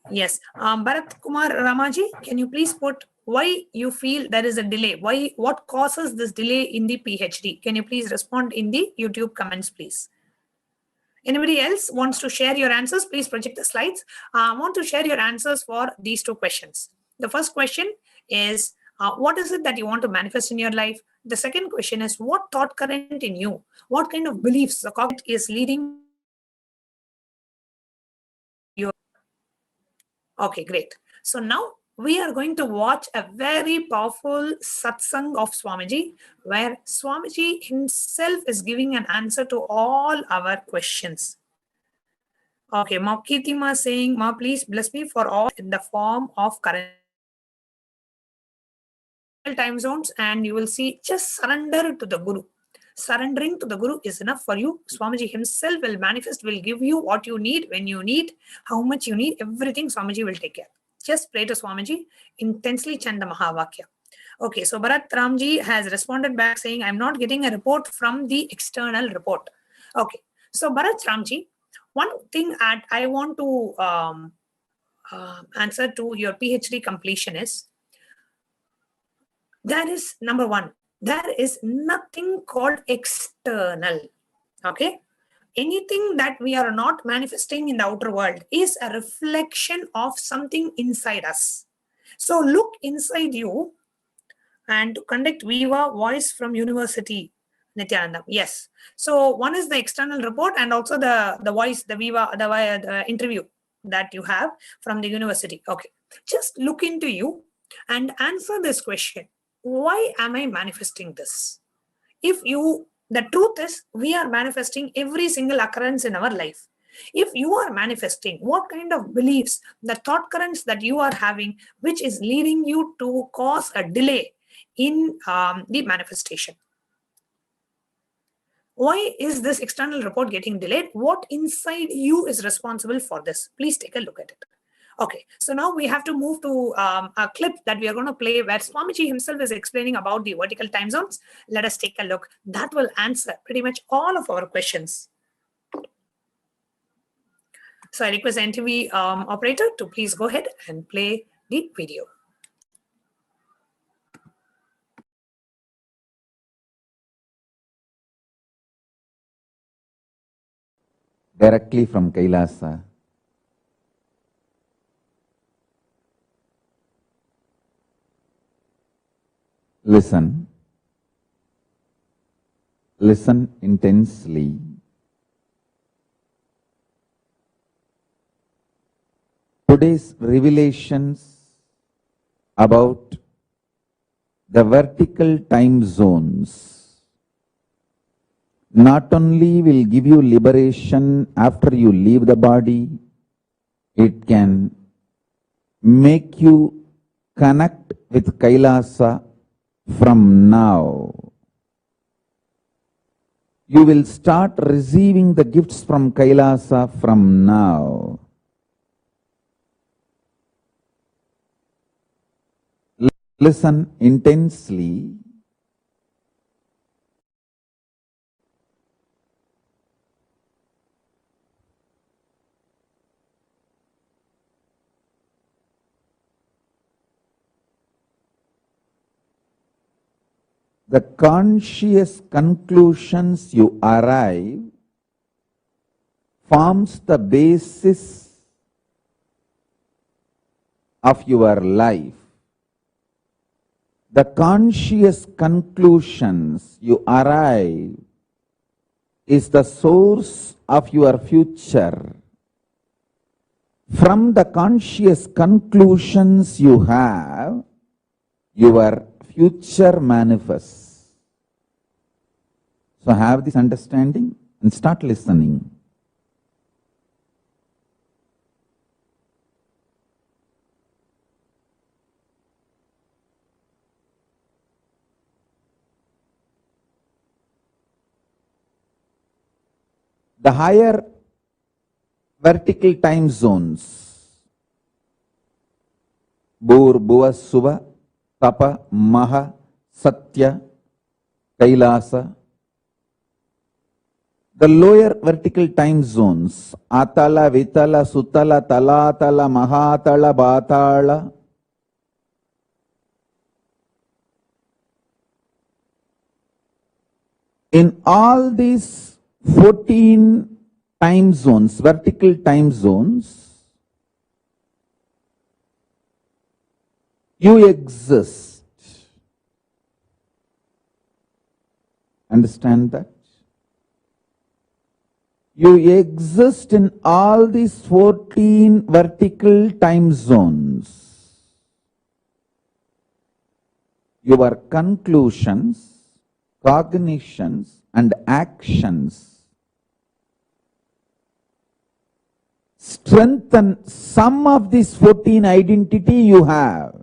yes, Bharat Kumar Ramaji, can you please put why you feel there is a delay? What causes this delay in the PhD? Can you please respond in the YouTube comments, please? Anybody else wants to share your answers? Please project the slides. I want to share your answers for these 2 questions. The first question is, what is it that you want to manifest in your life? The second question is, what thought current in you? What kind of beliefs the cognitive is leading you? Okay, great. So now we are going to watch a very powerful satsang of Swamiji, where Swamiji himself is giving an answer to all our questions. Okay, Ma Kirtima saying, Ma, please bless me for all in the form of current time zones, and you will see, just surrender to the Guru. Surrendering to the Guru is enough for you. Swamiji himself will manifest, will give you what you need, when you need, how much you need, everything Swamiji will take care. Just pray to Swamiji, intensely chant the Mahavakya. Okay, so Bharat Ramji has responded back saying, I'm not getting a report from the external report. Okay, so Bharat Ramji, one thing I want to answer to your PhD completion is, there is number 1, There is nothing called external. Okay? Anything that we are not manifesting in the outer world is a reflection of something inside us. So look inside you and to conduct Viva Voice from University, Nithyananda. Yes. So one is the external report and also the voice, the Viva, the interview that you have from the university. Okay. Just look into you and answer this question. Why am I manifesting this? The truth is, we are manifesting every single occurrence in our life. If you are manifesting, what kind of beliefs, the thought currents that you are having, which is leading you to cause a delay in the manifestation? Why is this external report getting delayed? What inside you is responsible for this? Please take a look at it. Okay, so now we have to move to a clip that we are going to play where Swamiji himself is explaining about the vertical time zones. Let us take a look. That will answer pretty much all of our questions. So I request the NTV operator to please go ahead and play the video. Directly from KAILASA. Listen. Listen intensely. Today's revelations about the vertical time zones not only will give you liberation after you leave the body, it can make you connect with KAILASA from now. You will start receiving the gifts from KAILASA from now. Listen intensely. The conscious conclusions you arrive forms the basis of your life. The conscious conclusions you arrive is the source of your future. From the conscious conclusions you have, your future manifests. So have this understanding and start listening. The higher vertical time zones, Bhur, Bhuva, Suva, Tapa, Maha, Satya, KAILASA. The lower vertical time zones, Atala, Vitala, Sutala, Talatala, Mahatala, Bhatala. In all these 14 time zones, vertical time zones, you exist. Understand that? You exist in all these 14 vertical time zones. Your conclusions, cognitions, and actions strengthen some of these 14 identity you have.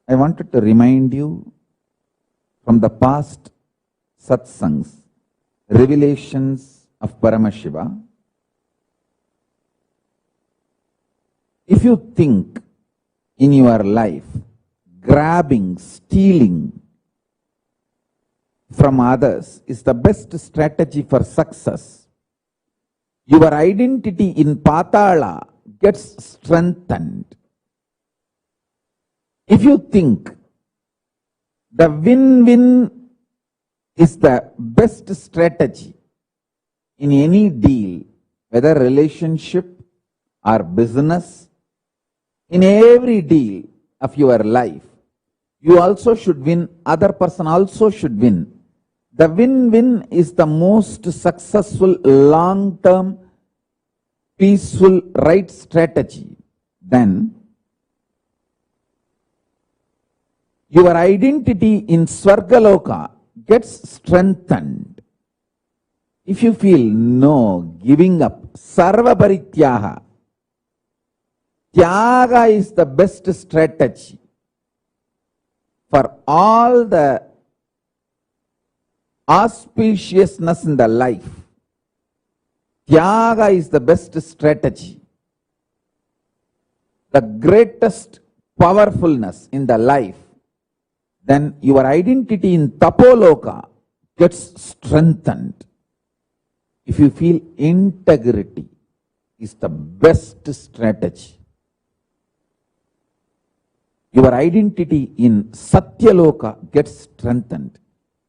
I wanted to remind you from the past satsangs, revelations of Paramashiva. If you think in your life, grabbing, stealing from others is the best strategy for success, your identity in Patala gets strengthened. If you think the win-win is the best strategy in any deal, whether relationship or business, in every deal of your life, you also should win, other person also should win. The win-win is the most successful, long-term, peaceful, right strategy. Then your identity in Swargaloka gets strengthened. If you feel no, giving up, Sarva Parityaga, Tyaga is the best strategy for all the auspiciousness in the life. Tyaga is the best strategy. The greatest powerfulness in the life. Then your identity in Tapoloka gets strengthened. If you feel integrity is the best strategy. Your identity in Satyaloka gets strengthened.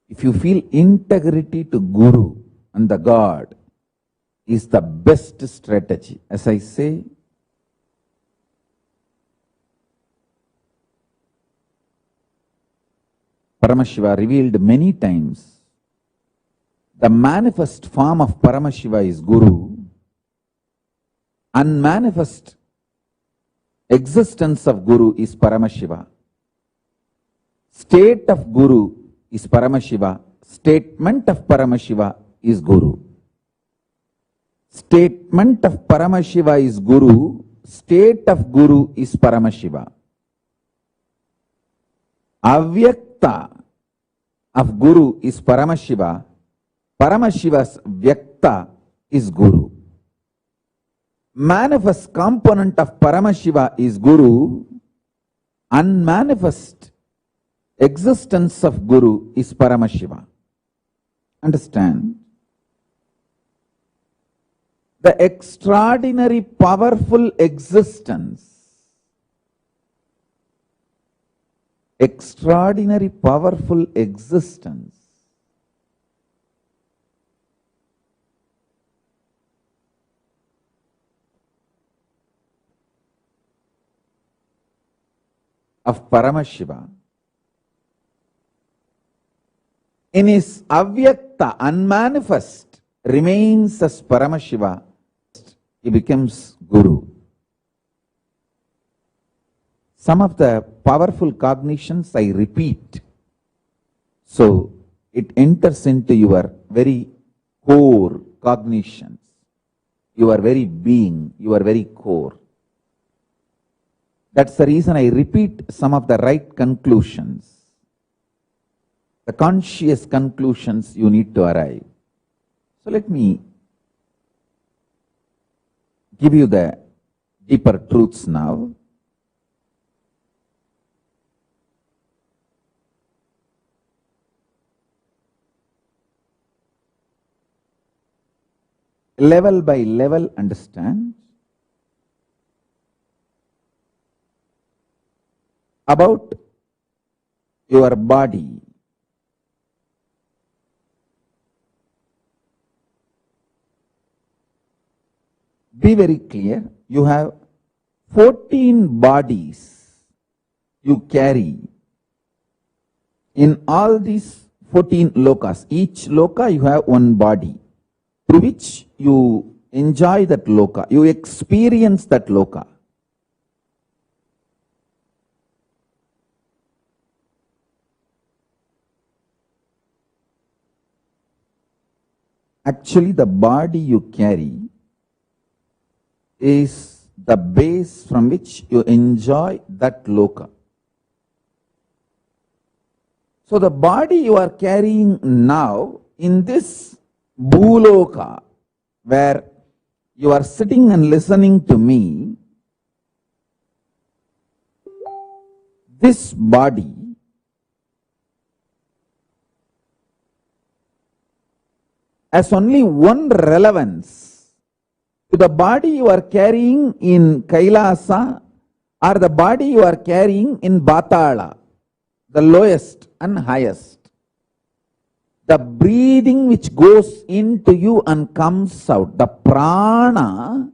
If you feel integrity to Guru and the God is the best strategy. As I say, Paramashiva revealed many times the manifest form of Paramashiva is Guru. Unmanifest existence of Guru is Paramashiva. State of Guru is Paramashiva. Statement of Paramashiva is Guru. Statement of Paramashiva is Guru. State of Guru is Paramashiva. Avyakta of Guru is Paramashiva. Paramashiva's Vyakta is Guru. Manifest component of Paramashiva is Guru. Unmanifest existence of Guru is Paramashiva. Understand? The extraordinary powerful existence, extraordinary powerful existence of Paramashiva in his avyakta, unmanifest, remains as Paramashiva. He becomes Guru. Some of the powerful cognitions I repeat, so it enters into your very core cognitions, your very being, your very core. That's the reason I repeat some of the right conclusions, the conscious conclusions you need to arrive. So let me give you the deeper truths now. Level by level, understand. About your body. Be very clear. You have 14 bodies you carry. In all these 14 lokas, each loka you have one body through which you enjoy that loka, you experience that loka. Actually, the body you carry is the base from which you enjoy that loka. So the body you are carrying now in this bhuloka, where you are sitting and listening to me, this body has only one relevance to the body you are carrying in Kailasa or the body you are carrying in Batala, the lowest and highest. The breathing which goes into you and comes out, the prana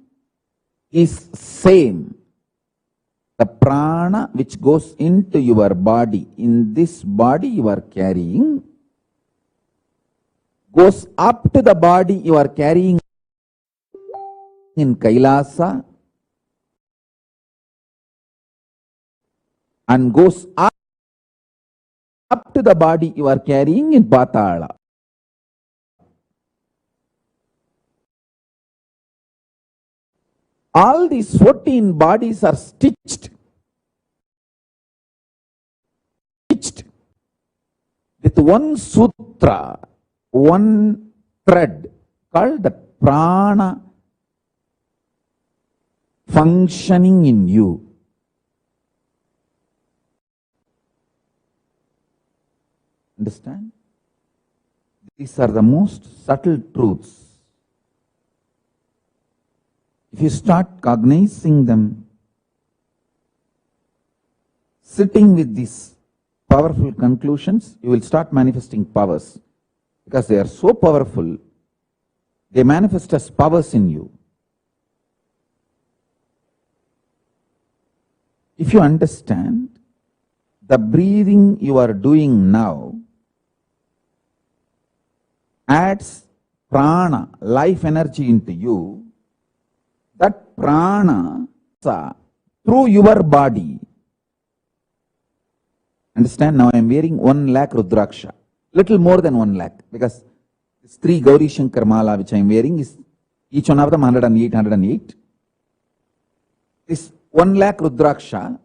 is same. The prana which goes into your body, in this body you are carrying, goes up to the body you are carrying in Kailasa and goes up to the body you are carrying in Patala. All these 14 bodies are stitched with one sutra, one thread called the prana functioning in you. Understand? These are the most subtle truths. If you start cognizing them, sitting with these powerful conclusions, you will start manifesting powers. Because they are so powerful, they manifest as powers in you. If you understand, the breathing you are doing now adds prana, life energy into you. That prana through your body. Understand? Now I am wearing 1 lakh Rudraksha. Little more than 1 lakh. Because this 3 Gauri Shankar Mala which I am wearing is each one of them 108, 108. This 1 lakh Rudraksha.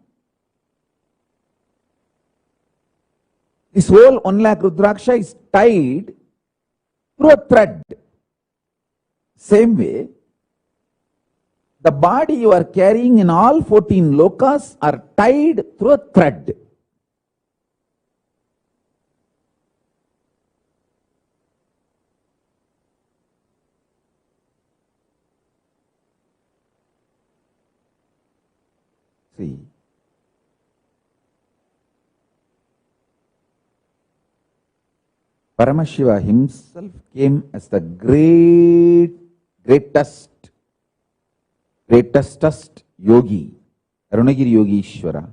This whole 1 lakh Rudraksha is tied through a thread. Same way, the body you are carrying in all 14 lokas are tied through a thread. See, Paramashiva himself came as the greatest yogi, Arunagiri Yogishwara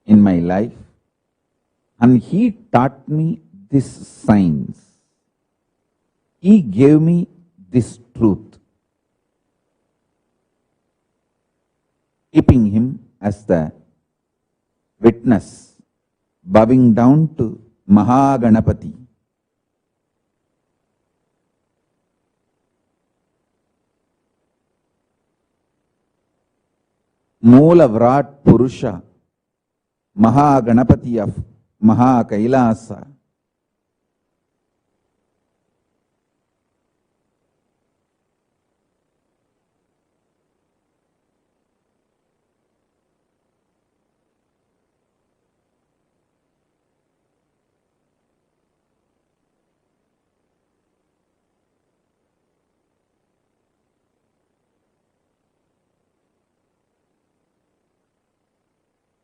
in my life, and he taught me this science. He gave me this truth, keeping him as the witness, bowing down to Mahaganapati. Moola Vrat Purusha, Mahaganapati of KAILASA.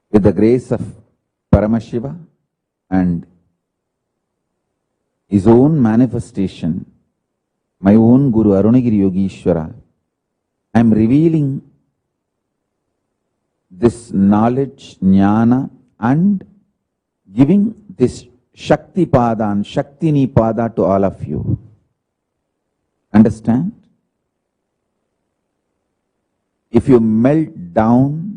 With the grace of Paramashiva and his own manifestation, my own Guru Arunagiri Yogishwara, I am revealing this knowledge, jnana, and giving this Shakti Pada and Shaktini Pada to all of you. Understand? If you melt down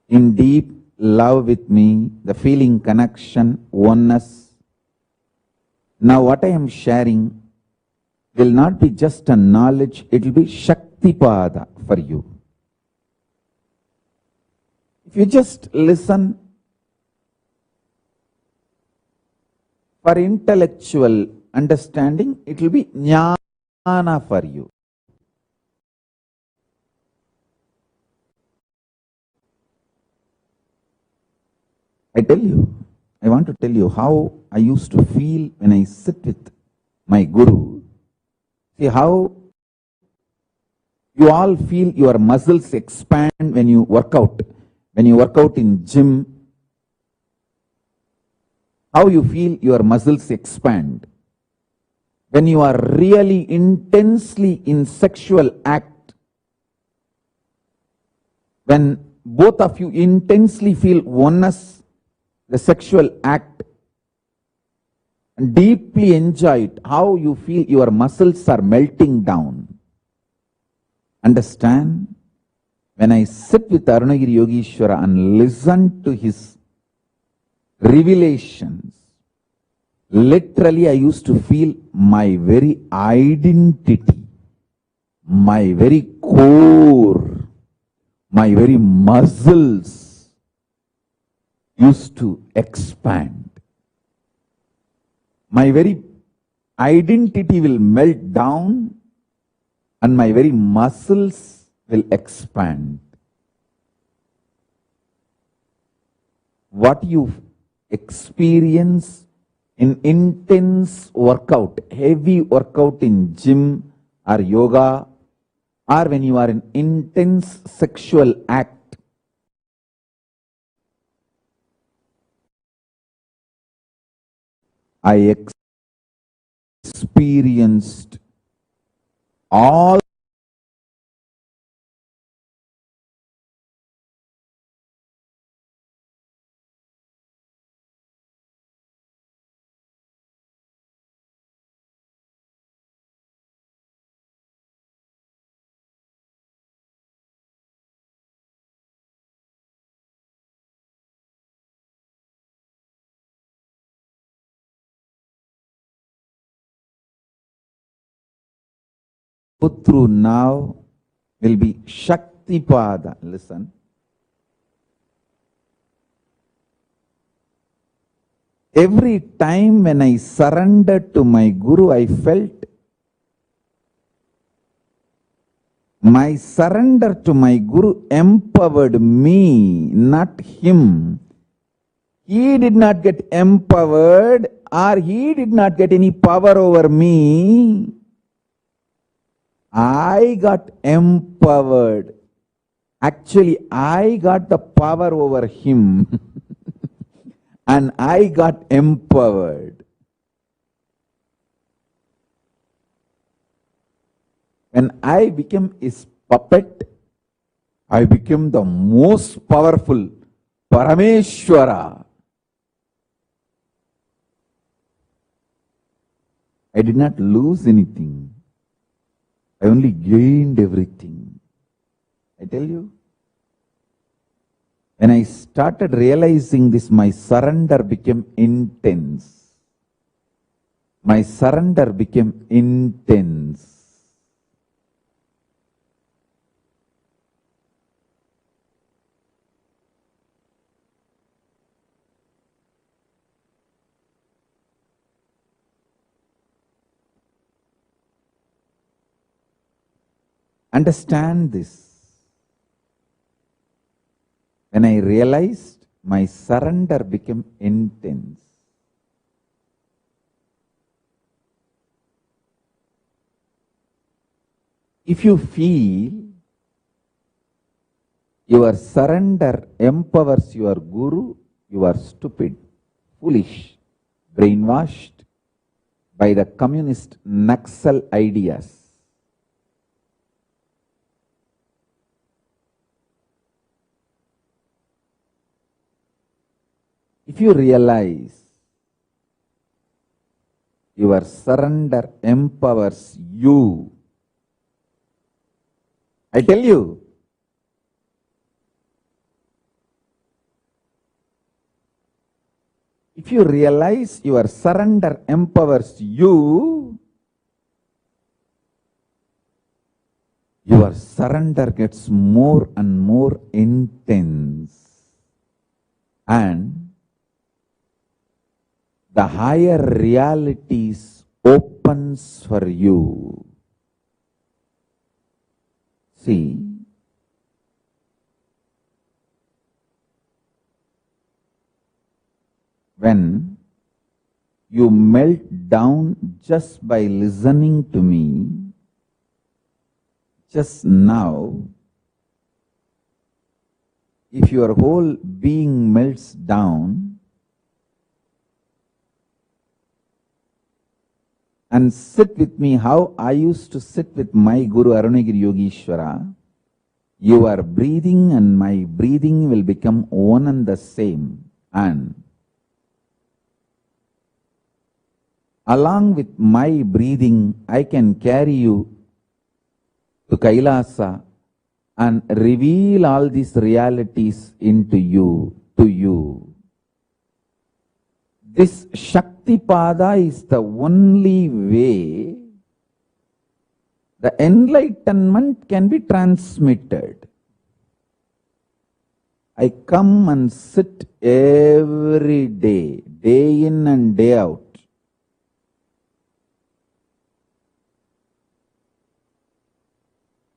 in deep love with me, the feeling connection, oneness. Now what I am sharing will not be just a knowledge, it will be Shakti Pada for you. If you just listen for intellectual understanding, it will be Jnana for you. I want to tell you how I used to feel when I sit with my Guru. See how You all feel your muscles expand when you work out. When you work out in gym, how you feel your muscles expand. When you are really intensely in sexual act, when both of you intensely feel oneness, the sexual act, and deeply enjoy it, how you feel your muscles are melting down. Understand? When I sit with Arunagiri Yogeshwara and listen to his revelations, literally I used to feel my very identity, my very core, my very muscles used to expand. My very identity will melt down and my very muscles will expand. What you experience in intense workout, heavy workout in gym or yoga, or when you are in intense sexual act, I experienced all go through now will be Shakti Pada. Listen. Every time when I surrendered to my Guru, I felt my surrender to my Guru empowered me, not him. He did not get empowered or he did not get any power over me. I got empowered. Actually, I got the power over him and I got empowered. When I became his puppet, I became the most powerful Parameshwara. I did not lose anything. I only gained everything. I tell you, when I started realizing this, my surrender became intense. My surrender became intense. Understand this. When I realized, my surrender became intense. If you feel your surrender empowers your Guru, you are stupid, foolish, brainwashed by the communist Naxal ideas. If you realize your surrender empowers you, I tell you, if you realize your surrender empowers you, your surrender gets more and more intense, and the higher realities opens for you. See, when you melt down just by listening to me, just now, if your whole being melts down and sit with me how I used to sit with my Guru Arunagiri Yogeshwara, your breathing and my breathing will become one and the same, and along with my breathing I can carry you to Kailasa and reveal all these realities into you, to you. This Shaktipada is the only way the enlightenment can be transmitted. I come and sit every day, day in and day out.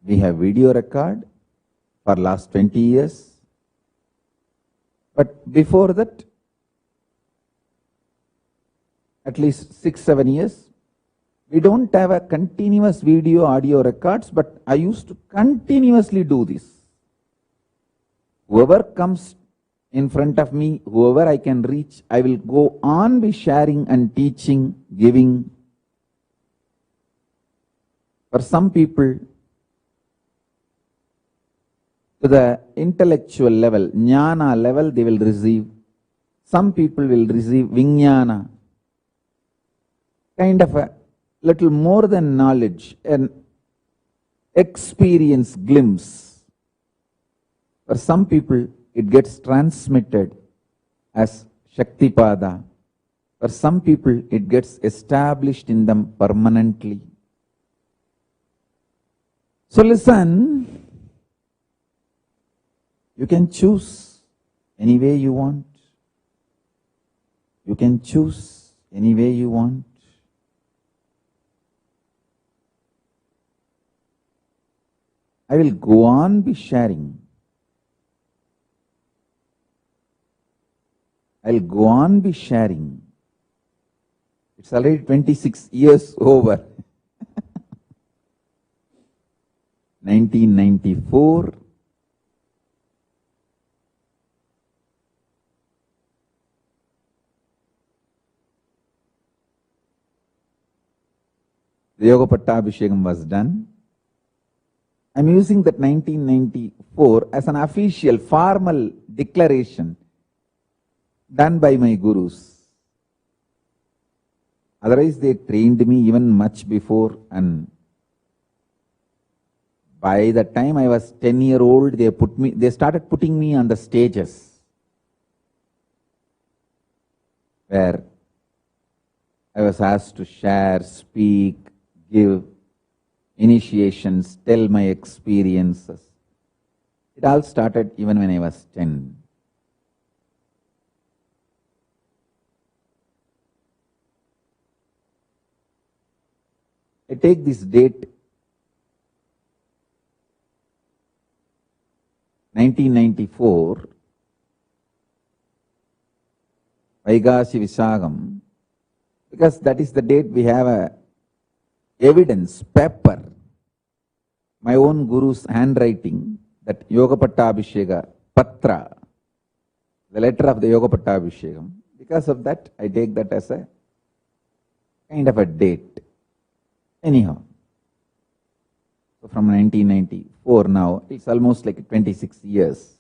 We have video record for last 20 years. But before that, at least 6-7 years, we don't have a continuous video audio records, but I used to continuously do this. Whoever comes in front of me, whoever I can reach, I will go on be sharing and teaching, giving. For some people, to the intellectual level, jnana level, they will receive. Some people will receive vijnana, kind of a little more than knowledge, an experience glimpse. For some people, it gets transmitted as Shaktipada. For some people, it gets established in them permanently. So listen, you can choose any way you want. You can choose any way you want. I will go on be sharing. I'll go on be sharing. It's already 26 years over. 1994. The Yoga Pattabhishekam was done. I'm using that 1994 as an official, formal declaration done by my gurus. Otherwise, they trained me even much before, and by the time I was 10-year-old, they started putting me on the stages where I was asked to share, speak, give initiations, tell my experiences. It all started even when I was 10. I take this date, 1994, Vaigasi Visagam, because that is the date we have a evidence, paper, my own guru's handwriting, that Yoga Pattabhisheka Patra, the letter of the Yoga Pattabhishekam. Because of that, I take that as a kind of a date. Anyhow, so from 1994 now, it's almost like 26 years.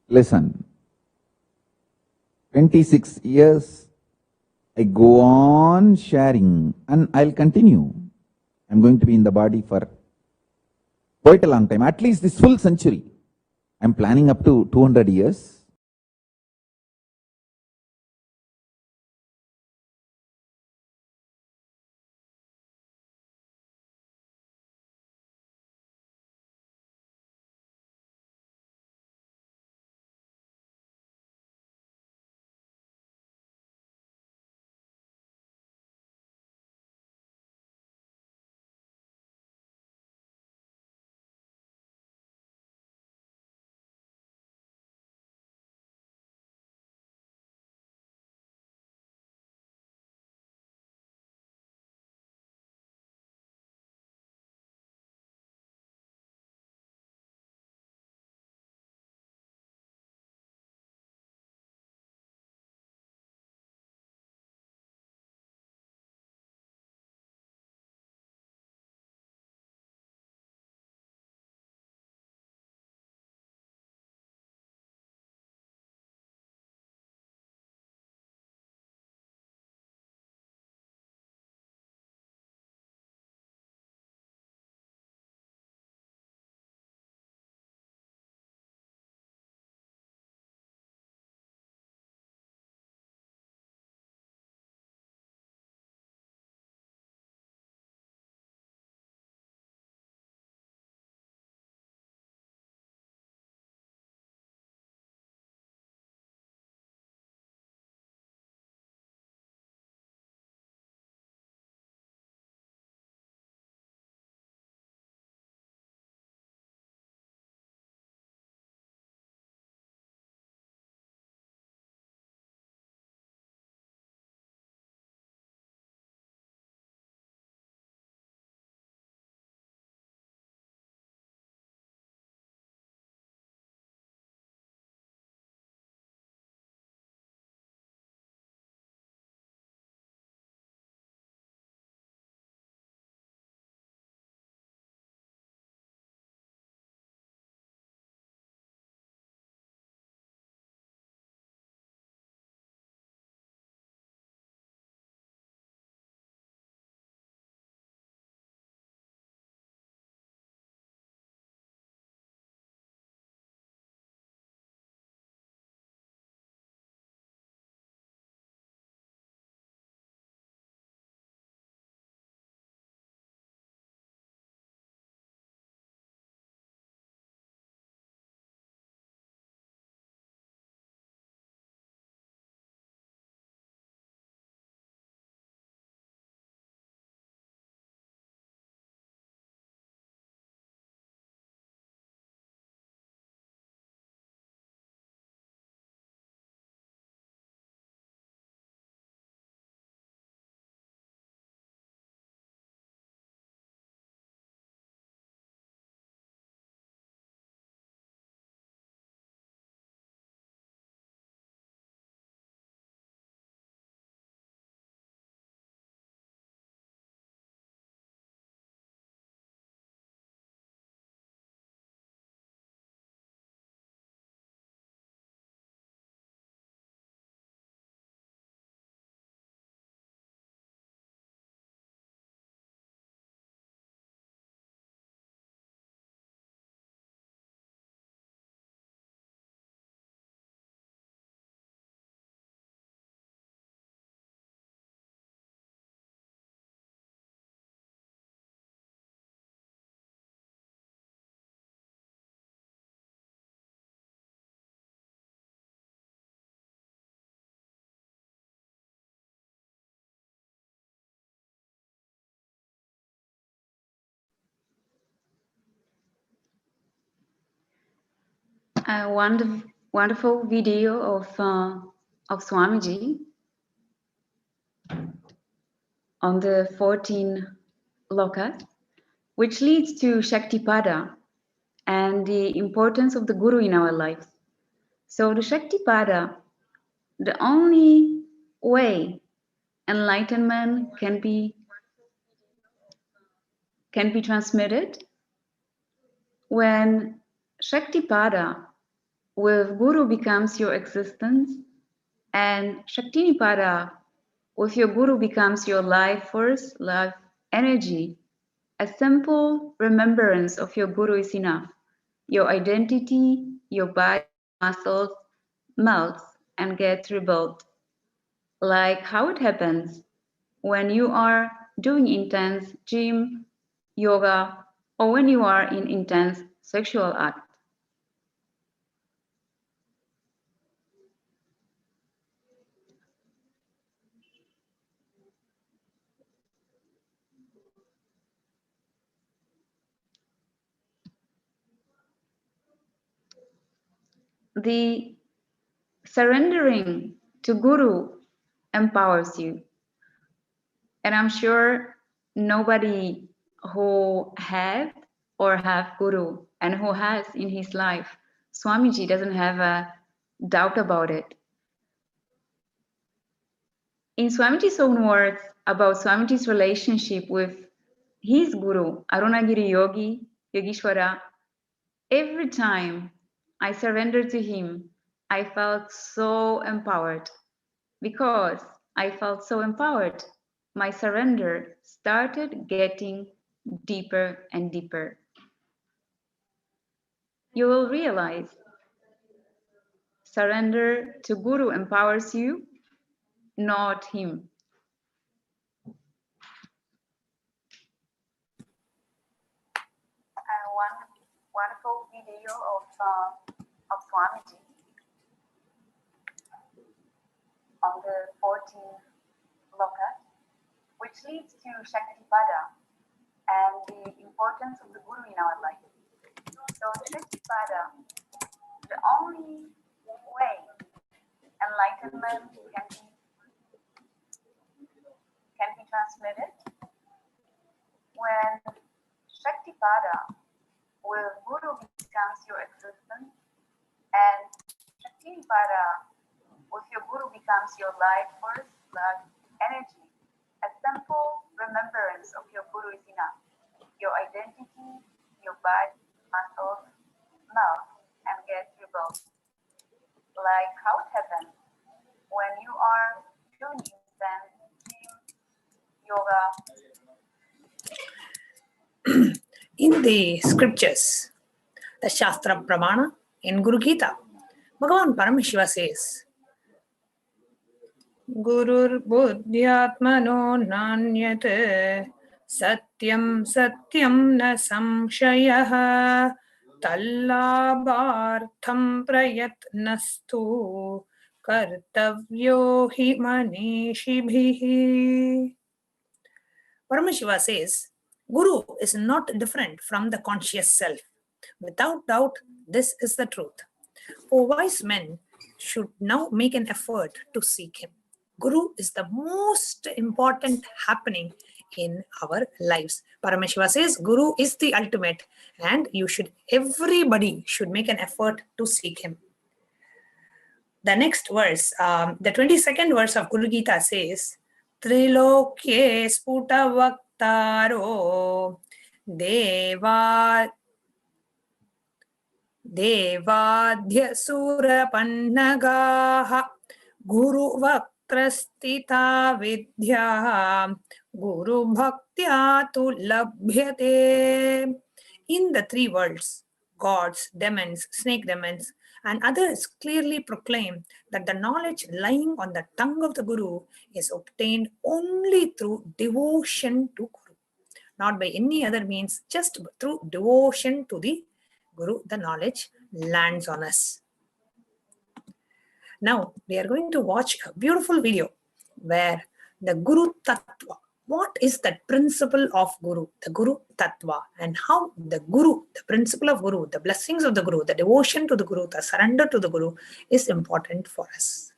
Listen, 26 years, I go on sharing, and I'll continue. I'm going to be in the body for quite a long time, at least this full century. I'm planning up to 200 years. A wonderful video of Swamiji on the 14 lokas, which leads to Shaktipada and the importance of the Guru in our lives. So the Shaktipada, the only way enlightenment can be transmitted when Shaktipada with Guru becomes your existence, and Shaktinipada with your Guru becomes your life force, life energy. A simple remembrance of your Guru is enough. Your identity, your body, muscles melts and gets rebuilt. Like how it happens when you are doing intense gym, yoga, or when you are in intense sexual act. The surrendering to Guru empowers you. And I'm sure nobody who had or have Guru and who has in his life Swamiji doesn't have a doubt about it. In Swamiji's own words about Swamiji's relationship with his Guru, Arunagiri Yogi, Yogishwara, every time I surrendered to him, I felt so empowered. Because I felt so empowered, my surrender started getting deeper and deeper. You will realize surrender to Guru empowers you, not him. One wonderful video of Swamiji on the 14 lokas, which leads to Shaktipada and the importance of the Guru in our life. So Shaktipada, the only way enlightenment can be transmitted when Shaktipada with Guru becomes your existence, and Shaktinipada with your Guru becomes your life force, life energy. A simple remembrance of your Guru is enough. Your identity, your body, muscles melt and get rebuilt. Like how it happens when you are doing intense gym, yoga. In the scriptures, the Shastra Pramana in Guru Gita, Bhagavan Paramashiva says, Gurur buddhyatmano nanyate satyam satyam na samshayah tallabhartham prayatnastu kartavyo hi manishibhihi. Paramashiva says, Guru is not different from the conscious self. Without doubt, this is the truth. For wise men should now make an effort to seek him. Guru is the most important happening in our lives. Paramashiva says Guru is the ultimate, and everybody should make an effort to seek him. The next verse, the 22nd verse of Guru Gita says, Trilokye sputa vaktaro devadhya surapannagaha guru vaktrastita vidya guru bhaktya tu labhyate. In the three worlds, gods, demons, snake demons, and others clearly proclaim that the knowledge lying on the tongue of the Guru is obtained only through devotion to Guru, not by any other means, just through devotion to the Guru, the knowledge lands on us. Now, we are going to watch a beautiful video where the Guru Tattva what is that principle of Guru, the Guru Tattva, and how the Guru, the principle of Guru, the blessings of the Guru, the devotion to the Guru, the surrender to the Guru is important for us.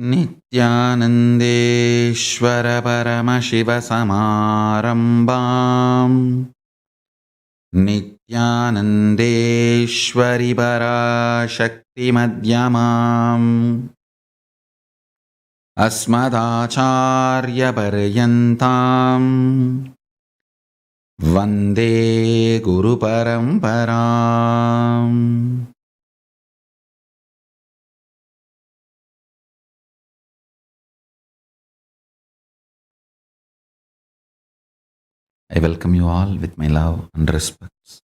नित्यानन्देश्वर Paramshiva समारम्भाम् नित्यानन्देश्वरि पराशक्तिमध्यमाम् अस्मदाचार्यपर्यन्ताम् वन्दे गुरुपरम्पराम्. I welcome you all with my love and respects.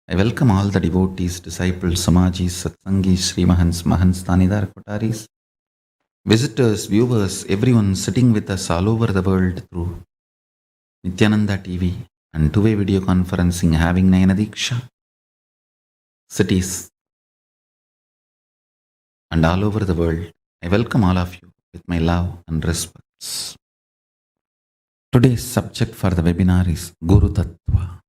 I welcome all the devotees, disciples, samajis, satsangis, srimahans, mahants, tanidar, kotaris, visitors, viewers, everyone sitting with us all over the world through Nithyananda TV and two-way video conferencing, having Nayana cities and all over the world. I welcome all of you with my love and respects. Today's subject for the webinar is Guru Tattva.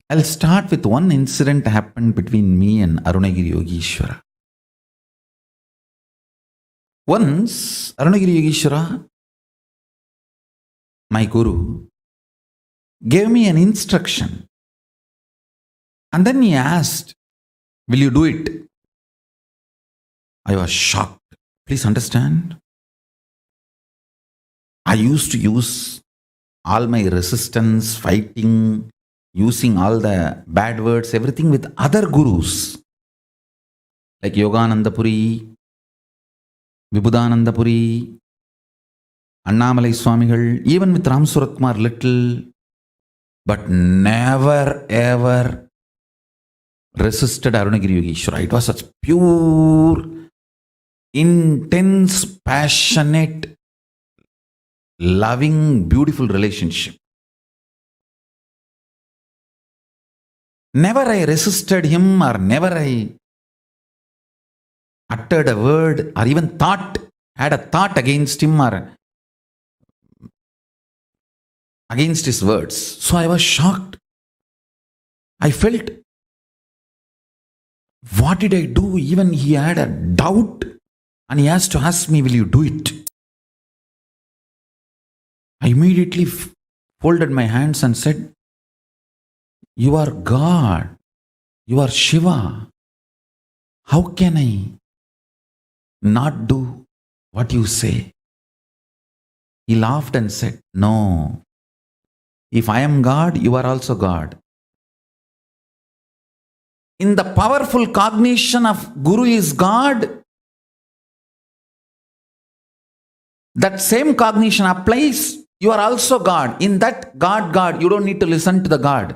I'll start with one incident happened between me and Arunagiri Yogeshwara. Once, Arunagiri Yogeshwara, my Guru, gave me an instruction. And then he asked, "Will you do it?" I was shocked. Please understand. I used to use all my resistance, fighting, using all the bad words, everything with other gurus like Yogananda Puri, Vibhudananda Puri, Annamalai Swamigal, even with Ram Suratkumar little, but never ever resisted Arunagiri Yogeshwara. It was such pure, intense, passionate, loving, beautiful relationship. Never I resisted him, or never I uttered a word or even had a thought against him or against his words. So I was shocked. I felt, what did I do? Even he had a doubt and he has to ask me, "Will you do it?" I immediately folded my hands and said, "You are God. You are Shiva. How can I not do what you say?" He laughed and said, "No. If I am God, you are also God." In the powerful cognition of Guru is God, that same cognition applies. You are also God. In that God, you don't need to listen to the God.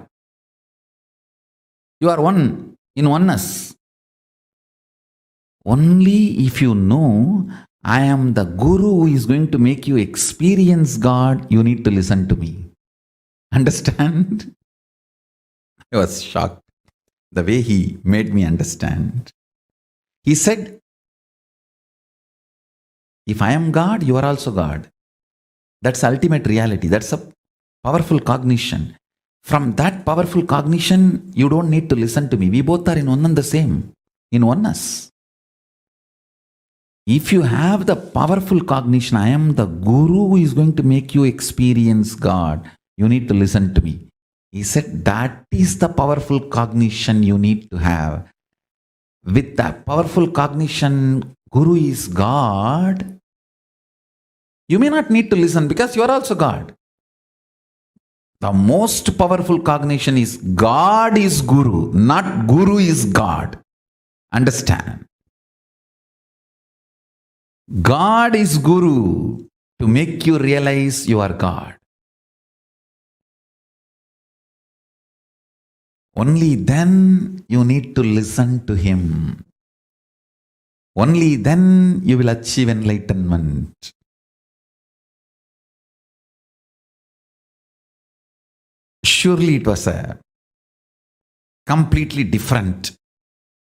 You are one in oneness. Only if you know I am the Guru who is going to make you experience God, you need to listen to me. Understand? I was shocked the way he made me understand. He said, "If I am God, you are also God." That's ultimate reality. That's a powerful cognition. From that powerful cognition, you don't need to listen to me. We both are in one and the same, in oneness. If you have the powerful cognition, I am the Guru who is going to make you experience God, you need to listen to me. He said that is the powerful cognition you need to have. With that powerful cognition, Guru is God, you may not need to listen because you are also God. The most powerful cognition is God is Guru, not Guru is God. Understand? God is Guru to make you realize you are God. Only then you need to listen to him. Only then you will achieve enlightenment. Surely it was a completely different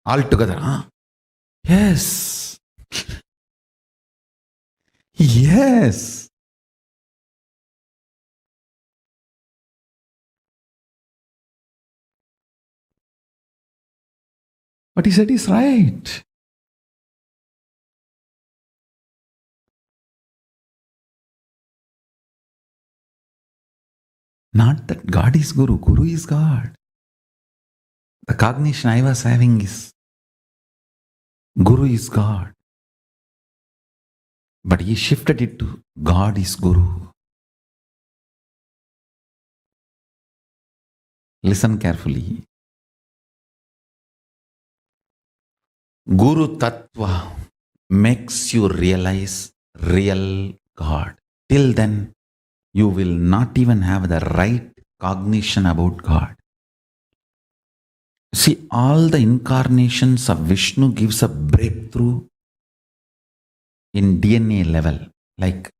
altogether. Huh? Yes. Yes. What he said is right. Not that God is Guru. Guru is God. The cognition I was having is Guru is God. But he shifted it to God is Guru. Listen carefully. Guru Tattva makes you realize real God. Till then, you will not even have the right cognition about God. See, all the incarnations of Vishnu gives a breakthrough in DNA level. Like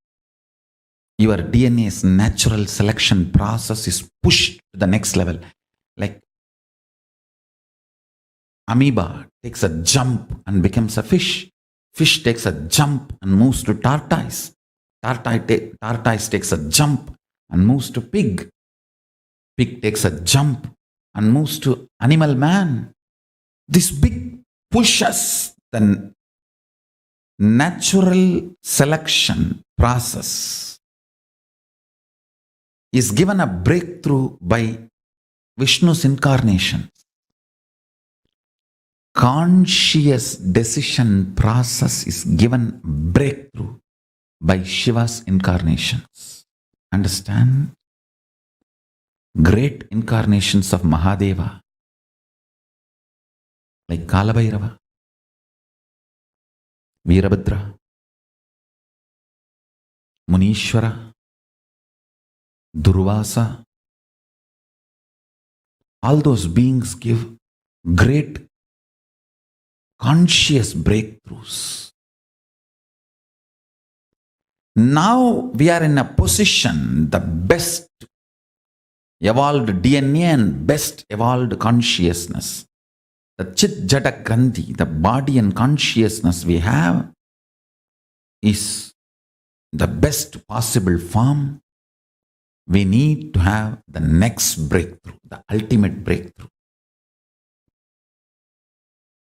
your DNA's natural selection process is pushed to the next level. Like amoeba takes a jump and becomes a fish. Fish takes a jump and moves to tortoise. Tortoise takes a jump and moves to pig. Pig takes a jump and moves to animal man. This big pushes the natural selection process is given a breakthrough by Vishnu's incarnation. Conscious decision process is given breakthrough by Shiva's incarnations. Understand? Great incarnations of Mahadeva, like Kalabhairava, Veerabhadra, Munishwara, Durvasa, all those beings give great conscious breakthroughs. Now we are in a position, the best evolved DNA and best evolved consciousness. The Chit Jata Grandhi, the body and consciousness we have, is the best possible form. We need to have the next breakthrough, the ultimate breakthrough.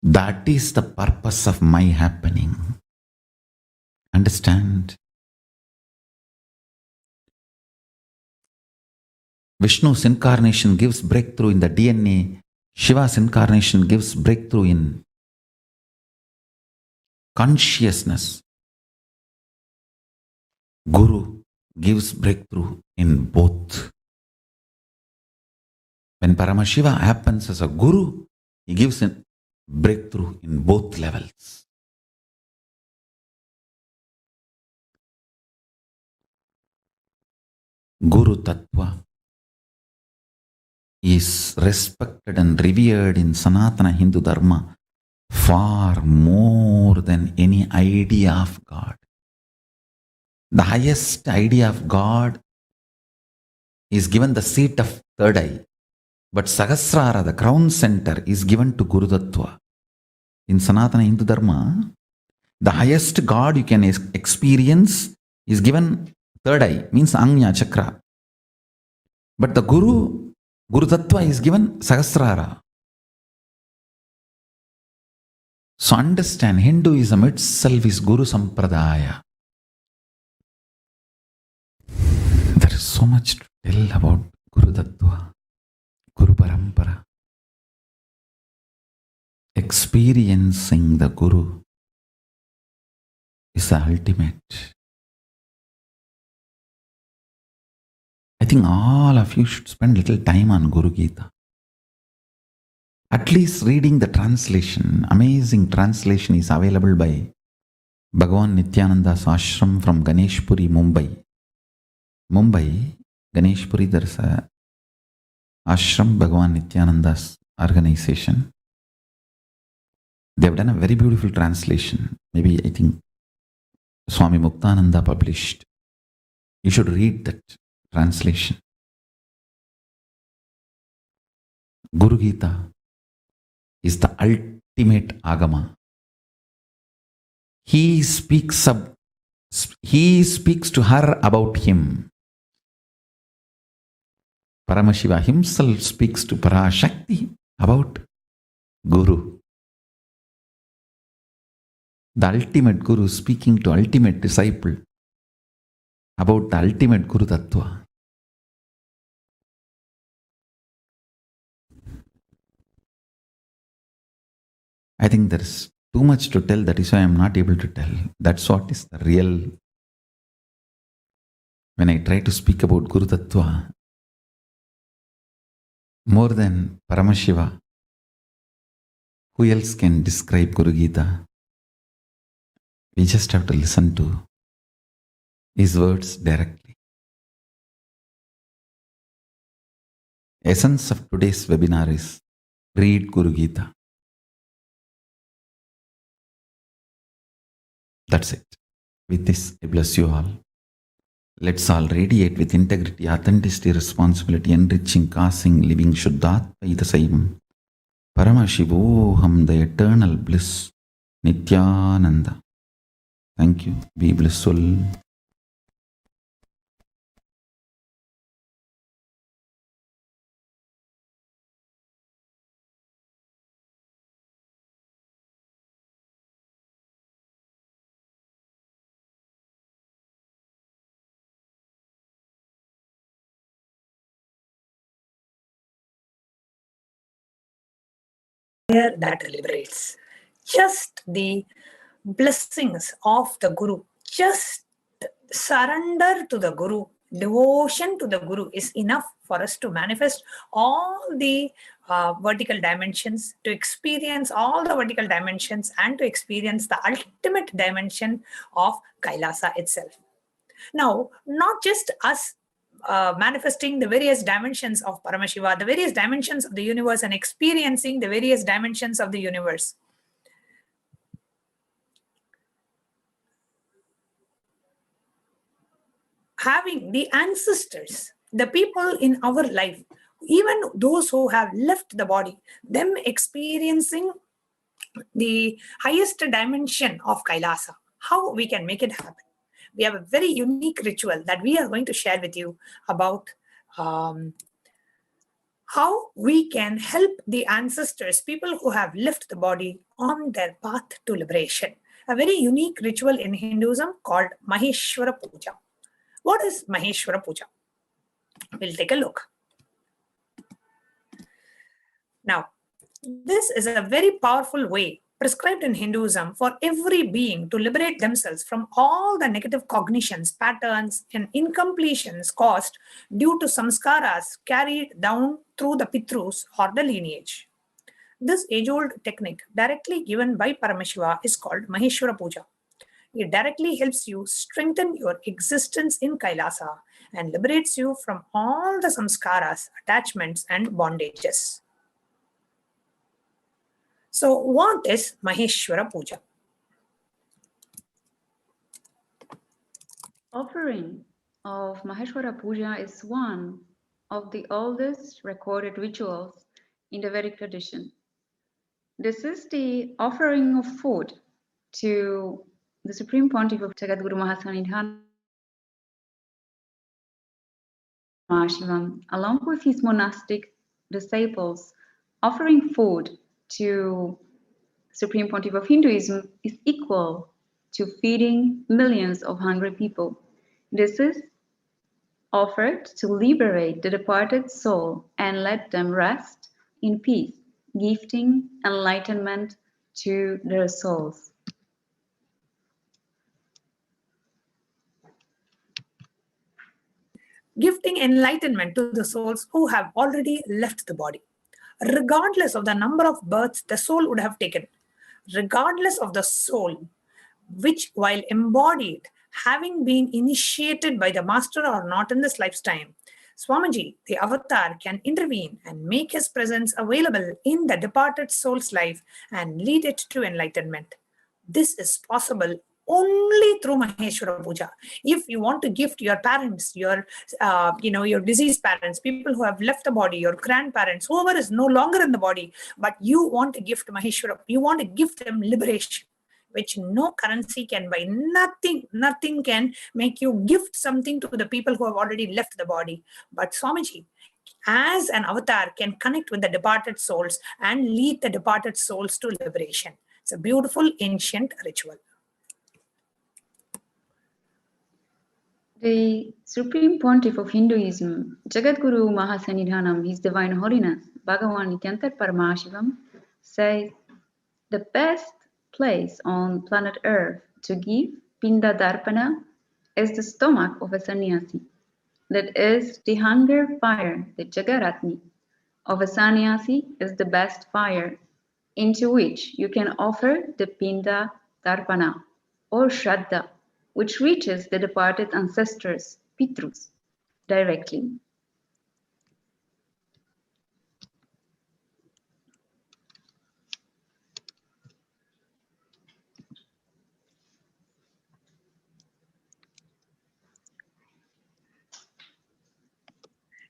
That is the purpose of my happening. Understand? Vishnu's incarnation gives breakthrough in the DNA. Shiva's incarnation gives breakthrough in consciousness. Guru gives breakthrough in both. When Paramashiva happens as a Guru, he gives a breakthrough in both levels. Guru Tattva is respected and revered in Sanatana Hindu Dharma far more than any idea of God. The highest idea of God is given the seat of third eye, but Sahasrara, the crown center, is given to Guru Tattva. In Sanatana Hindu Dharma, the highest God you can experience is given third eye, means Anya Chakra. But the Guru Tattva is given Sahasrara. So understand, Hinduism itself is Guru Sampradaya. There is so much to tell about Guru Tattva, Guru Parampara. Experiencing the Guru is the ultimate. I think all of you should spend little time on Guru Gita. At least reading the translation. Amazing translation is available by Bhagavan Nithyananda's ashram from Ganeshpuri, Mumbai. Ganeshpuri, there's a Ashram Bhagavan Nithyananda's organization. They have done a very beautiful translation. Maybe I think Swami Muktananda published. You should read that translation. Guru Gita is the ultimate agama. He speaks to her about him. Paramashiva himself speaks to Parashakti about Guru. The ultimate Guru speaking to ultimate disciple about the ultimate Guru Tattva. I think there is too much to tell, that is why I am not able to tell. That's what is the real. When I try to speak about Guru Tattva, more than Paramashiva, who else can describe Guru Gita? We just have to listen to his words directly. Essence of today's webinar is read Guru Gita. That's it. With this, I bless you all. Let's all radiate with integrity, authenticity, responsibility, enriching, causing, living Shuddhatma Idasaivam. Paramashivoham, the eternal bliss, Nithyananda. Thank you. Be blissful. That liberates. Just the blessings of the Guru, just surrender to the Guru, devotion to the Guru is enough for us to manifest all the vertical dimensions, to experience all the vertical dimensions, and to experience the ultimate dimension of Kailasa itself. Now, not just us manifesting the various dimensions of Paramashiva, the various dimensions of the universe, and experiencing the various dimensions of the universe. Having the ancestors, the people in our life, even those who have left the body, them experiencing the highest dimension of Kailasa, how we can make it happen. We have a very unique ritual that we are going to share with you about how we can help the ancestors, people who have left the body, on their path to liberation. A very unique ritual in Hinduism called Maheshwara Puja. What is Maheshwara Puja? We'll take a look. Now, this is a very powerful way prescribed in Hinduism for every being to liberate themselves from all the negative cognitions, patterns, and incompletions caused due to samskaras carried down through the Pitrus or the lineage. This age-old technique, directly given by Paramashiva, is called Maheshwara Puja. It directly helps you strengthen your existence in Kailasa and liberates you from all the samskaras, attachments, and bondages. So what is Maheshwara Puja? Offering of Maheshwara Puja is one of the oldest recorded rituals in the Vedic tradition. This is the offering of food to the Supreme Pontiff of Jagatguru Mahasannidhanam, Paramashivam, along with his monastic disciples. Offering food to Supreme Pontiff of Hinduism is equal to feeding millions of hungry people. This is offered to liberate the departed soul and let them rest in peace, gifting enlightenment to their souls. Gifting enlightenment to the souls who have already left the body. Regardless of the number of births the soul would have taken, regardless of the soul, which while embodied, having been initiated by the master or not in this lifetime, Swamiji, the avatar, can intervene and make his presence available in the departed soul's life and lead it to enlightenment. This is possible only through Maheshwara Puja. If you want to gift your parents, your deceased parents, people who have left the body, your grandparents, whoever is no longer in the body, but you want to gift Maheshwara, you want to gift them liberation, which no currency can buy. Nothing can make you gift something to the people who have already left the body. But Swamiji, as an avatar, can connect with the departed souls and lead the departed souls to liberation. It's a beautiful ancient ritual. The Supreme Pontiff of Hinduism, Jagatguru Mahasannidhanam, His Divine Holiness, Bhagavan Nithyananda Paramashivam, says the best place on planet Earth to give Pinda Darpana is the stomach of a sannyasi. That is the hunger fire, the Jagaratni of a sannyasi is the best fire into which you can offer the Pinda Darpana or Shraddha, which reaches the departed ancestors, Pitrus, directly.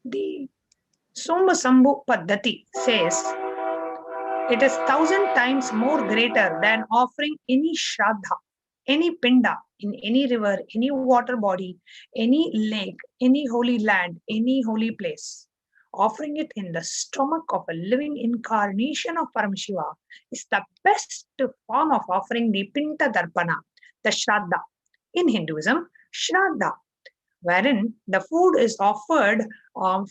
The Somasambhu Paddhati says it is 1,000 times more greater than offering any Shraddha, any Pinda in any river, any water body, any lake, any holy land, any holy place. Offering it in the stomach of a living incarnation of Paramashiva is the best form of offering the Pinta Darpana, the Shraddha. In Hinduism, Shraddha, wherein the food is offered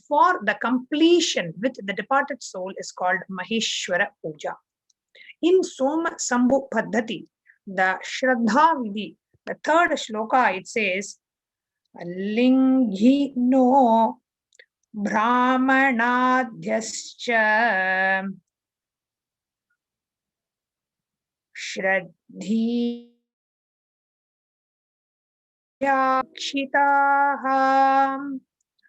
for the completion with the departed soul, is called Maheshwara Puja. In Soma Sambhu Paddhati, the Shraddha Vidhi, the third shloka, it says, Linghi no Brahmanadhyascha Shraddhi Yakshitaham.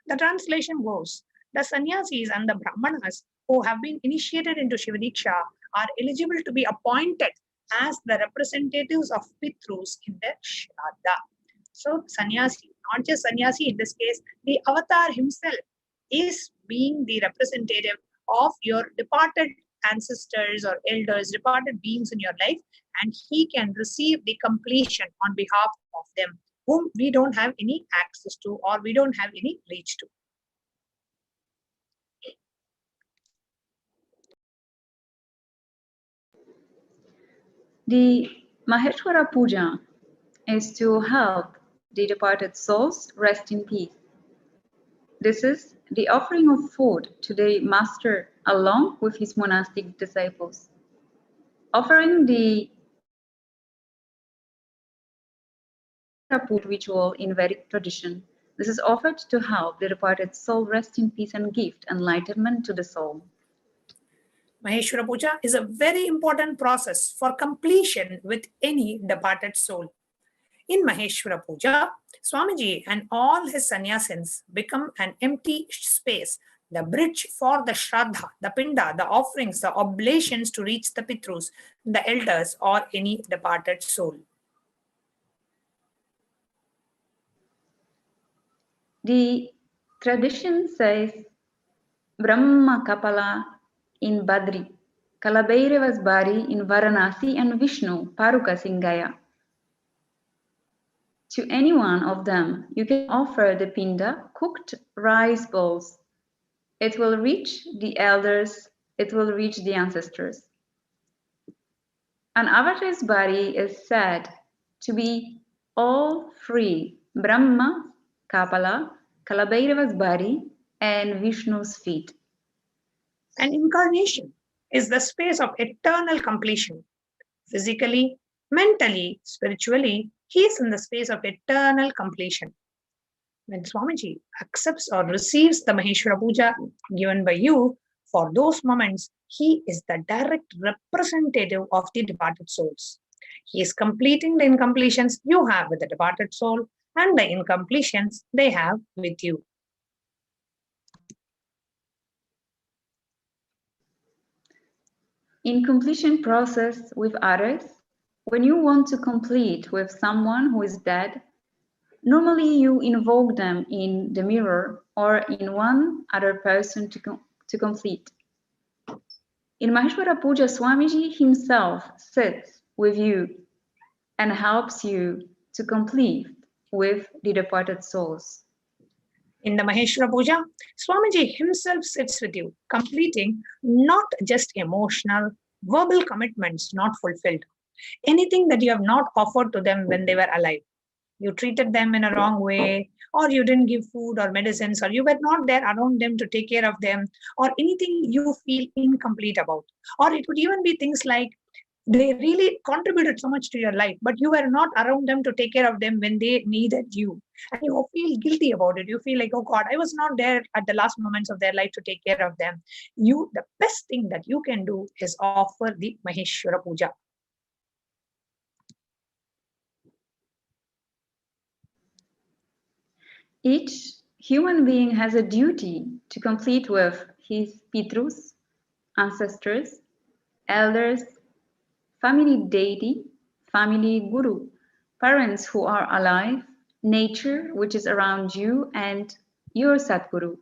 The translation goes, the sannyasis and the brahmanas who have been initiated into Shivadiksha are eligible to be appointed as the representatives of Pitrus in their Shraddha. So sannyasi, not just sannyasi in this case, the avatar himself is being the representative of your departed ancestors or elders, departed beings in your life, and he can receive the completion on behalf of them, whom we don't have any access to or we don't have any reach to. The Maheshwara Puja is to help the departed souls rest in peace. This is the offering of food to the master along with his monastic disciples. Offering the Puja ritual in Vedic tradition. This is offered to help the departed soul rest in peace and gift enlightenment to the soul. Maheshwara Puja is a very important process for completion with any departed soul. In Maheshwara Puja, Swamiji and all his sannyasins become an empty space, the bridge for the Shraddha, the Pinda, the offerings, the oblations to reach the Pitrus, the elders, or any departed soul. The tradition says Brahma Kapala in Badri, Kalabhairavas Bari in Varanasi, and Vishnu Paruka Singaya. To any one of them, you can offer the Pinda, cooked rice balls. It will reach the elders, it will reach the ancestors. An avatar's body is said to be all three: Brahma, Kapala, Kalabhairava's body, and Vishnu's feet. An incarnation is the space of eternal completion. Physically, mentally, spiritually, he is in the space of eternal completion. When Swamiji accepts or receives the Maheshwara Puja given by you, for those moments, he is the direct representative of the departed souls. He is completing the incompletions you have with the departed soul and the incompletions they have with you. in completion process with others, when you want to complete with someone who is dead, normally you invoke them in the mirror or in one other person to complete. In Maheshwara Puja, Swamiji himself sits with you and helps you to complete with the departed souls. In the Maheshwara Puja, Swamiji himself sits with you, completing not just emotional, verbal commitments not fulfilled, anything that you have not offered to them when they were alive. You treated them in a wrong way, or you didn't give food or medicines, or you were not there around them to take care of them, or anything you feel incomplete about. Or it could even be things like they really contributed so much to your life, but you were not around them to take care of them when they needed you. And you feel guilty about it. You feel like, oh God, I was not there at the last moments of their life to take care of them. The best thing that you can do is offer the Maheshwara Puja. Each human being has a duty to complete with his Pitrus, ancestors, elders, family deity, family guru, parents who are alive, nature which is around you, and your Satguru.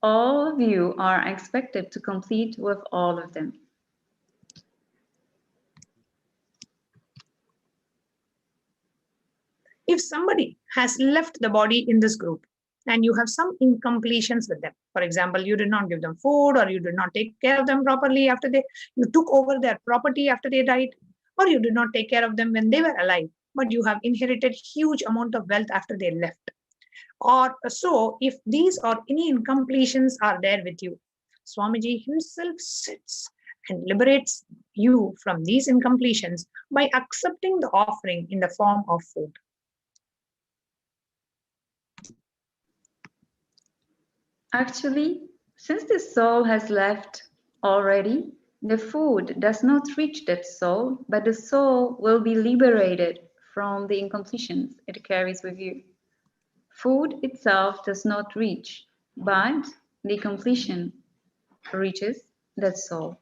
All of you are expected to complete with all of them. If somebody has left the body in this group and you have some incompletions with them, for example, you did not give them food, or you did not take care of them properly after you took over their property after they died, or you did not take care of them when they were alive, but you have inherited huge amount of wealth after they left. Or so, if these or any incompletions are there with you, Swamiji himself sits and liberates you from these incompletions by accepting the offering in the form of food. Actually, since the soul has left already, the food does not reach that soul, but the soul will be liberated from the incompletions it carries with you. Food itself does not reach, but the completion reaches that soul.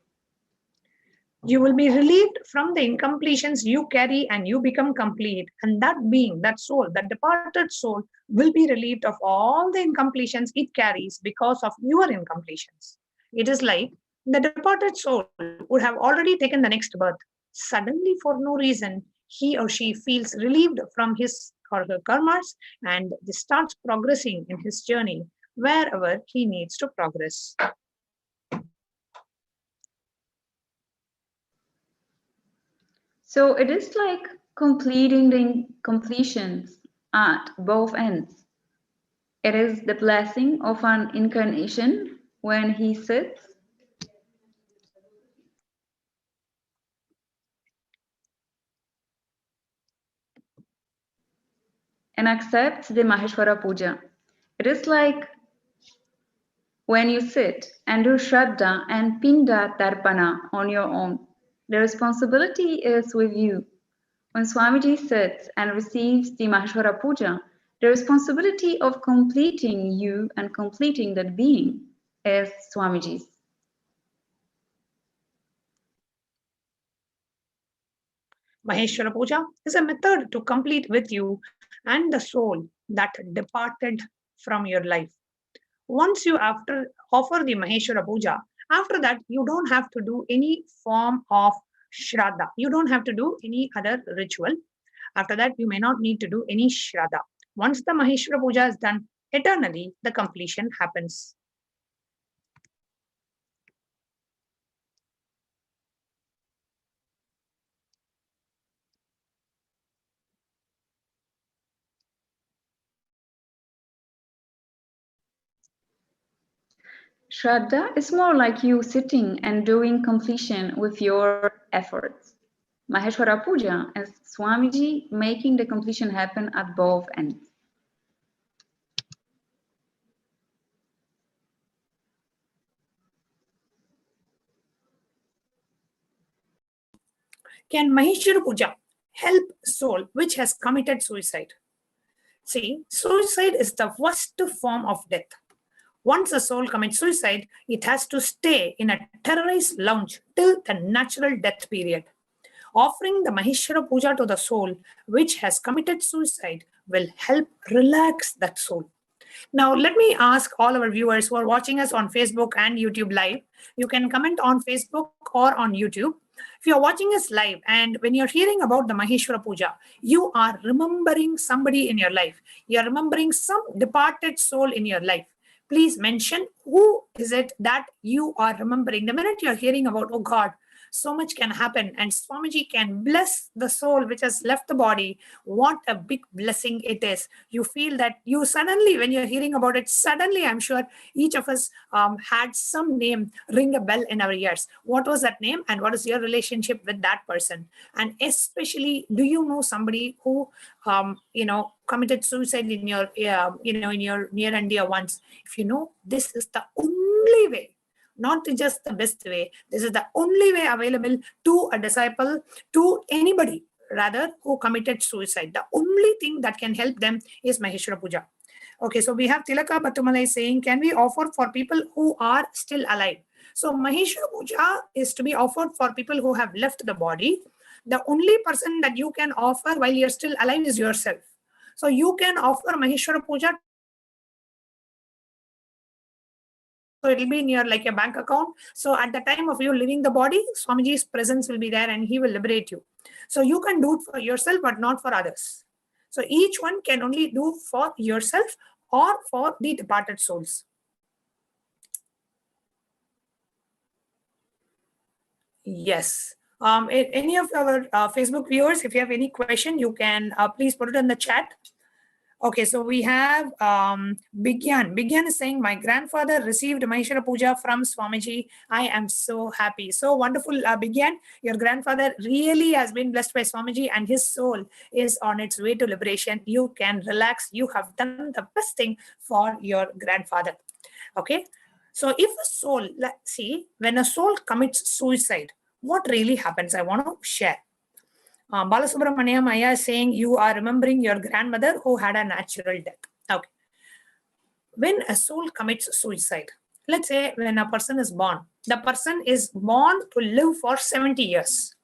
You will be relieved from the incompletions you carry and you become complete. And that being, that soul, that departed soul will be relieved of all the incompletions it carries because of your incompletions. It is like the departed soul would have already taken the next birth. Suddenly, for no reason, he or she feels relieved from his or her karmas and starts progressing in his journey wherever he needs to progress. So it is like completing the completions at both ends. It is the blessing of an incarnation when he sits and accepts the Maheshwara Puja. It is like when you sit and do Shraddha and Pinda Tarpana on your own. The responsibility is with you. When Swamiji sits and receives the Maheshwara Puja, the responsibility of completing you and completing that being is Swamiji's. Maheshwara Puja is a method to complete with you and the soul that departed from your life. Once you offer the Maheshwara Puja, after that, you don't have to do any form of Shraddha. You don't have to do any other ritual. After that, you may not need to do any Shraddha. Once the Maheshwara Puja is done, eternally, the completion happens. Shraddha is more like you sitting and doing completion with your efforts. Maheshwara Puja is Swamiji making the completion happen at both ends. Can Maheshwara Puja help soul which has committed suicide? See, suicide is the worst form of death. Once a soul commits suicide, it has to stay in a terrorized lounge till the natural death period. Offering the Maheshwara Puja to the soul which has committed suicide will help relax that soul. Now, let me ask all our viewers who are watching us on Facebook and YouTube live. You can comment on Facebook or on YouTube. If you're watching us live and when you're hearing about the Maheshwara Puja, you are remembering somebody in your life. You're remembering some departed soul in your life. Please mention who is it that you are remembering. The minute you're hearing about, oh God, so much can happen and Swamiji can bless the soul which has left the body. What a big blessing it is. You feel that you suddenly, when you're hearing about it, suddenly I'm sure each of us had some name ring a bell in our ears. What was that name and what is your relationship with that person? And especially, do you know somebody who committed suicide in your in your near and dear ones? If you know, this is the only way, not just the best way. This is the only way available to a disciple, to anybody rather who committed suicide. The only thing that can help them is Maheshwara Puja. Okay, so we have Tilaka Batumalai saying, can we offer for people who are still alive? So Maheshwara Puja is to be offered for people who have left the body. The only person that you can offer while you're still alive is yourself. So you can offer Maheshwara Puja. So it will be in your like a bank account. So at the time of you leaving the body, Swamiji's presence will be there and he will liberate you. So you can do it for yourself, but not for others. So each one can only do for yourself or for the departed souls. Yes. Any of our Facebook viewers, if you have any question, you can please put it in the chat. Okay, so we have Bigyan. Bigyan is saying, my grandfather received Maheshwara Puja from Swamiji. I am so happy. So wonderful, Bigyan. Your grandfather really has been blessed by Swamiji and his soul is on its way to liberation. You can relax. You have done the best thing for your grandfather. Okay, so if a soul, let's see, when a soul commits suicide, what really happens? I want to share. Balasubramaniam Maya is saying you are remembering your grandmother who had a natural death. Okay. When a soul commits suicide, let's say when a person is born, the person is born to live for 70 years.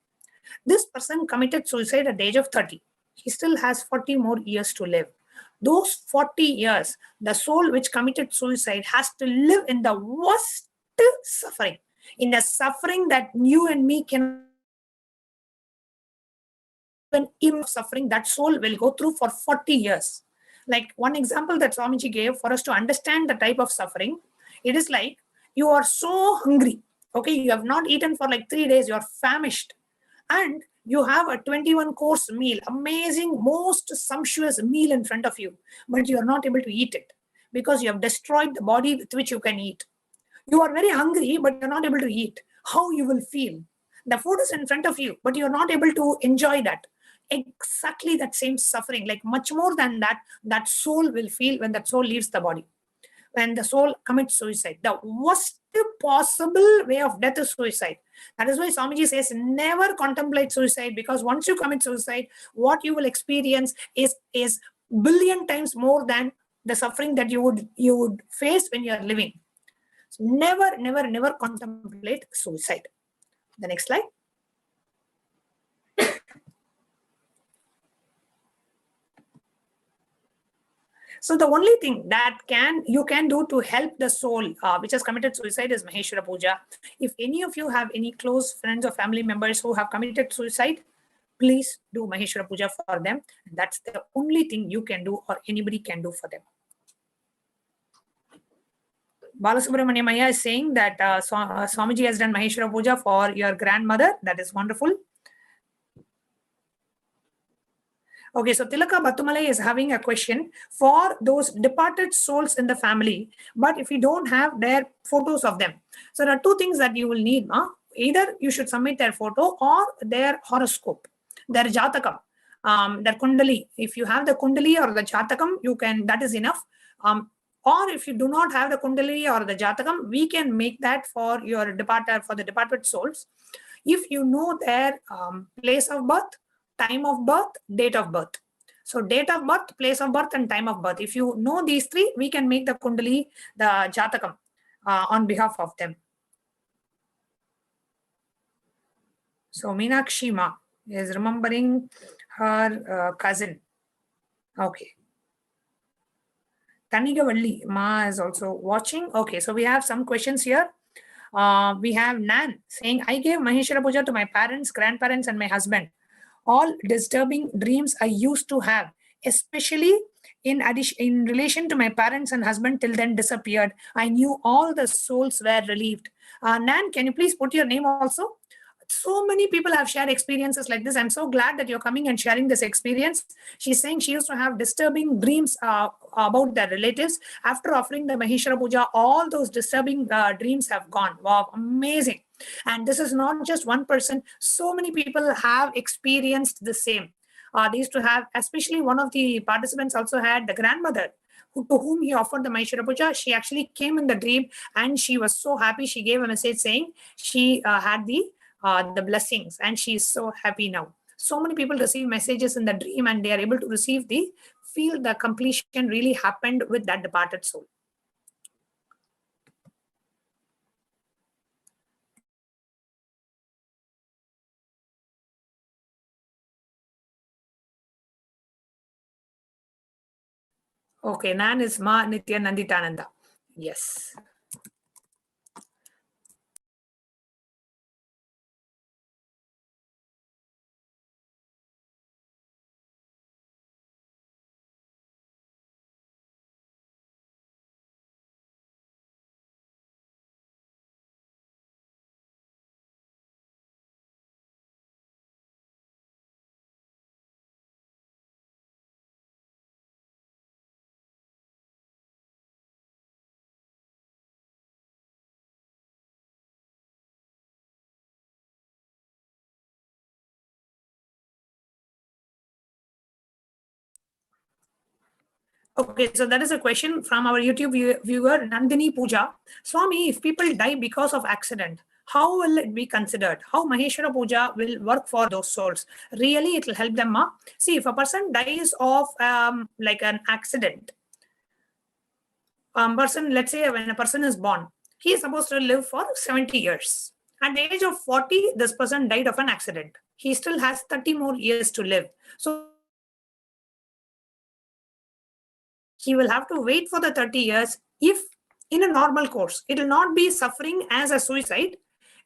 This person committed suicide at the age of 30. He still has 40 more years to live. Those 40 years, the soul which committed suicide has to live in the worst suffering, in the suffering that you and me can. Even suffering that soul will go through for 40 years. Like one example that Swamiji gave for us to understand the type of suffering, it is like you are so hungry. Okay, you have not eaten for like 3 days, you are famished. And you have a 21 course meal, amazing, most sumptuous meal in front of you, but you are not able to eat it because you have destroyed the body with which you can eat. You are very hungry, but you're not able to eat. How you will feel? The food is in front of you, but you're not able to enjoy that. Exactly that same suffering, like much more than that, that soul will feel when that soul leaves the body. When the soul commits suicide, the worst possible way of death is suicide. That is why Swamiji says never contemplate suicide, because once you commit suicide, what you will experience is billion times more than the suffering that you would face when you are living. So never contemplate suicide. The next slide. So the only thing that you can do to help the soul which has committed suicide is Maheshwara Puja. If any of you have any close friends or family members who have committed suicide, please do Maheshwara Puja for them. That's the only thing you can do or anybody can do for them. Balasubramaniam Maya is saying that Swamiji has done Maheshwara Puja for your grandmother. That is wonderful. Okay, so Tilaka Batumalai is having a question for those departed souls in the family, but if you don't have their photos of them. So there are two things that you will need. Either you should submit their photo or their horoscope, their jatakam, their kundali. If you have the kundali or the jatakam, you can, that is enough. Or if you do not have the kundali or the jatakam, we can make that for your for the departed souls. If you know their place of birth, time of birth, date of birth. So date of birth, place of birth, and time of birth. If you know these three, we can make the Kundali, the Jatakam on behalf of them. So Meenakshi Ma is remembering her cousin. Okay. Tanigavalli Ma is also watching. Okay, so we have some questions here. We have Nan saying, I gave Maheshwara Puja to my parents, grandparents, and my husband. All disturbing dreams I used to have, especially in relation to my parents and husband, till then disappeared. I knew all the souls were relieved. Nan, can you please put your name also? So many people have shared experiences like this. I'm so glad that you're coming and sharing this experience. She's saying she used to have disturbing dreams about their relatives. After offering the Maheshwara Puja, all those disturbing dreams have gone. Wow, amazing. And this is not just one person. So many people have experienced the same. They used to have, especially one of the participants also had the grandmother to whom he offered the Maheshwara Puja. She actually came in the dream and she was so happy. She gave a message saying she had the blessings and she is so happy now. So many people receive messages in the dream and they are able to feel the completion really happened with that departed soul. Okay, Nan is Ma Nithyananda. Yes. Okay, so that is a question from our YouTube viewer, Nandini Puja. Swami, if people die because of accident, how will it be considered? How Maheshwara Puja will work for those souls? Really, it will help them. See, if a person dies of like an accident, let's say when a person is born, he is supposed to live for 70 years. At the age of 40, this person died of an accident. He still has 30 more years to live. So he will have to wait for the 30 years. If in a normal course, it will not be suffering as a suicide.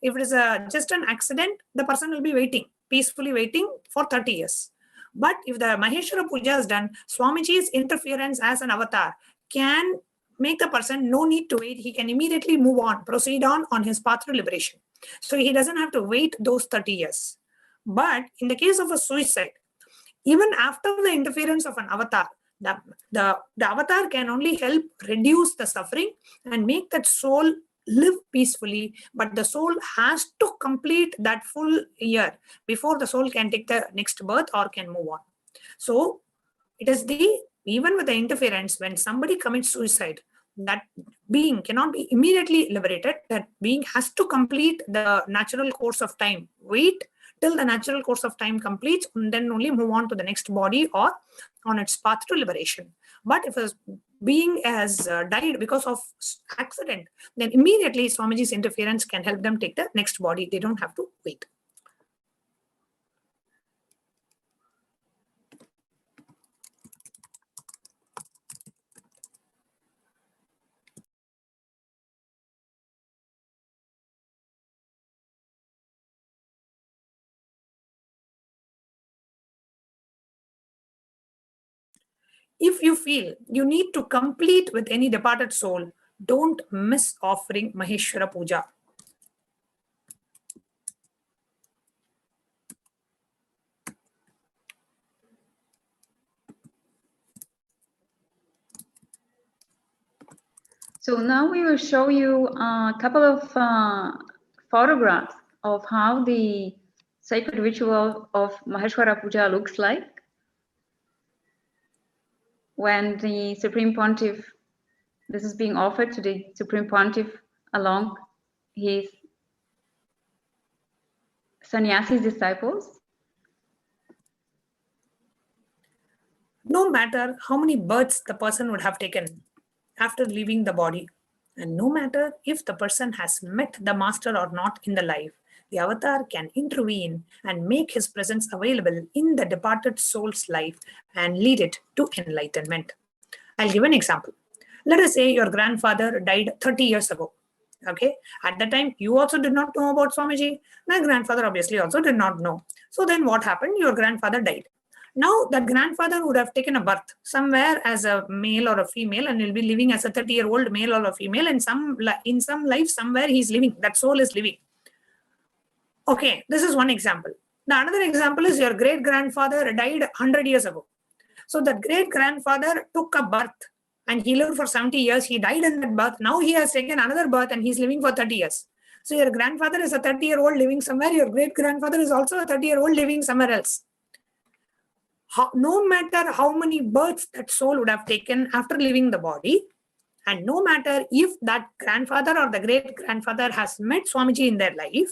If it is just an accident, the person will be waiting, peacefully waiting for 30 years. But if the Maheshwara Puja is done, Swamiji's interference as an avatar can make the person no need to wait. He can immediately move on, proceed on his path to liberation. So he doesn't have to wait those 30 years. But in the case of a suicide, even after the interference of an avatar, the avatar can only help reduce the suffering and make that soul live peacefully, but the soul has to complete that full year before the soul can take the next birth or can move on. So it is even with the interference, when somebody commits suicide, that being cannot be immediately liberated. That being has to complete the natural course of time. Wait till the natural course of time completes, and then only move on to the next body or on its path to liberation. But if a being has died because of accident, then immediately Swamiji's interference can help them take the next body. They don't have to wait. If you feel you need to complete with any departed soul, don't miss offering Maheshwara Puja. So now we will show you a couple of photographs of how the sacred ritual of Maheshwara Puja looks like when the Supreme Pontiff, this is being offered to the Supreme Pontiff along his sannyasi disciples. no matter how many births the person would have taken after leaving the body, and no matter if the person has met the master or not in the life, the avatar can intervene and make his presence available in the departed soul's life and lead it to enlightenment. I'll give an example. Let us say your grandfather died 30 years ago. Okay, at the time you also did not know about Swamiji. My grandfather obviously also did not know. So then what happened? Your grandfather died. Now that grandfather would have taken a birth somewhere as a male or a female, and will be living as a 30-year-old male or a female. And in some life somewhere he's living. That soul is living. Okay, this is one example. The another example is your great grandfather died 100 years ago. So that great grandfather took a birth and he lived for 70 years. He died in that birth. Now he has taken another birth and he's living for 30 years. So your grandfather is a 30-year-old living somewhere. Your great grandfather is also a 30-year-old living somewhere else. No matter how many births that soul would have taken after leaving the body, and no matter if that grandfather or the great grandfather has met Swamiji in their life,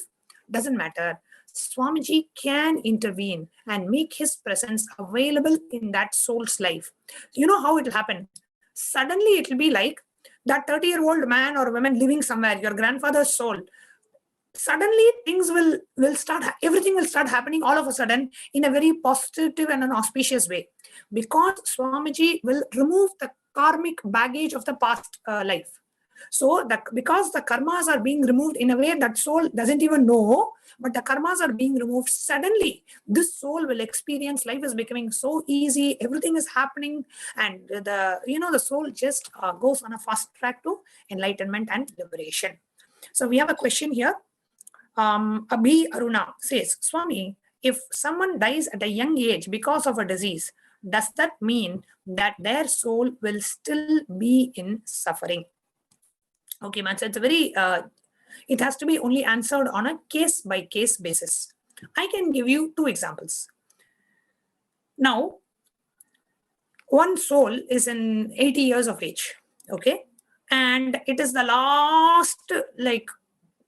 doesn't matter. Swamiji can intervene and make his presence available in that soul's life. You know how it will happen? Suddenly it will be like that 30-year-old man or woman living somewhere, your grandfather's soul. Suddenly things will start, everything will start happening all of a sudden in a very positive and an auspicious way, because Swamiji will remove the karmic baggage of the past life. So because the karmas are being removed in a way that soul doesn't even know, but the karmas are being removed suddenly, this soul will experience life is becoming so easy, everything is happening, and the soul just goes on a fast track to enlightenment and liberation. So we have a question here. Abhi Aruna says, Swami, if someone dies at a young age because of a disease, does that mean that their soul will still be in suffering? Okay, man, so it's a very, it has to be only answered on a case-by-case basis. I can give you two examples. Now, one soul is in 80 years of age, okay? And it is the last,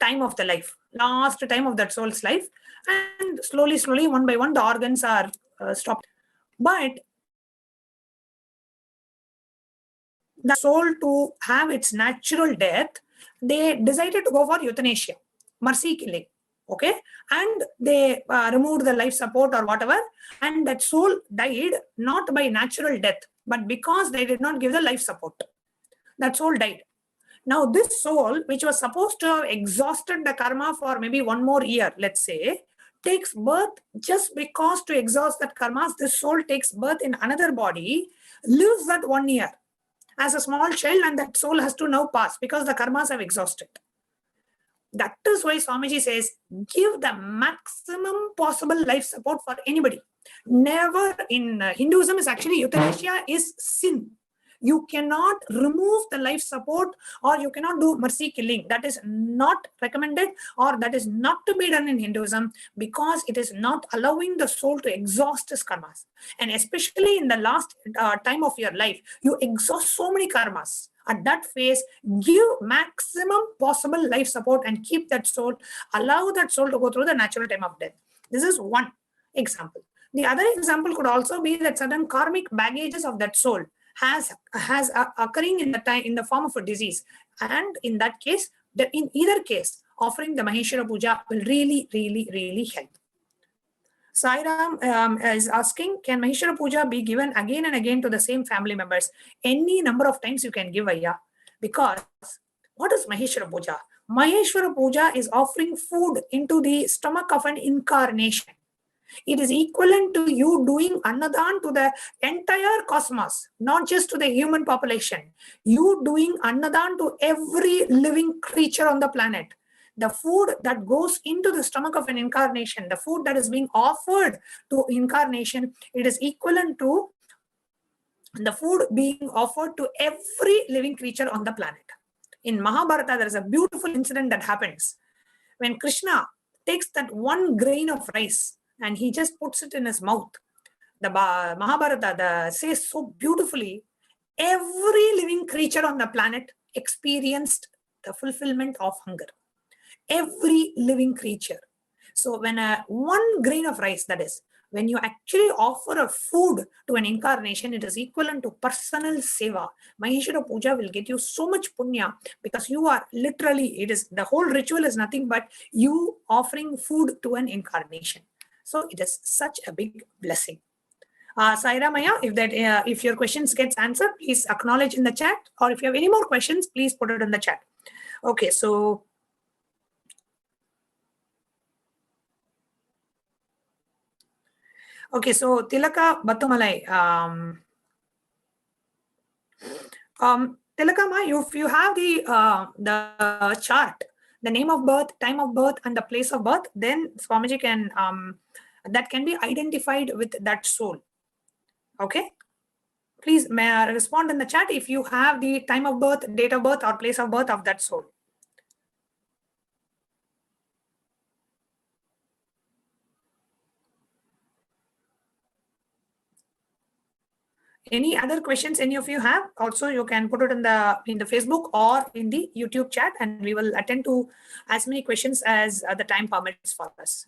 time of the life, last time of that soul's life. And slowly, one by one, the organs are stopped. But the soul, to have its natural death, they decided to go for euthanasia, mercy killing, okay? And they removed the life support or whatever, and that soul died not by natural death, but because they did not give the life support. That soul died. Now this soul, which was supposed to have exhausted the karma for maybe one more year, let's say, takes birth just because to exhaust that karma. This soul takes birth in another body, lives that 1 year as a small child, and that soul has to now pass because the karmas have exhausted. That is why Swamiji says, give the maximum possible life support for anybody. Never, in Hinduism, is actually euthanasia is sin. You cannot remove the life support, or you cannot do mercy killing. That is not recommended, or that is not to be done in Hinduism, because it is not allowing the soul to exhaust his karmas. And especially in the last time of your life, you exhaust so many karmas. At that phase, give maximum possible life support and keep that soul, allow that soul to go through the natural time of death. This is one example. The other example could also be that certain karmic baggages of that soul has occurring in the form of a disease, and in that case, in either case, offering the Maheshwara Puja will really help. Sairam is asking, can Maheshwara Puja be given again and again to the same family members? Any number of times you can give, Ayya. Because what is Maheshwara Puja? Maheshwara Puja is offering food into the stomach of an incarnation. It is equivalent to you doing annadan to the entire cosmos, not just to the human population. You doing annadan to every living creature on the planet. The food that goes into the stomach of an incarnation, the food that is being offered to incarnation, it is equivalent to the food being offered to every living creature on the planet. In Mahabharata, there is a beautiful incident that happens. When Krishna takes that one grain of rice and he just puts it in his mouth, the Mahabharata says so beautifully, every living creature on the planet experienced the fulfillment of hunger. Every living creature. So when one grain of rice, that is, When you actually offer a food to an incarnation, it is equivalent to personal seva. Maheshwara Puja will get you so much punya because you are literally, it is the whole ritual is nothing but you offering food to an incarnation. So it is such a big blessing. Saira Maya, if your questions gets answered, please acknowledge in the chat, or if you have any more questions, please put it in the chat. Okay, so Tilaka Batumalai, Tilaka Ma, if you have the chart, the name of birth, time of birth, and the place of birth, then Swamiji can that can be identified with that soul. Okay, please respond in the chat if you have the time of birth, date of birth, or place of birth of that soul. Any other questions any of you have? Also, you can put it in the Facebook or in the YouTube chat, and we will attend to as many questions as the time permits for us.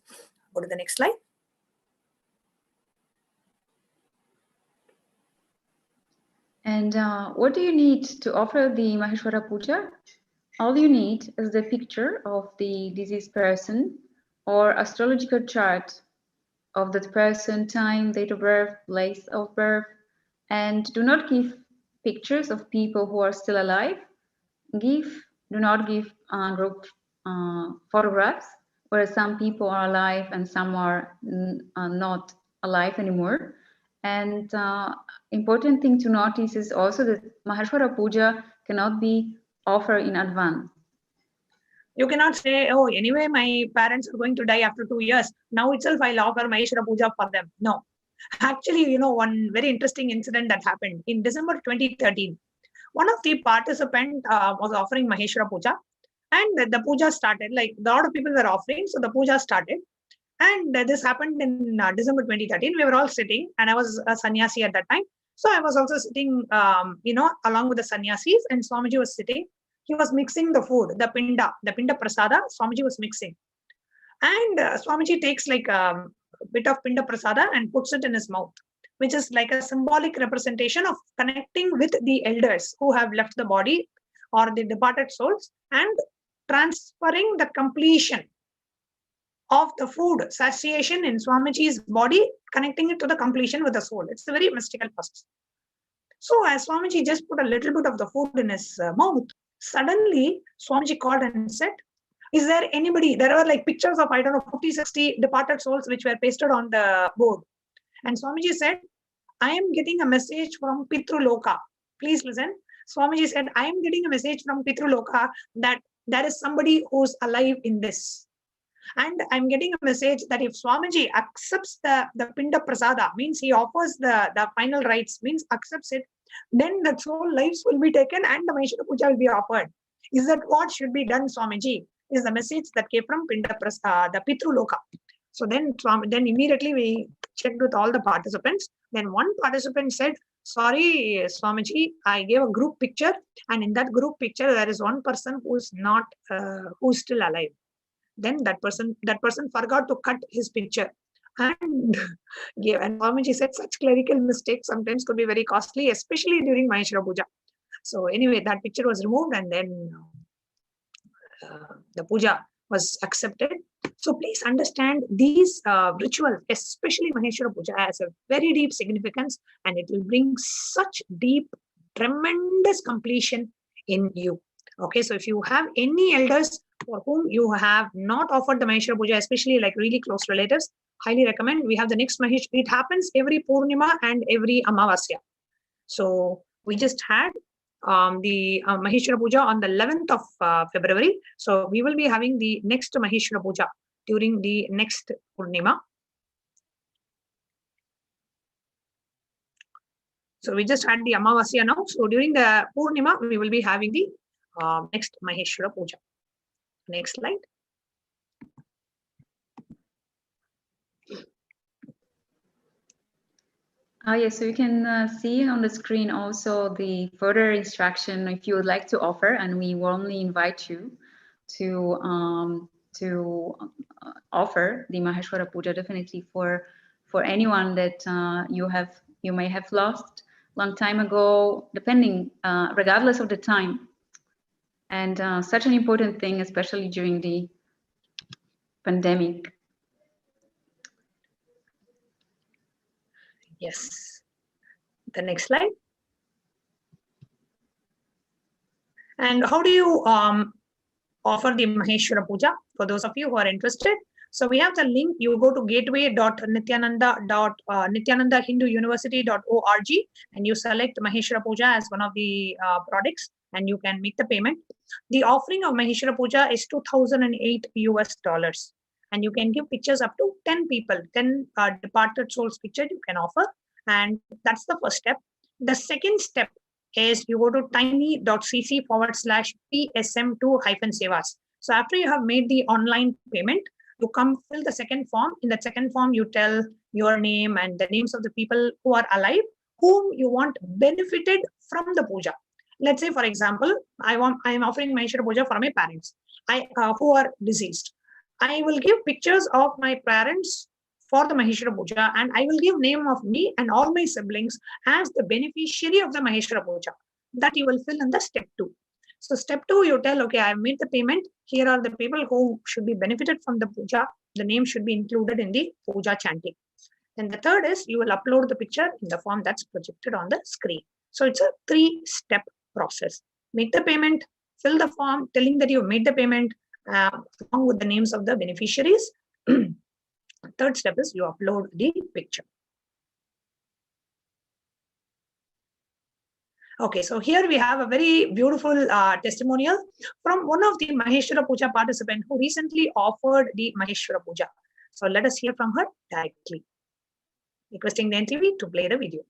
Go to the next slide. And what do you need to offer the Maheshwara Puja? All you need is the picture of the deceased person or astrological chart of that person, time, date of birth, place of birth, and do not give pictures of people who are still alive. Do not give group photographs where some people are alive and some are not alive anymore. And important thing to notice is also that Maheshwara Puja cannot be offered in advance. You cannot say, oh, anyway, my parents are going to die after 2 years. Now itself, I'll offer Maheshwara Puja for them. No. Actually, one very interesting incident that happened in December 2013. One of the participants was offering Maheshwara Puja, and the puja started. Like, a lot of people were offering, so the puja started. And this happened in December 2013. We were all sitting, and I was a sannyasi at that time. So I was also sitting, along with the sannyasis, and Swamiji was sitting. He was mixing the food, the pinda prasada. Swamiji was mixing. And Swamiji takes like a bit of pinda prasada and puts it in his mouth, which is like a symbolic representation of connecting with the elders who have left the body or the departed souls and transferring the completion of the food satiation in Swamiji's body, connecting it to the completion with the soul. It's a very mystical process. So as Swamiji just put a little bit of the food in his mouth, suddenly Swamiji called and said, is there anybody? There were like pictures of, 50, 60 departed souls which were pasted on the board. And Swamiji said, I am getting a message from Pitruloka. Please listen. Swamiji said, I am getting a message from Pitruloka that there is somebody who's alive in this. And I'm getting a message that if Swamiji accepts the Pinda Prasada, means he offers the final rites, means accepts it, then the soul lives will be taken and the Maheshwara Puja will be offered. Is that what should be done, Swamiji? Is the message that came from Pinda Prasada, the Pitruloka. So then immediately we checked with all the participants. Then one participant said, sorry, Swamiji, I gave a group picture, and in that group picture, there is one person who's not, who's still alive. Then that person forgot to cut his picture and gave. And Swamiji said such clerical mistakes sometimes could be very costly, especially during Maheshwara Puja. So anyway, that picture was removed, and then the puja was accepted. So please understand these rituals, especially Maheshwara Puja, has a very deep significance, and it will bring such deep, tremendous completion in you. Okay, so if you have any elders for whom you have not offered the Maheshwara Puja, especially like really close relatives, highly recommend. We have the next Maheshwara. It happens every Purnima and every Amavasya. So we just had the Maheshwara Puja on the 11th of February. So we will be having the next Maheshwara Puja during the next Purnima. So we just had the Amavasya now. So during the Purnima, we will be having the next Maheshwara Puja. Next slide. Yes, so you can see on the screen also the further instruction if you would like to offer, and we warmly invite you to offer the Maheshwara Puja definitely for for anyone that you may have lost long time ago, depending, regardless of the time. And such an important thing, especially during the pandemic. Yes. The next slide. And how do you offer the Maheshwara Puja for those of you who are interested? So we have the link. You go to gateway.nithyananda.nithyanandahinduuniversity.org and you select Maheshwara Puja as one of the products and you can make the payment. The offering of Maheshwara Puja is $2,008 US. And you can give pictures up to 10 people, 10 departed souls picture you can offer. And that's the first step. The second step is you go to tiny.cc/PSM2-Sevas. So after you have made the online payment, you come fill the second form. In that second form, you tell your name and the names of the people who are alive, whom you want benefited from the puja. Let's say, for example, I am offering Maheshwara Puja for my parents, who are deceased. I will give pictures of my parents for the Maheshwara Puja, and I will give name of me and all my siblings as the beneficiary of the Maheshwara Puja. That you will fill in the step 2. So step 2, you tell, okay, I have made the payment. Here are the people who should be benefited from the puja. The name should be included in the puja chanting. And the third is you will upload the picture in the form that's projected on the screen. So it's a 3-step process. Make the payment, fill the form telling that you made the payment along with the names of the beneficiaries. Third step is you upload the picture. Okay, so here we have a very beautiful testimonial from one of the Maheshwara Puja participants who recently offered the Maheshwara Puja. So let us hear from her directly. Requesting the NTV to play the video.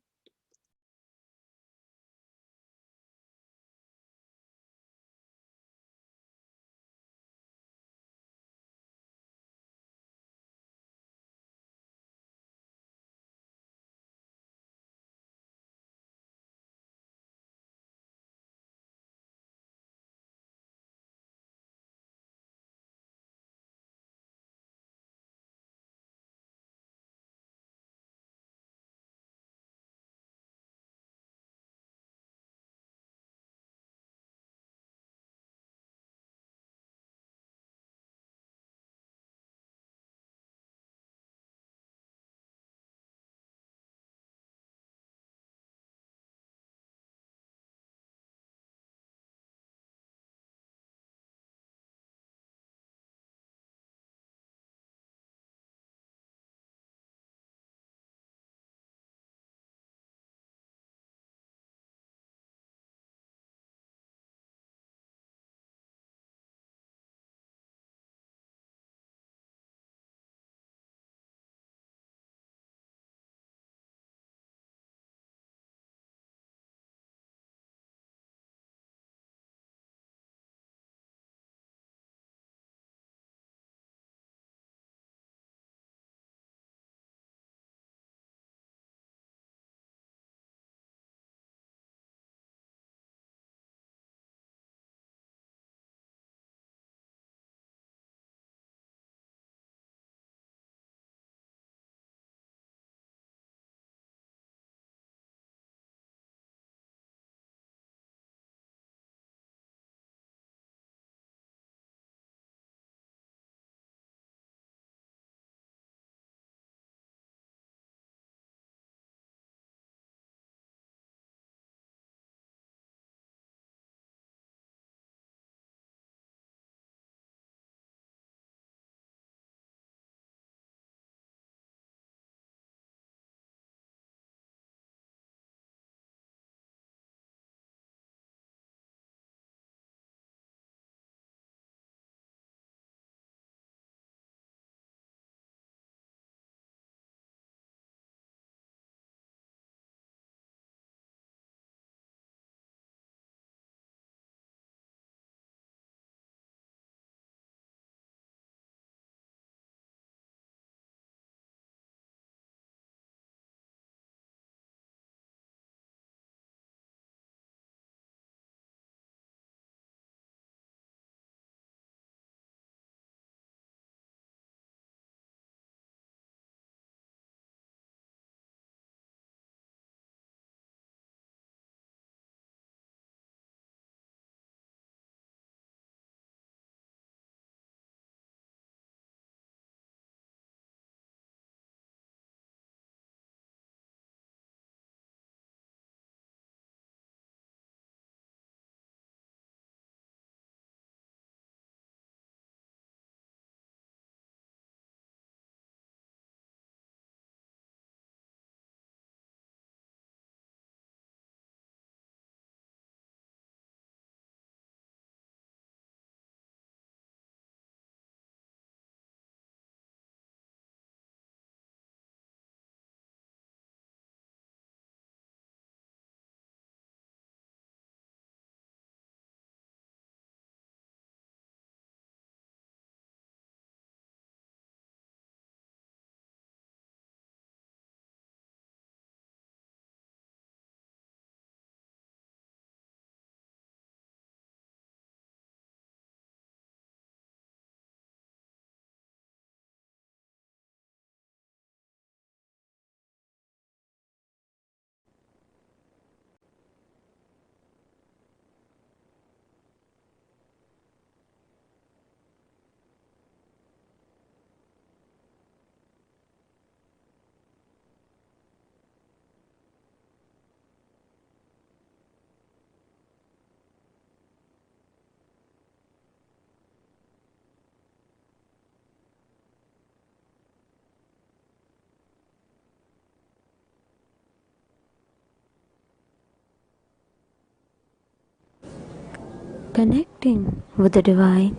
Connecting with the divine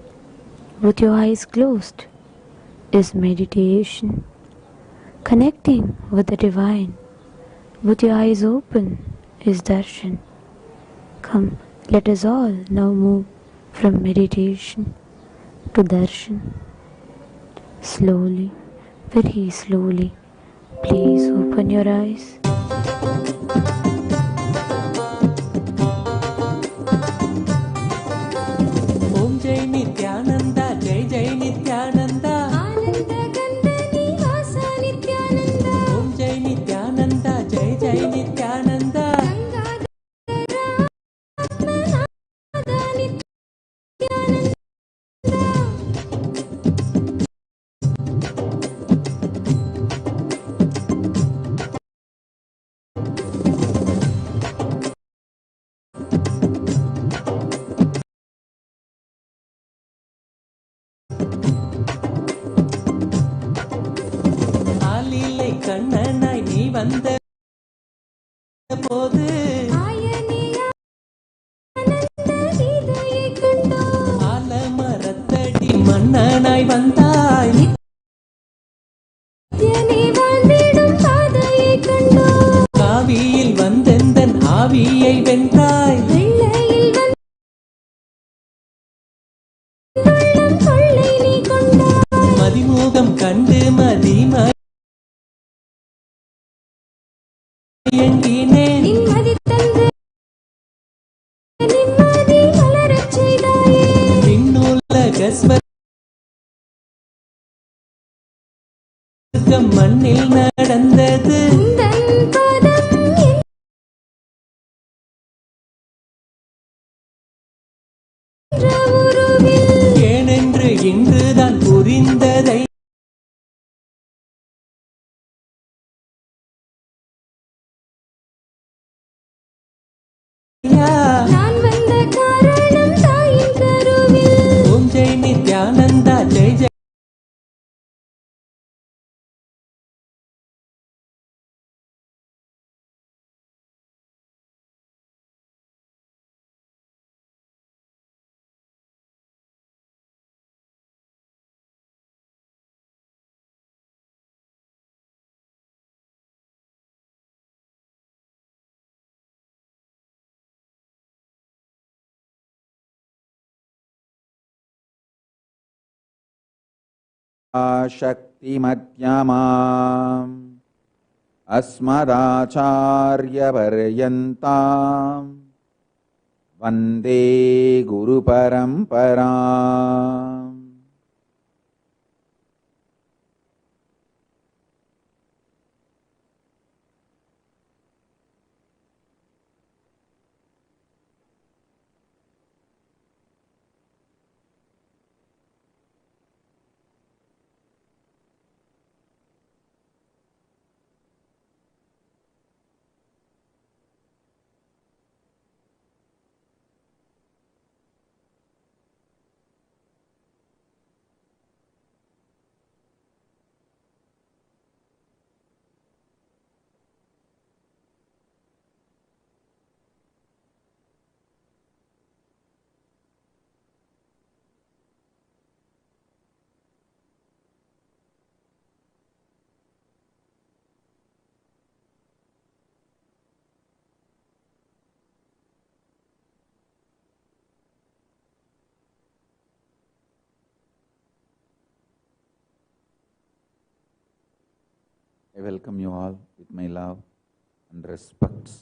with your eyes closed is meditation. Connecting with the divine with your eyes open is darshan. Come, let us all now move from meditation to darshan. Slowly, very slowly, please open your eyes. Om Jai Nithyananda, Jai Jai Nithyananda. Ananda Ganda Nivasa Nithyananda. Om Jai Nithyananda, Jai Jai Nithyananda. ஆலிலை கண்ணனாய் நீ வந்த போது ஆலமரத்தடி மன்னனாய் வந்தாய் காவியில் வந்தெந்தன் ஆவியை வென்றாய் மதிமூகம் கண்டு மதிமயங்கினேன் விண்ணுலக ஸ்வர்க்கம் மண்ணில் நடந்தது ஏனென்று இன்றுதான் புரிந்ததை நான் வந்த காரணம் தாயின் கருவில். ஓம் ஜெய் நித்யானந்தா ஜெய் ஜெய். शक्तिमत्यमाम् अस्मदाचार्यपर्यन्ताम् वन्दे गुरुपरम्पराम्. I welcome you all with my love and respects.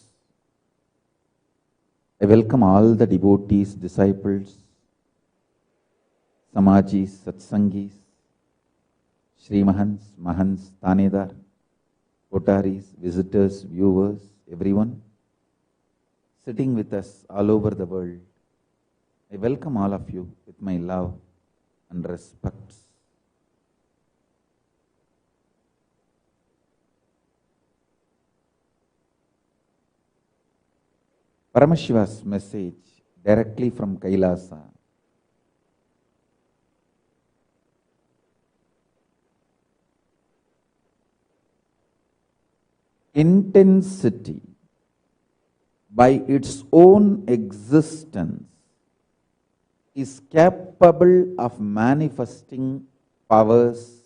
I welcome all the devotees, disciples, Samajis, Satsangis, Srimahans, Mahans, Tanedar, Kotaris, visitors, viewers, everyone sitting with us all over the world. I welcome all of you with my love and respects. Paramashiva's message directly from KAILASA. Intensity by its own existence is capable of manifesting powers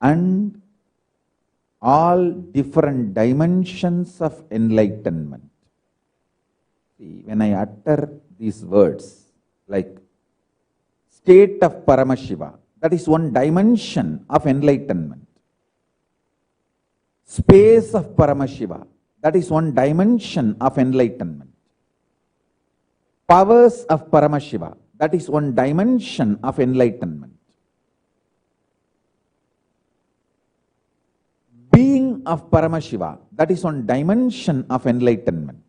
and all different dimensions of enlightenment. See, when I utter these words like state of Paramashiva, that is one dimension of enlightenment. Space of Paramashiva, that is one dimension of enlightenment. Powers of Paramashiva, that is one dimension of enlightenment. Being of Paramashiva, that is one dimension of enlightenment.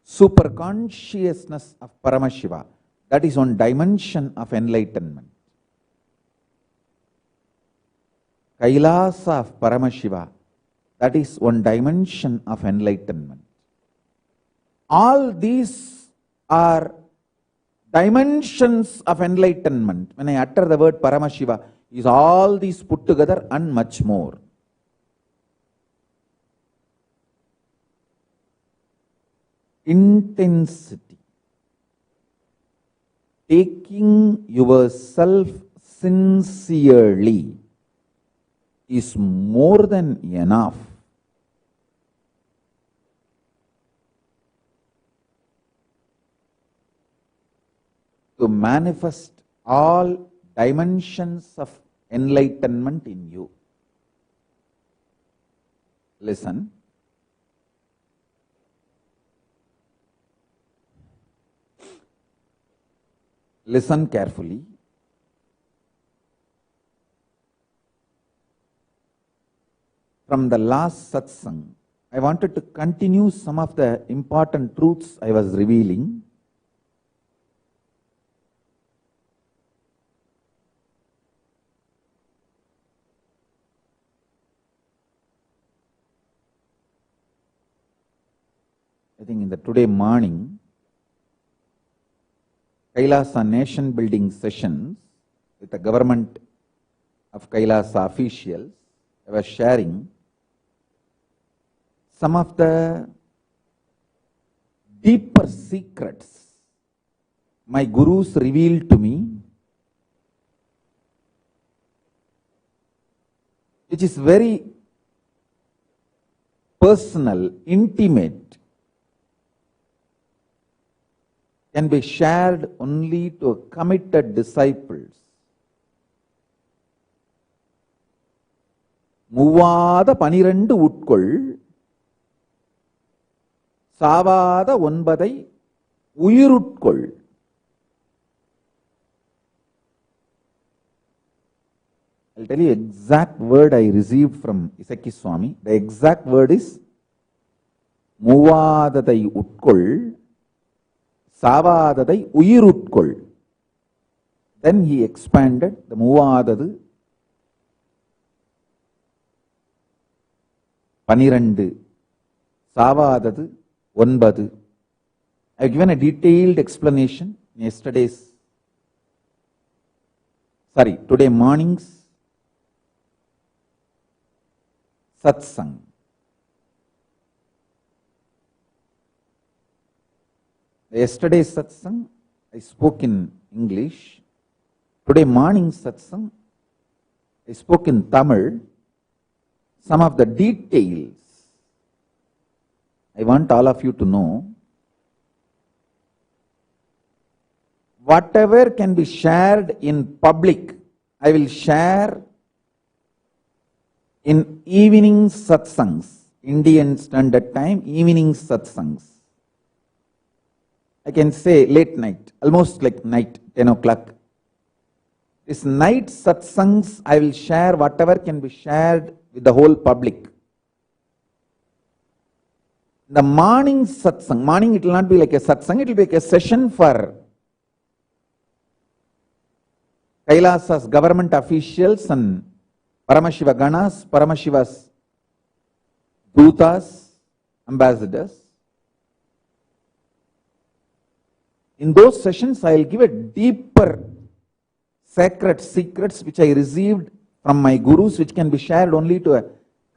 Superconsciousness of Paramashiva, that is one dimension of enlightenment. KAILASA of Paramashiva, that is one dimension of enlightenment. All these are dimensions of enlightenment. When I utter the word Paramashiva, is all these put together and much more. Intensity. Taking yourself sincerely is more than enough to manifest all dimensions of enlightenment in you. Listen. Listen carefully. From the last satsang, I wanted to continue some of the important truths I was revealing. I think in the today morning, KAILASA nation building sessions with the government of KAILASA officials, I was sharing some of the deeper secrets my gurus revealed to me, which is very personal, intimate, can be shared only to committed disciples. மூவாத 12 உட்கொள் சாவாத 9 உயிருட்கொள். I'll tell you exact word I received from Isaki Swami. The exact word is மூவாததை உட்கொள் சாவாததை உயிருட்கொள். Then he expanded the மூவாதது 12 சாவாதது 9. I have given a detailed explanation in today morning's satsang. Yesterday's satsang, I spoke in English. Today morning's satsang, I spoke in Tamil. Some of the details I want all of you to know. Whatever can be shared in public, I will share in evening satsangs, Indian Standard Time, evening satsangs. I can say late night, almost like night, 10 o'clock. This night satsangs, I will share whatever can be shared with the whole public. The morning satsang, morning it will not be like a satsang, it will be like a session for KAILASA's government officials and Paramashiva Ganas, Paramashiva's Dutas, ambassadors. In those sessions, I will give a deeper sacred secrets which I received from my gurus, which can be shared only to a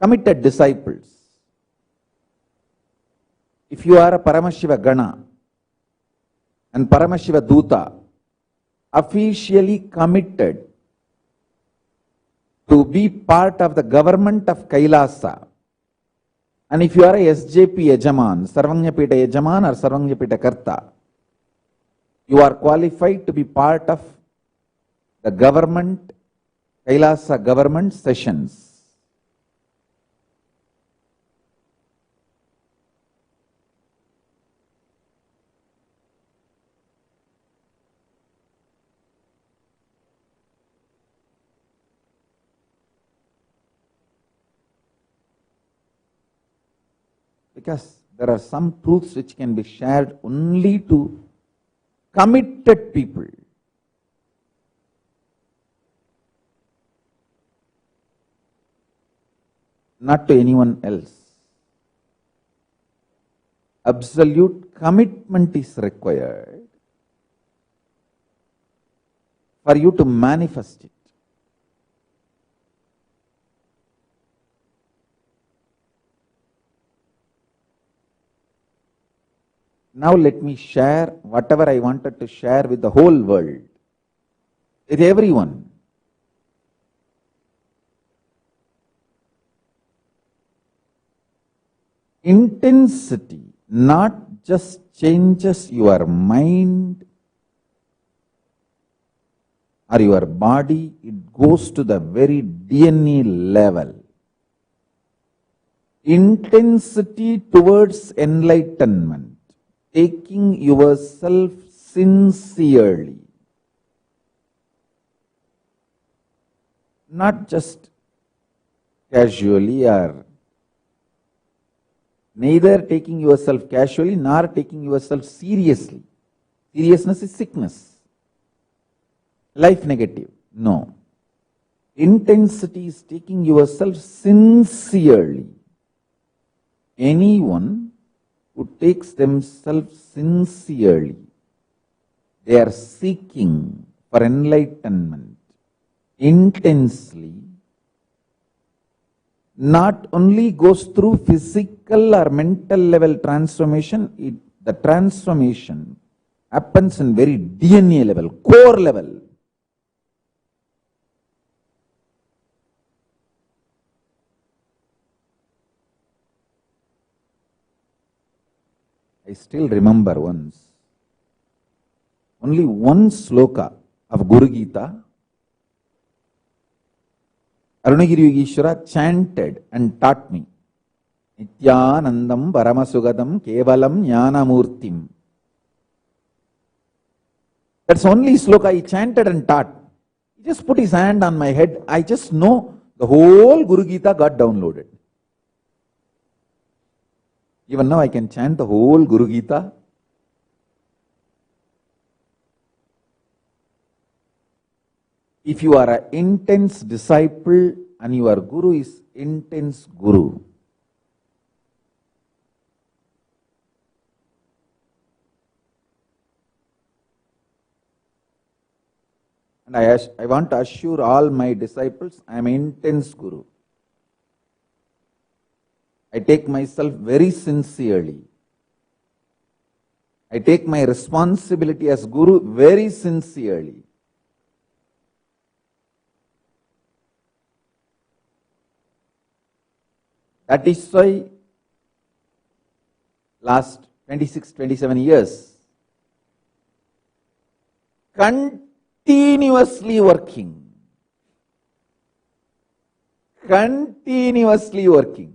committed disciples. if you are a Paramashiva Gana and Paramashiva Duta, officially committed to be part of the government of Kailasa, and if you are a SJP Yajaman, Sarvangyapita Yajaman or Sarvangyapita Karta, you are qualified to be part of the government, Kailasa government sessions. Because there are some truths which can be shared only to committed people. Not to anyone else. Absolute commitment is required for you to manifest it. Now let me share whatever I wanted to share with the whole world, with everyone. Intensity not just changes your mind or your body, it goes to the very DNA level. Intensity towards enlightenment, taking yourself sincerely, not just casually, or neither taking yourself casually nor taking yourself seriously. Seriousness is sickness, life negative. No. Intensity is taking yourself sincerely. Anyone who takes themselves sincerely, they are seeking for enlightenment intensely, not only goes through physical or mental level transformation, the transformation happens in very DNA level, core level. I still remember once, only one sloka of Guru Gita, Arunagiri Yogeshwara chanted and taught me. Nithyanandam Paramasugadam Kevalam Jnanamurtim. That's only sloka he chanted and taught. He just put his hand on my head. I just know the whole Guru Gita got downloaded. Even now I can chant the whole Guru Gita. If you are an intense disciple and your Guru is intense Guru, and I want to assure all my disciples, I am an intense Guru. I take myself very sincerely. I take my responsibility as Guru very sincerely. That is why last 26, 27 years, continuously working. Continuously working.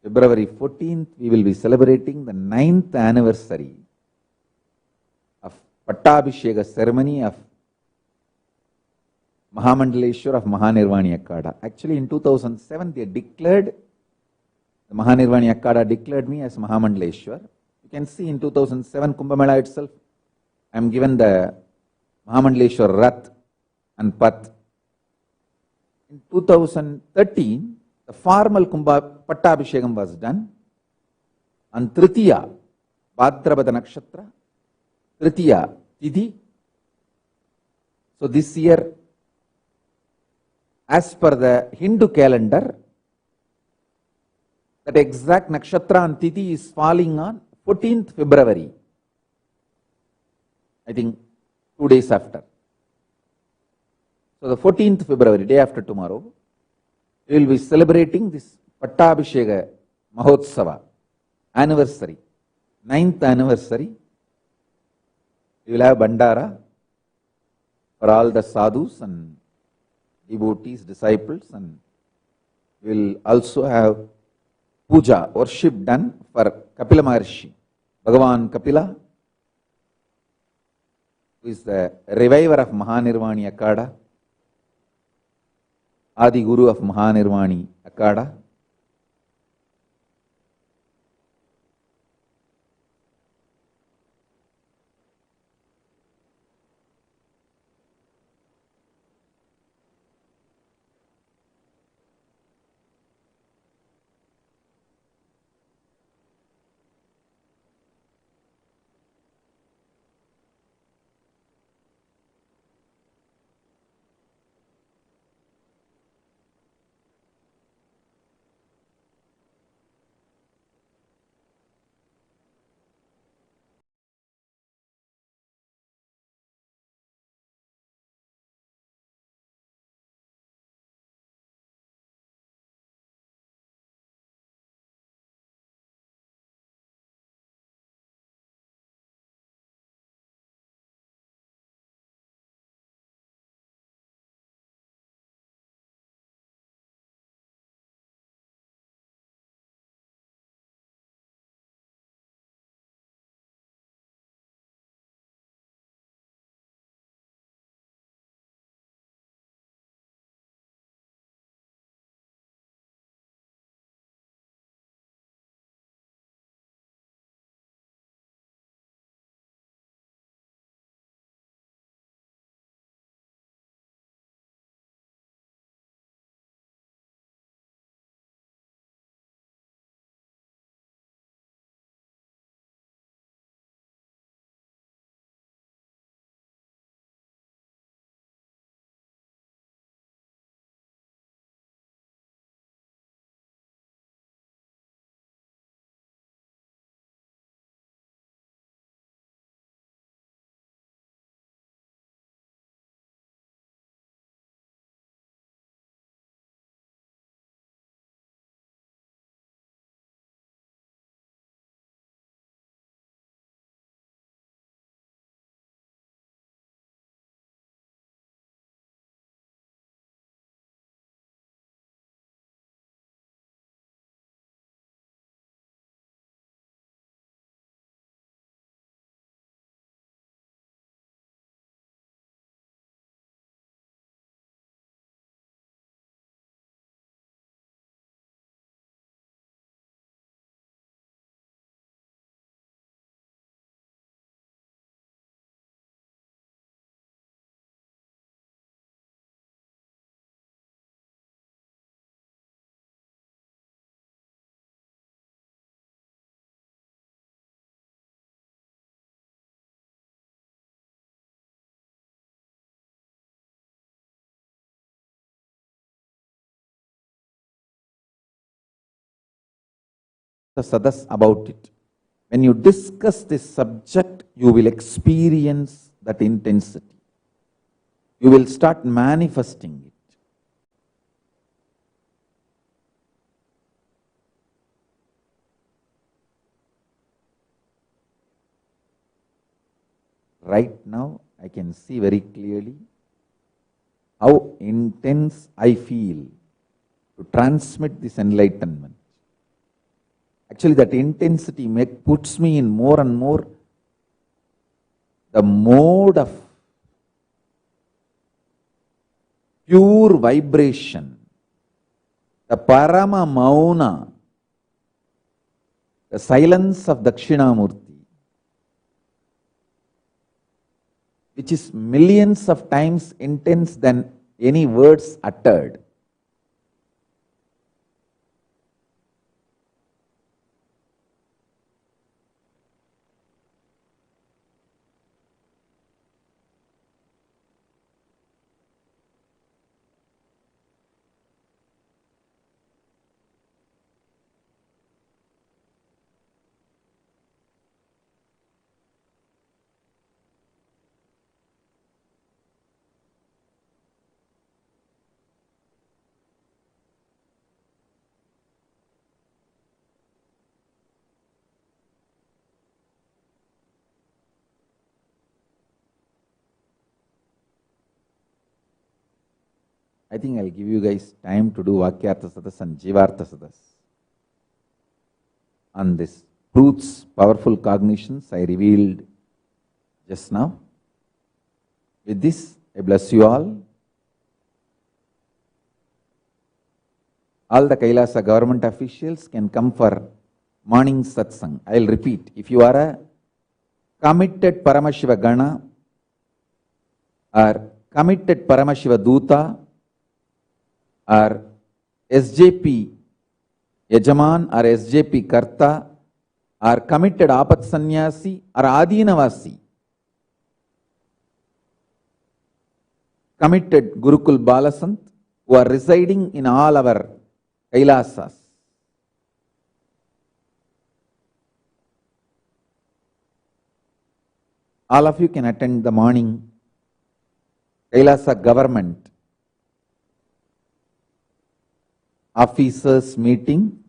February 14th, we will be celebrating the 9th anniversary of Pattabhisheka ceremony of Mahamandaleshwar of Mahanirvani Akkada. Actually, in 2007, they declared, the Mahanirvani Akkada declared me as Mahamandaleshwar. You can see in 2007 Kumbh Mela itself, I am given the Mahamandaleshwar Rath and Path. In 2013, the formal Pattabhishekam was done on Tritiya, Bhadrapada Nakshatra, Tritiya Tidhi. So this year, as per the Hindu calendar, that exact nakshatra and tithi is falling on 14th February. I think 2 days after. So the 14th February, day after tomorrow, we will be celebrating this Pattabhisheka Mahotsava anniversary, 9th anniversary. We will have Bandara for all the sadhus and devotees, disciples, and we will also have puja, worship done for Kapila Maharshi, Bhagavan Kapila, who is the reviver of Mahanirvani Akada, Adi Guru of Mahanirvani Akada. Sadas about it. When you discuss this subject, you will experience that intensity. You will start manifesting it. Right now, I can see very clearly how intense I feel to transmit this enlightenment. Actually, that intensity puts me in more and more the mode of pure vibration, the Parama Mauna, the silence of Dakshinamurti, which is millions of times intense than any words uttered. I think I'll give you guys time to do Vakyartha Sadas and Jivartha Sadas. On this truths, powerful cognitions I revealed just now. With this, I bless you all. All the Kailasa government officials can come for morning satsang. I'll repeat. If you are a committed Paramashiva Gana or committed Paramashiva Duta or SJP Yajaman or SJP Karta or committed Apat Sannyasi or Adinavasi, committed Gurukul Balasant who are residing in all our Kailasas, all of you can attend the morning Kailasa government officers meeting,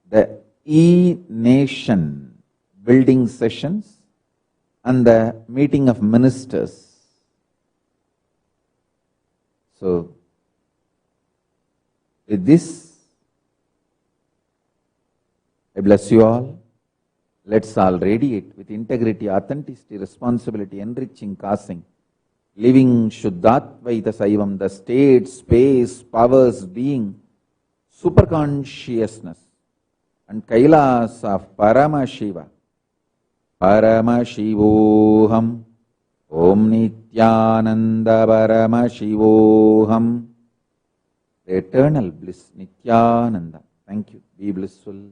the E-Nation building sessions and the meeting of ministers. So, with this, I bless you all. Let's all radiate with integrity, authenticity, responsibility, enriching, causing, living Shuddhatvaita Saivam, the state, space, powers, being, superconsciousness, and Kailasa of Paramashiva. Paramashivoham. Om Nithyananda Paramashivoham. Eternal bliss, Nithyananda. Thank you. Be blissful.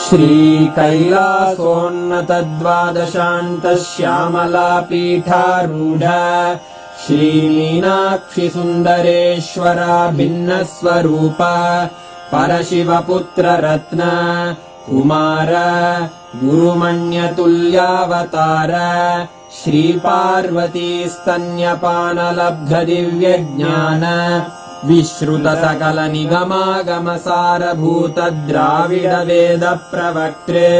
श्रीकैलासोन्नतद्वादशान्तश्यामलापीठारूढ श्रीमीनाक्षिसुन्दरेश्वरा भिन्नस्वरूप परशिवपुत्ररत्न Kumar गुरुमण्यतुल्यावतार श्रीपार्वतीस्तन्यपानलब्धदिव्यज्ञान विश्रुतसकलनिगमागमसारभूत द्राविडवेद प्रवक्त्रे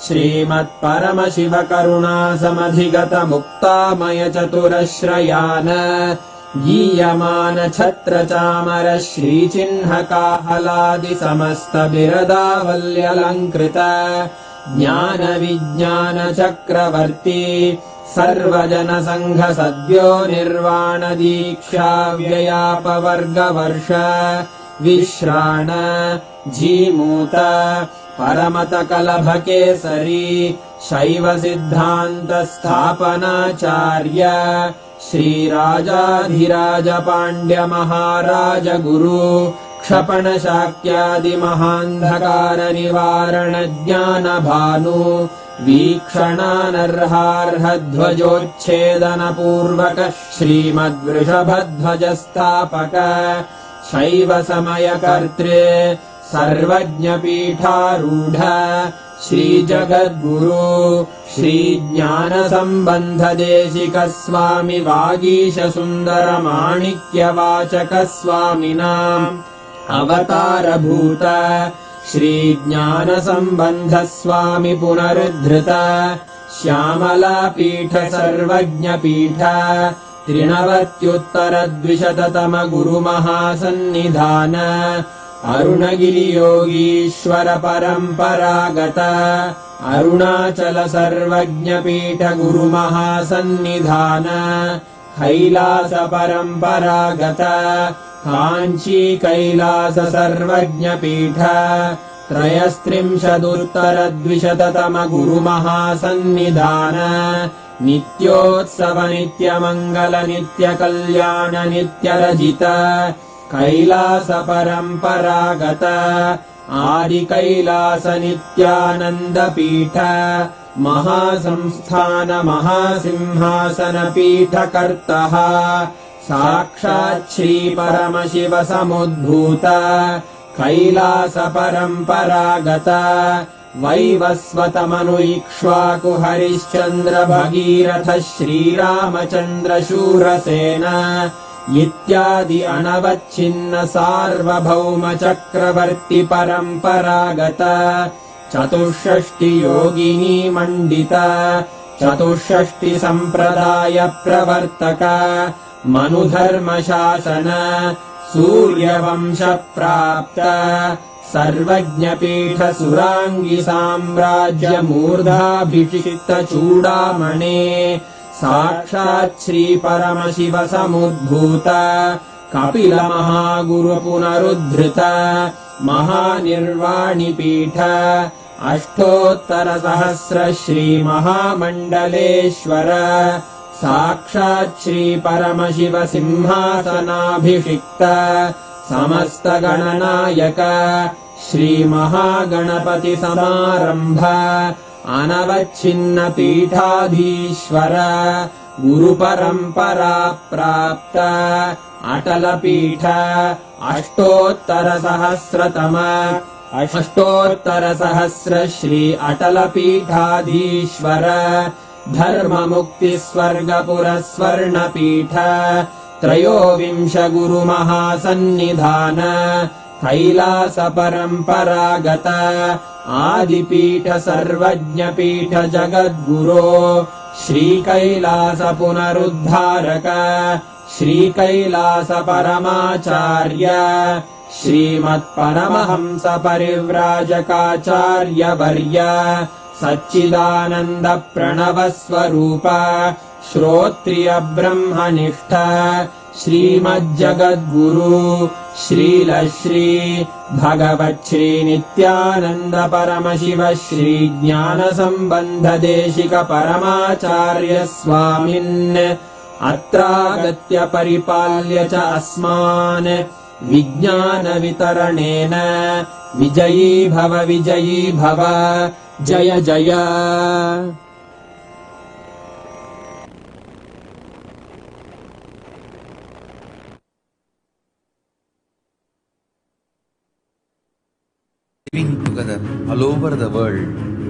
श्रीमत्परमशिवकरुणासमधिगतमुक्तामय चतुरश्रयान गीयमान छत्रचामर श्रीचिह्नकाहलादिसमस्तबिरदावल्यलङ्कृत ज्ञानविज्ञानचक्रवर्ती सर्वजनसङ्घ सद्यो निर्वाणदीक्षा व्ययापवर्गवर्ष विश्राण जीमूत परमतकलभकेसरी शैवसिद्धान्तस्थापनाचार्य श्रीराजाधिराजपाण्ड्यमहाराजगुरु क्षपणशाक्यादिमहान्धकारनिवारणज्ञानभानु वीक्षणानर्हार्हध्वजोच्छेदनपूर्वक श्रीमद्वृषभध्वजस्थापक शैवसमयकर्त्रे सर्वज्ञपीठारूढ श्रीजगद्गुरु श्रीज्ञानसम्बन्धदेशिकस्वामि वागीशसुन्दरमाणिक्यवाचकस्वामिनाम् अवतारभूत श्रीज्ञानसम्बन्धस्वामि पुनरुद्धृत श्यामलापीठ सर्वज्ञपीठ त्रिनवत्युत्तरद्विशततम गुरुमहासन्निधान अरुणगिरियोगीश्वर परम्परागत अरुणाचल सर्वज्ञपीठ गुरुमहासन्निधान कैलास परम्परागत काञ्ची कैलास सर्वज्ञपीठ त्रयस्त्रिंशदुत्तरद्विशततम गुरुमहासन्निधान नित्योत्सव नित्यमङ्गल नित्यकल्याण नित्यरजित कैलास परम्परागत आदिकैलास नित्यानन्दपीठ महासंस्थान महासिंहासन पीठकर्तः साक्षात् श्रीपरमशिव समुद्भूत कैलास परम्परागत वैवस्वतमनु इक्ष्वाकु हरिश्चन्द्र भगीरथ श्रीरामचन्द्र शूरसेन इत्यादि अनवच्छिन्न सार्वभौम चक्रवर्ति परम्परागत चतुष्षष्टि योगिनी मण्डित चतुष्षष्टि सम्प्रदाय प्रवर्तक मनुधर्मशासन सूर्यवंश प्राप्त सर्वज्ञपीठ सुराङ्गी साम्राज्य मूर्धाभिषिक्त चूडामणे साक्षात् श्री परमशिव समुद्भूत कपिल महागुरु पुनरुद्धृत महानिर्वाणिपीठ अष्टोत्तर सहस्र श्री महामण्डलेश्वर साक्षात् श्री परमशिव सिंहासनाभिषिक्त समस्त गणनायक श्री महागणपति समारंभ अनवच्छिन्न पीठाधीश्वर गुरुपरम्परा प्राप्त अटल पीठ अष्टोत्तर सहस्र श्री अटल पीठाधीश्वर धर्म मुक्ति स्वर्गपुर स्वर्ण पीठ त्रयोविंश गुरु महासन्निधान कैलास परम्परागत आदिपीठ सर्वज्ञ पीठ जगद्गुरो श्री कैलास पुनरुद्धारक श्री कैलास परमाचार्य श्रीमत्परमहंस परिव्राजकाचार्य वर्य सच्चिदानन्द प्रणव स्वरूप श्रोत्रिय ब्रह्मनिष्ठ श्रीमज्जगद्गुरु श्रील श्री भगवच्छ्री नित्यानन्द परमशिव श्री ज्ञान संबंध देशिक परमाचार्य स्वामिन् अत्रागत्य परिपाल्य च अस्मान् विज्ञान वितरणेन विजयी भव जय जय। Living together all over the world